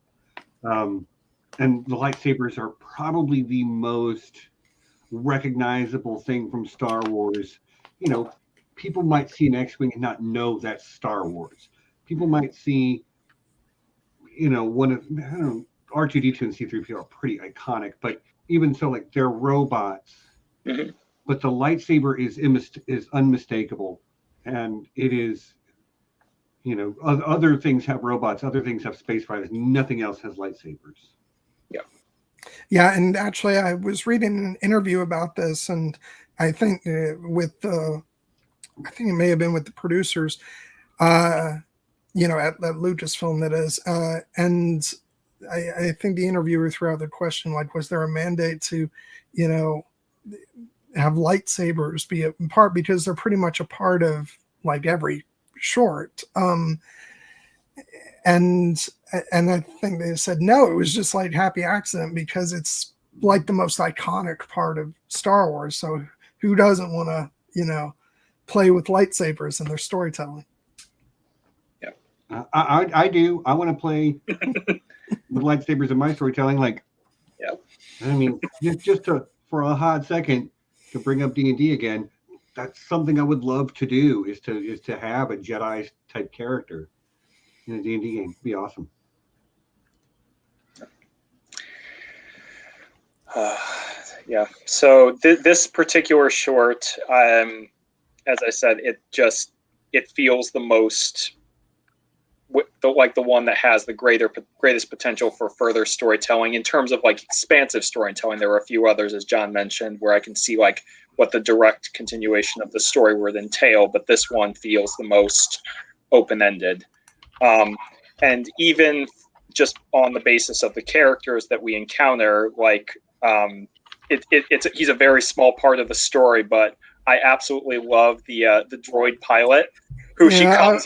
And the lightsabers are probably the most recognizable thing from Star Wars. People might see an X-Wing and not know that's Star Wars. People might see, one of, R2-D2 and C-3PO are pretty iconic, but even so, like, they're robots. Mm-hmm. But the lightsaber is unmistakable, and it is, other things have robots, other things have space fighters. Nothing else has lightsabers. Yeah, and actually, I was reading an interview about this, and I think I think it may have been with the producers, at Lucasfilm, that is, and I think the interviewer threw out the question, like, was there a mandate to, have lightsabers be a part, because they're pretty much a part of like every short. And I think they said no, it was just like happy accident, because it's like the most iconic part of Star Wars. So who doesn't want to, play with lightsabers in their storytelling? Yeah, I do. I want to play with lightsabers in my storytelling. Like, I mean, just for a hot second to bring up D&D again. That's something I would love to do. Is to have a Jedi type character in a D&D game. It'd be awesome. So this particular short, as I said, it feels the most, the one that has the greatest potential for further storytelling in terms of like expansive storytelling. There are a few others, as John mentioned, where I can see like what the direct continuation of the story would entail, but this one feels the most open-ended. And even just on the basis of the characters that we encounter, like he's a very small part of the story, but I absolutely love the droid pilot, who she comes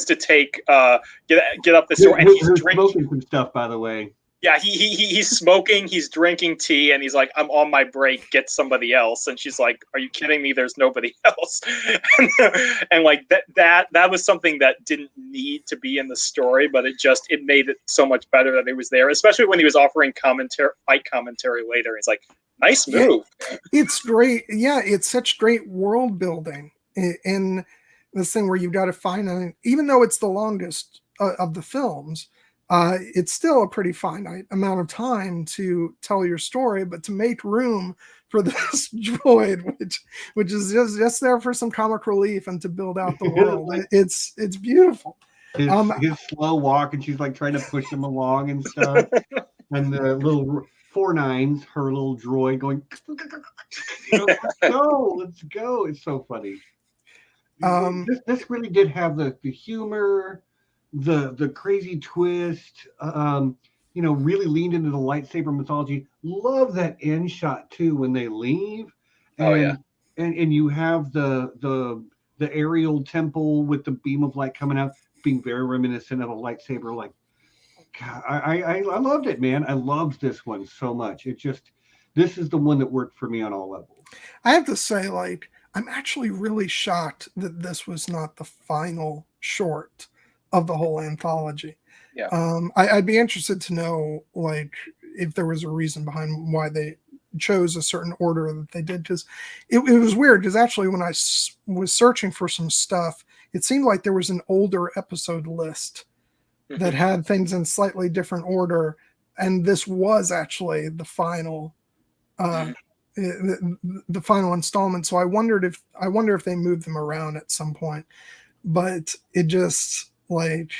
to take get up the store, and he's drinking some stuff, by the way. Yeah, he's smoking, he's drinking tea, and he's like, I'm on my break, get somebody else. And she's like, are you kidding me? There's nobody else. And like that was something that didn't need to be in the story, but it made it so much better that it was there, especially when he was offering fight commentary later. He's like, nice move. Yeah, it's great. Yeah, it's such great world building in this thing where you've got to find, even though it's the longest of the films, it's still a pretty finite amount of time to tell your story, but to make room for this droid, which is just there for some comic relief and to build out the world. It's beautiful. His slow walk, and she's like trying to push him along and stuff. And the little 4-9s, her little droid going, let's go. It's so funny. This really did have the humor, the crazy twist, really leaned into the lightsaber mythology. Love that end shot too when they leave. And you have the aerial temple with the beam of light coming out, being very reminiscent of a lightsaber. Like, God, I loved it, man. I loved this one so much. This is the one that worked for me on all levels. I have to say, like, I'm actually really shocked that this was not the final short of the whole anthology. Yeah. I'd be interested to know, like, if there was a reason behind why they chose a certain order that they did, because it was weird, because actually when I was searching for some stuff, it seemed like there was an older episode list that had things in slightly different order, and this was actually the final the final installment. So I wonder if they moved them around at some point, but it just, like,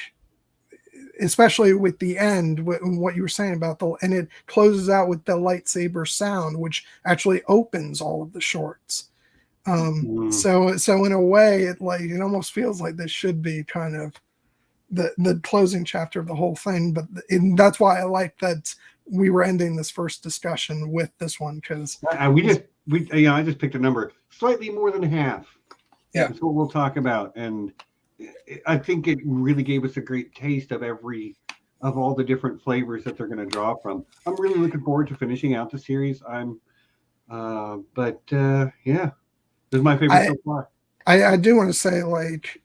especially with the end, what you were saying about and it closes out with the lightsaber sound, which actually opens all of the shorts. So in a way, it almost feels like this should be kind of the closing chapter of the whole thing. But that's why I like that we were ending this first discussion with this one, because I just picked a number, slightly more than half. Yeah, that's what we'll talk about, and I think it really gave us a great taste of all the different flavors that they're going to draw from. I'm really looking forward to finishing out the series. Yeah, this is my favorite so far. I do want to say, like,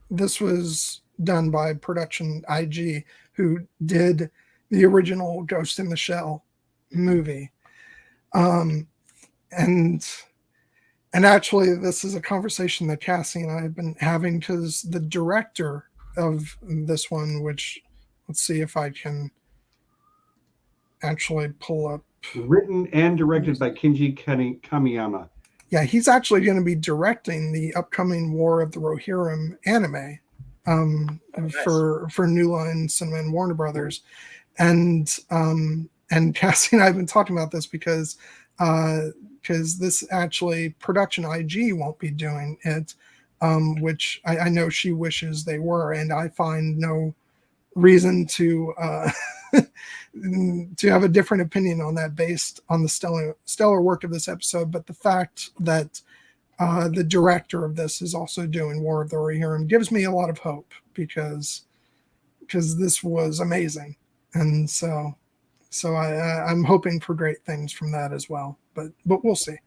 this was done by Production IG, who did the original Ghost in the Shell movie. And actually, this is a conversation that Cassie and I have been having, because the director of this one, which, let's see if I can actually pull up. Written and directed by Kinji Kamiyama. Yeah, he's actually going to be directing the upcoming War of the Rohirrim anime for New Line Cinema and Warner Brothers. And Cassie and I have been talking about this because this actually Production IG won't be doing it, which I know she wishes they were, and I find no reason to to have a different opinion on that based on the stellar work of this episode. But the fact that the director of this is also doing War of the Rohirrim gives me a lot of hope, because this was amazing, and so I'm hoping for great things from that as well. But we'll see.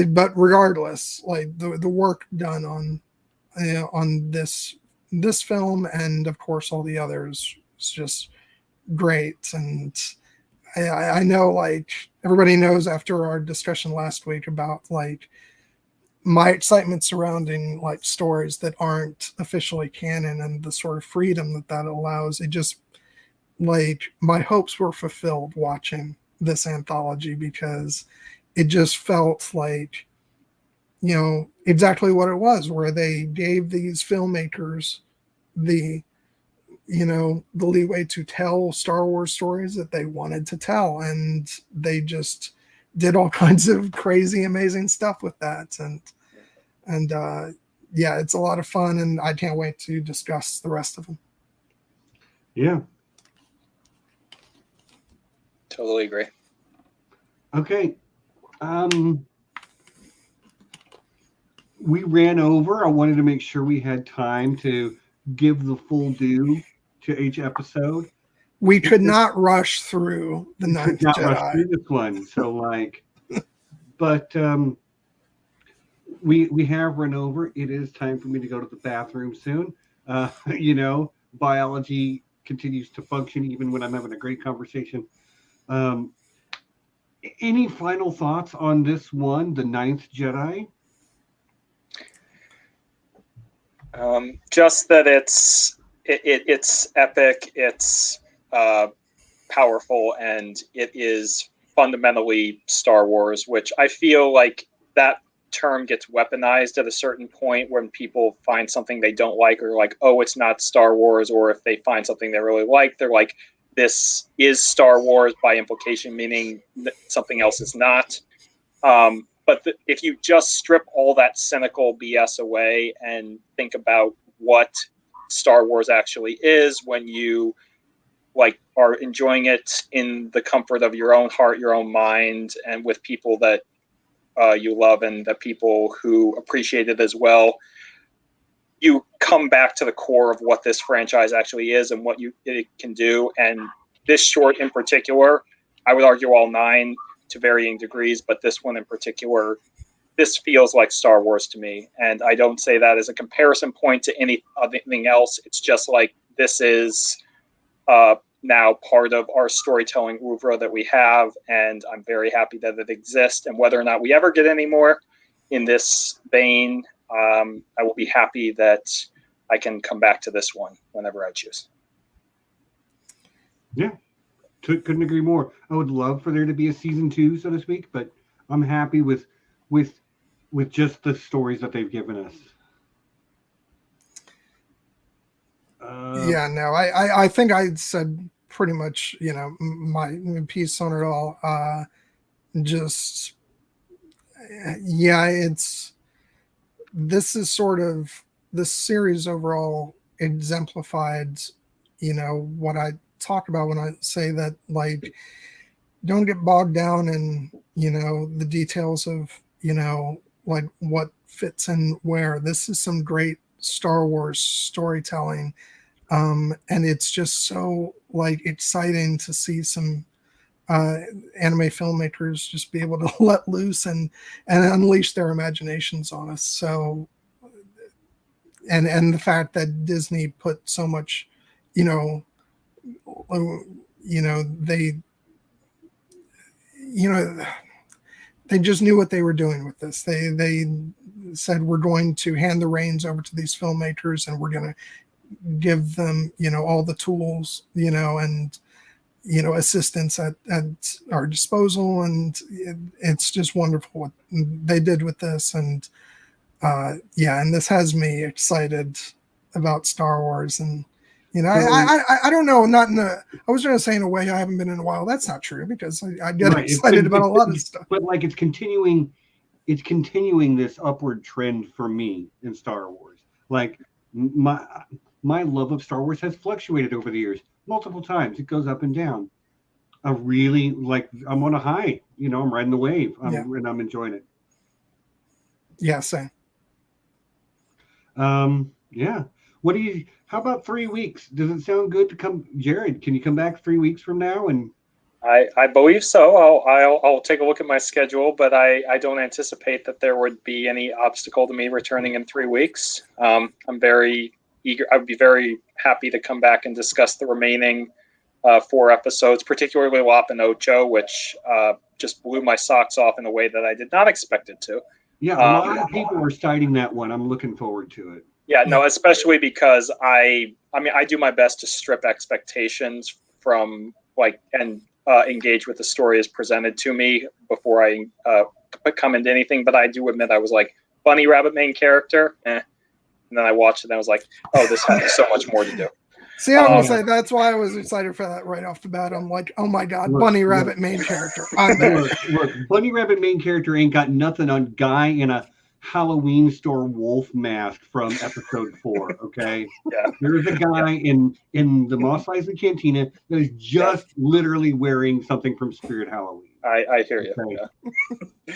But regardless, like the work done on this film, and of course all the others, is just great. And I know, like, everybody knows after our discussion last week about, like, my excitement surrounding, like, stories that aren't officially canon and the sort of freedom that allows. It just, like, my hopes were fulfilled watching this anthology, because it just felt like, you know, exactly what it was, where they gave these filmmakers the leeway to tell Star Wars stories that they wanted to tell, and they just did all kinds of crazy, amazing stuff with that. And yeah, it's a lot of fun, and I can't wait to discuss the rest of them. Yeah. Totally agree. Okay. We ran over. I wanted to make sure we had time to give the full due to each episode. We could not rush through the Ninth Jedi. Rush through this one. So, like, but we have run over. It is time for me to go to the bathroom soon. Biology continues to function even when I'm having a great conversation. Any final thoughts on this one, the Ninth Jedi? Just that it's epic, it's powerful, and it is fundamentally Star Wars, which I feel like that term gets weaponized at a certain point when people find something they don't like, or like, oh, it's not Star Wars, or if they find something they really like, they're like, this is Star Wars by implication, meaning that something else is not. But if you just strip all that cynical BS away and think about what Star Wars actually is, when you like are enjoying it in the comfort of your own heart, your own mind, and with people that you love and the people who appreciate it as well, you come back to the core of what this franchise actually is and what it can do. And this short in particular, I would argue all 9 to varying degrees, but this one in particular, this feels like Star Wars to me. And I don't say that as a comparison point to anything else. It's just like, this is now part of our storytelling oeuvre that we have, and I'm very happy that it exists. And whether or not we ever get any more in this vein, I will be happy that I can come back to this one whenever I choose. Yeah, couldn't agree more. I would love for there to be a season 2, so to speak, but I'm happy with just the stories that they've given us. I think I said pretty much, my piece on it all. This is sort of, this series overall exemplified, what I talk about when I say that, like, don't get bogged down in, the details of, like what fits in where. This is some great Star Wars storytelling, and it's just so like exciting to see some anime filmmakers just be able to let loose and unleash their imaginations on us. So, and the fact that Disney put so much, they just knew what they were doing with this. They said, we're going to hand the reins over to these filmmakers, and we're going to give them, all the tools, and assistance at our disposal. And it's just wonderful what they did with this. And and this has me excited about Star Wars. And I don't know, I was going to say in a way I haven't been in a while. That's not true, because I get excited about a lot of stuff. But like it's continuing this upward trend for me in Star Wars. Like my love of Star Wars has fluctuated over the years multiple times. It goes up and down. I really I'm on a high, I'm riding the wave, and I'm enjoying it. Yeah, same. Yeah. How about 3 weeks? Does it sound good to come? Jared, can you come back 3 weeks from now? And I believe so. I'll take a look at my schedule, but I don't anticipate that there would be any obstacle to me returning in 3 weeks. I'm very eager. I'd be very happy to come back and discuss the remaining 4 episodes, particularly Lop and Ocho, which just blew my socks off in a way that I did not expect it to. Yeah, a lot of people are citing that one. I'm looking forward to it. Yeah, no, especially because I do my best to strip expectations from engage with the story as presented to me before I come into anything. But I do admit I was like, bunny rabbit main character, and then I watched it and I was like, oh, this has so much more to do. See, I will say that's why I was excited for that right off the bat. I'm like, oh my god, bunny rabbit main character. Look, bunny rabbit main character ain't got nothing on guy in a Halloween store wolf mask from episode 4. Okay, yeah, there's a guy in the Mos Eisley Cantina that is just literally wearing something from Spirit Halloween. I hear you. Okay. Yeah.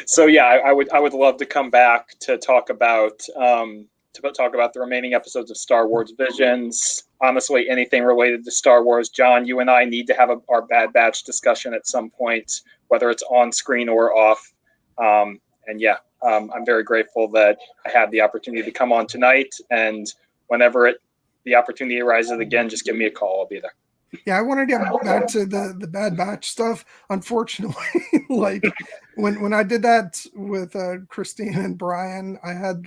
So yeah, I would love to come back to talk about the remaining episodes of Star Wars Visions. Honestly, anything related to Star Wars. John, you and I need to have our Bad Batch discussion at some point, whether it's on screen or off. I'm very grateful that I had the opportunity to come on tonight. And whenever the opportunity arises again, just give me a call. I'll be there. Yeah, I want to get back to the Bad Batch stuff. Unfortunately, when I did that with Christine and Brian, I had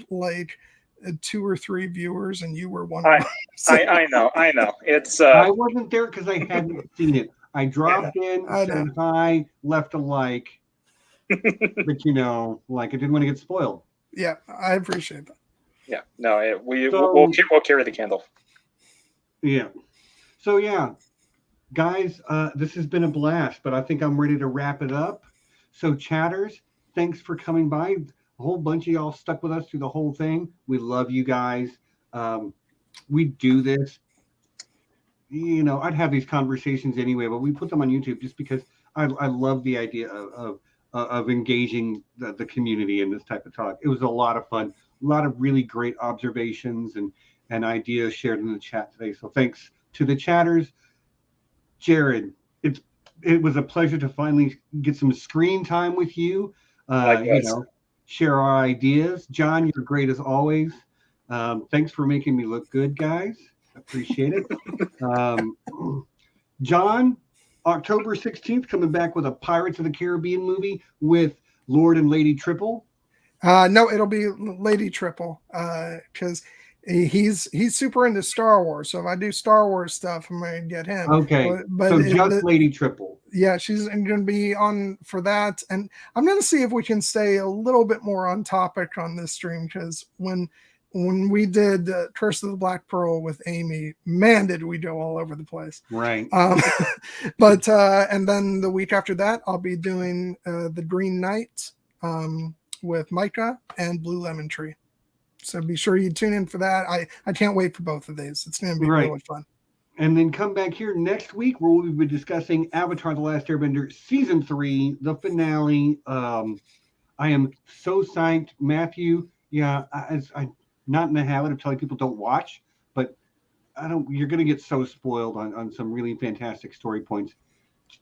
2 or 3 viewers, and you were one of them. I know. It's I wasn't there because I hadn't seen it. I dropped in, said hi, left a like, but I didn't want to get spoiled. Yeah, I appreciate that. Yeah, no, we'll carry the candle. Yeah. So yeah, guys, this has been a blast, but I think I'm ready to wrap it up. So chatters, thanks for coming by. A whole bunch of y'all stuck with us through the whole thing. We love you guys. We do this. I'd have these conversations anyway, but we put them on YouTube just because I love the idea of engaging the community in this type of talk. It was a lot of fun. A lot of really great observations and ideas shared in the chat today. So thanks to the chatters. Jared, it was a pleasure to finally get some screen time with you. Share our ideas. John, you're great as always. Thanks for making me look good, guys. Appreciate it. John, October 16th, coming back with a Pirates of the Caribbean movie with Lord and Lady Triple. No, it'll be Lady Triple, because he's super into Star Wars. So if I do Star Wars stuff, I'm going to get him. Okay, so just Lady Triple. Yeah, she's going to be on for that. And I'm going to see if we can stay a little bit more on topic on this stream, because when we did Curse of the Black Pearl with Amy, man, did we go all over the place. Right. But and then the week after that, I'll be doing the Green Knight with Micah and Blue Lemon Tree. So be sure you tune in for that. I can't wait for both of these. It's going to be really fun. And then come back here next week where we'll be discussing Avatar: The Last Airbender Season 3, the finale. I am so psyched, Matthew. Yeah, I'm not in the habit of telling people don't watch, but you're going to get so spoiled on some really fantastic story points.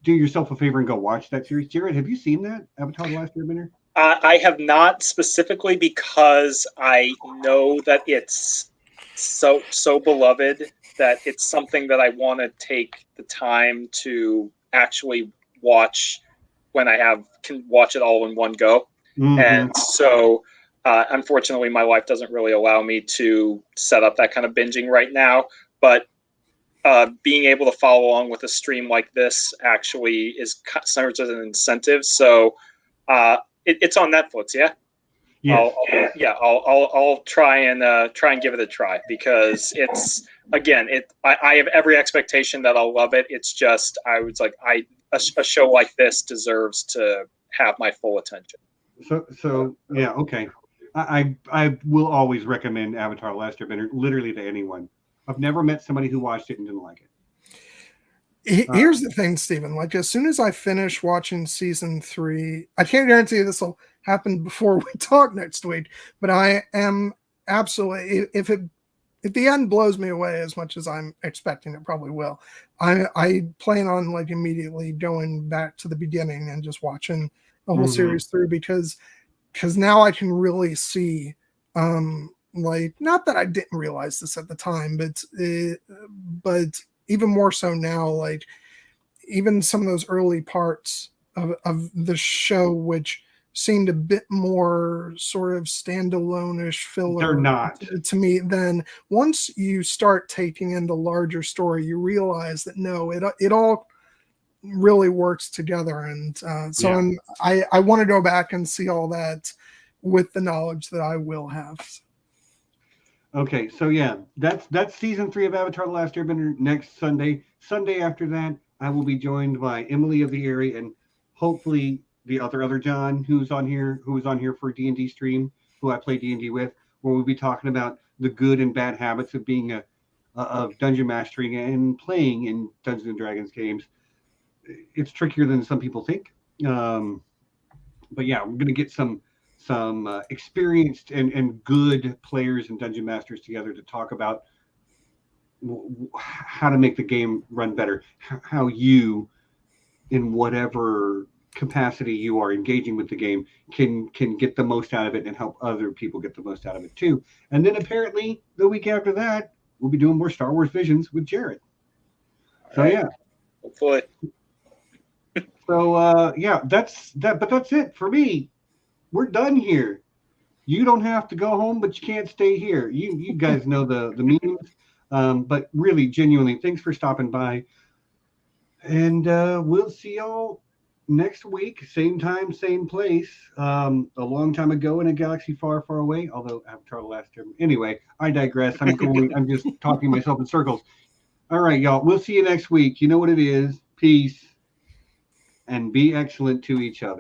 Do yourself a favor and go watch that series. Jared, have you seen that Avatar: The Last Airbender? I have not, specifically because I know that it's so beloved that it's something that I want to take the time to actually watch when I can watch it all in one go. Mm-hmm. And so unfortunately my wife doesn't really allow me to set up that kind of binging right now, but being able to follow along with a stream like this actually serves as an incentive. So it's on Netflix, yeah. Yes. I'll try and give it a try, because it's, again, I have every expectation that I'll love it. It's just a show like this deserves to have my full attention. So yeah, okay. I will always recommend Avatar: The Last Airbender literally to anyone. I've never met somebody who watched it and didn't like it. Here's the thing, Stephen. Like, as soon as I finish watching season 3, I can't guarantee this will happen before we talk next week, but I am absolutely, if the end blows me away as much as I'm expecting it probably will, I plan on like immediately going back to the beginning and just watching the whole series through, because now I can really see, like, not that I didn't realize this at the time, but even more so now, like even some of those early parts of the show, which seemed a bit more sort of standalone-ish filler. They're not. To me. Then once you start taking in the larger story, you realize that no, it all really works together. And so yeah. I want to go back and see all that with the knowledge that I will have. Okay, so yeah, that's season 3 of Avatar: The Last Airbender next Sunday. Sunday after that, I will be joined by Emily of the Eyrie and hopefully the other John who was on here for D&D stream, who I play D&D with, where we'll be talking about the good and bad habits of being of dungeon mastering and playing in Dungeons and Dragons games. It's trickier than some people think, but yeah, we're gonna get some experienced and good players and dungeon masters together to talk about how to make the game run better, how you, in whatever capacity you are engaging with the game, can get the most out of it and help other people get the most out of it too. And then apparently the week after that, we'll be doing more Star Wars Visions with Jared. So yeah, hopefully. So yeah, that's that. But that's it for me. We're done here. You don't have to go home, but you can't stay here. You guys know the meanings. But really, genuinely, thanks for stopping by. And we'll see y'all next week, same time, same place. A long time ago in a galaxy far, far away. Although Avatar: The Last Airbender. Anyway, I digress. I'm just talking myself in circles. All right, y'all. We'll see you next week. You know what it is. Peace. And be excellent to each other.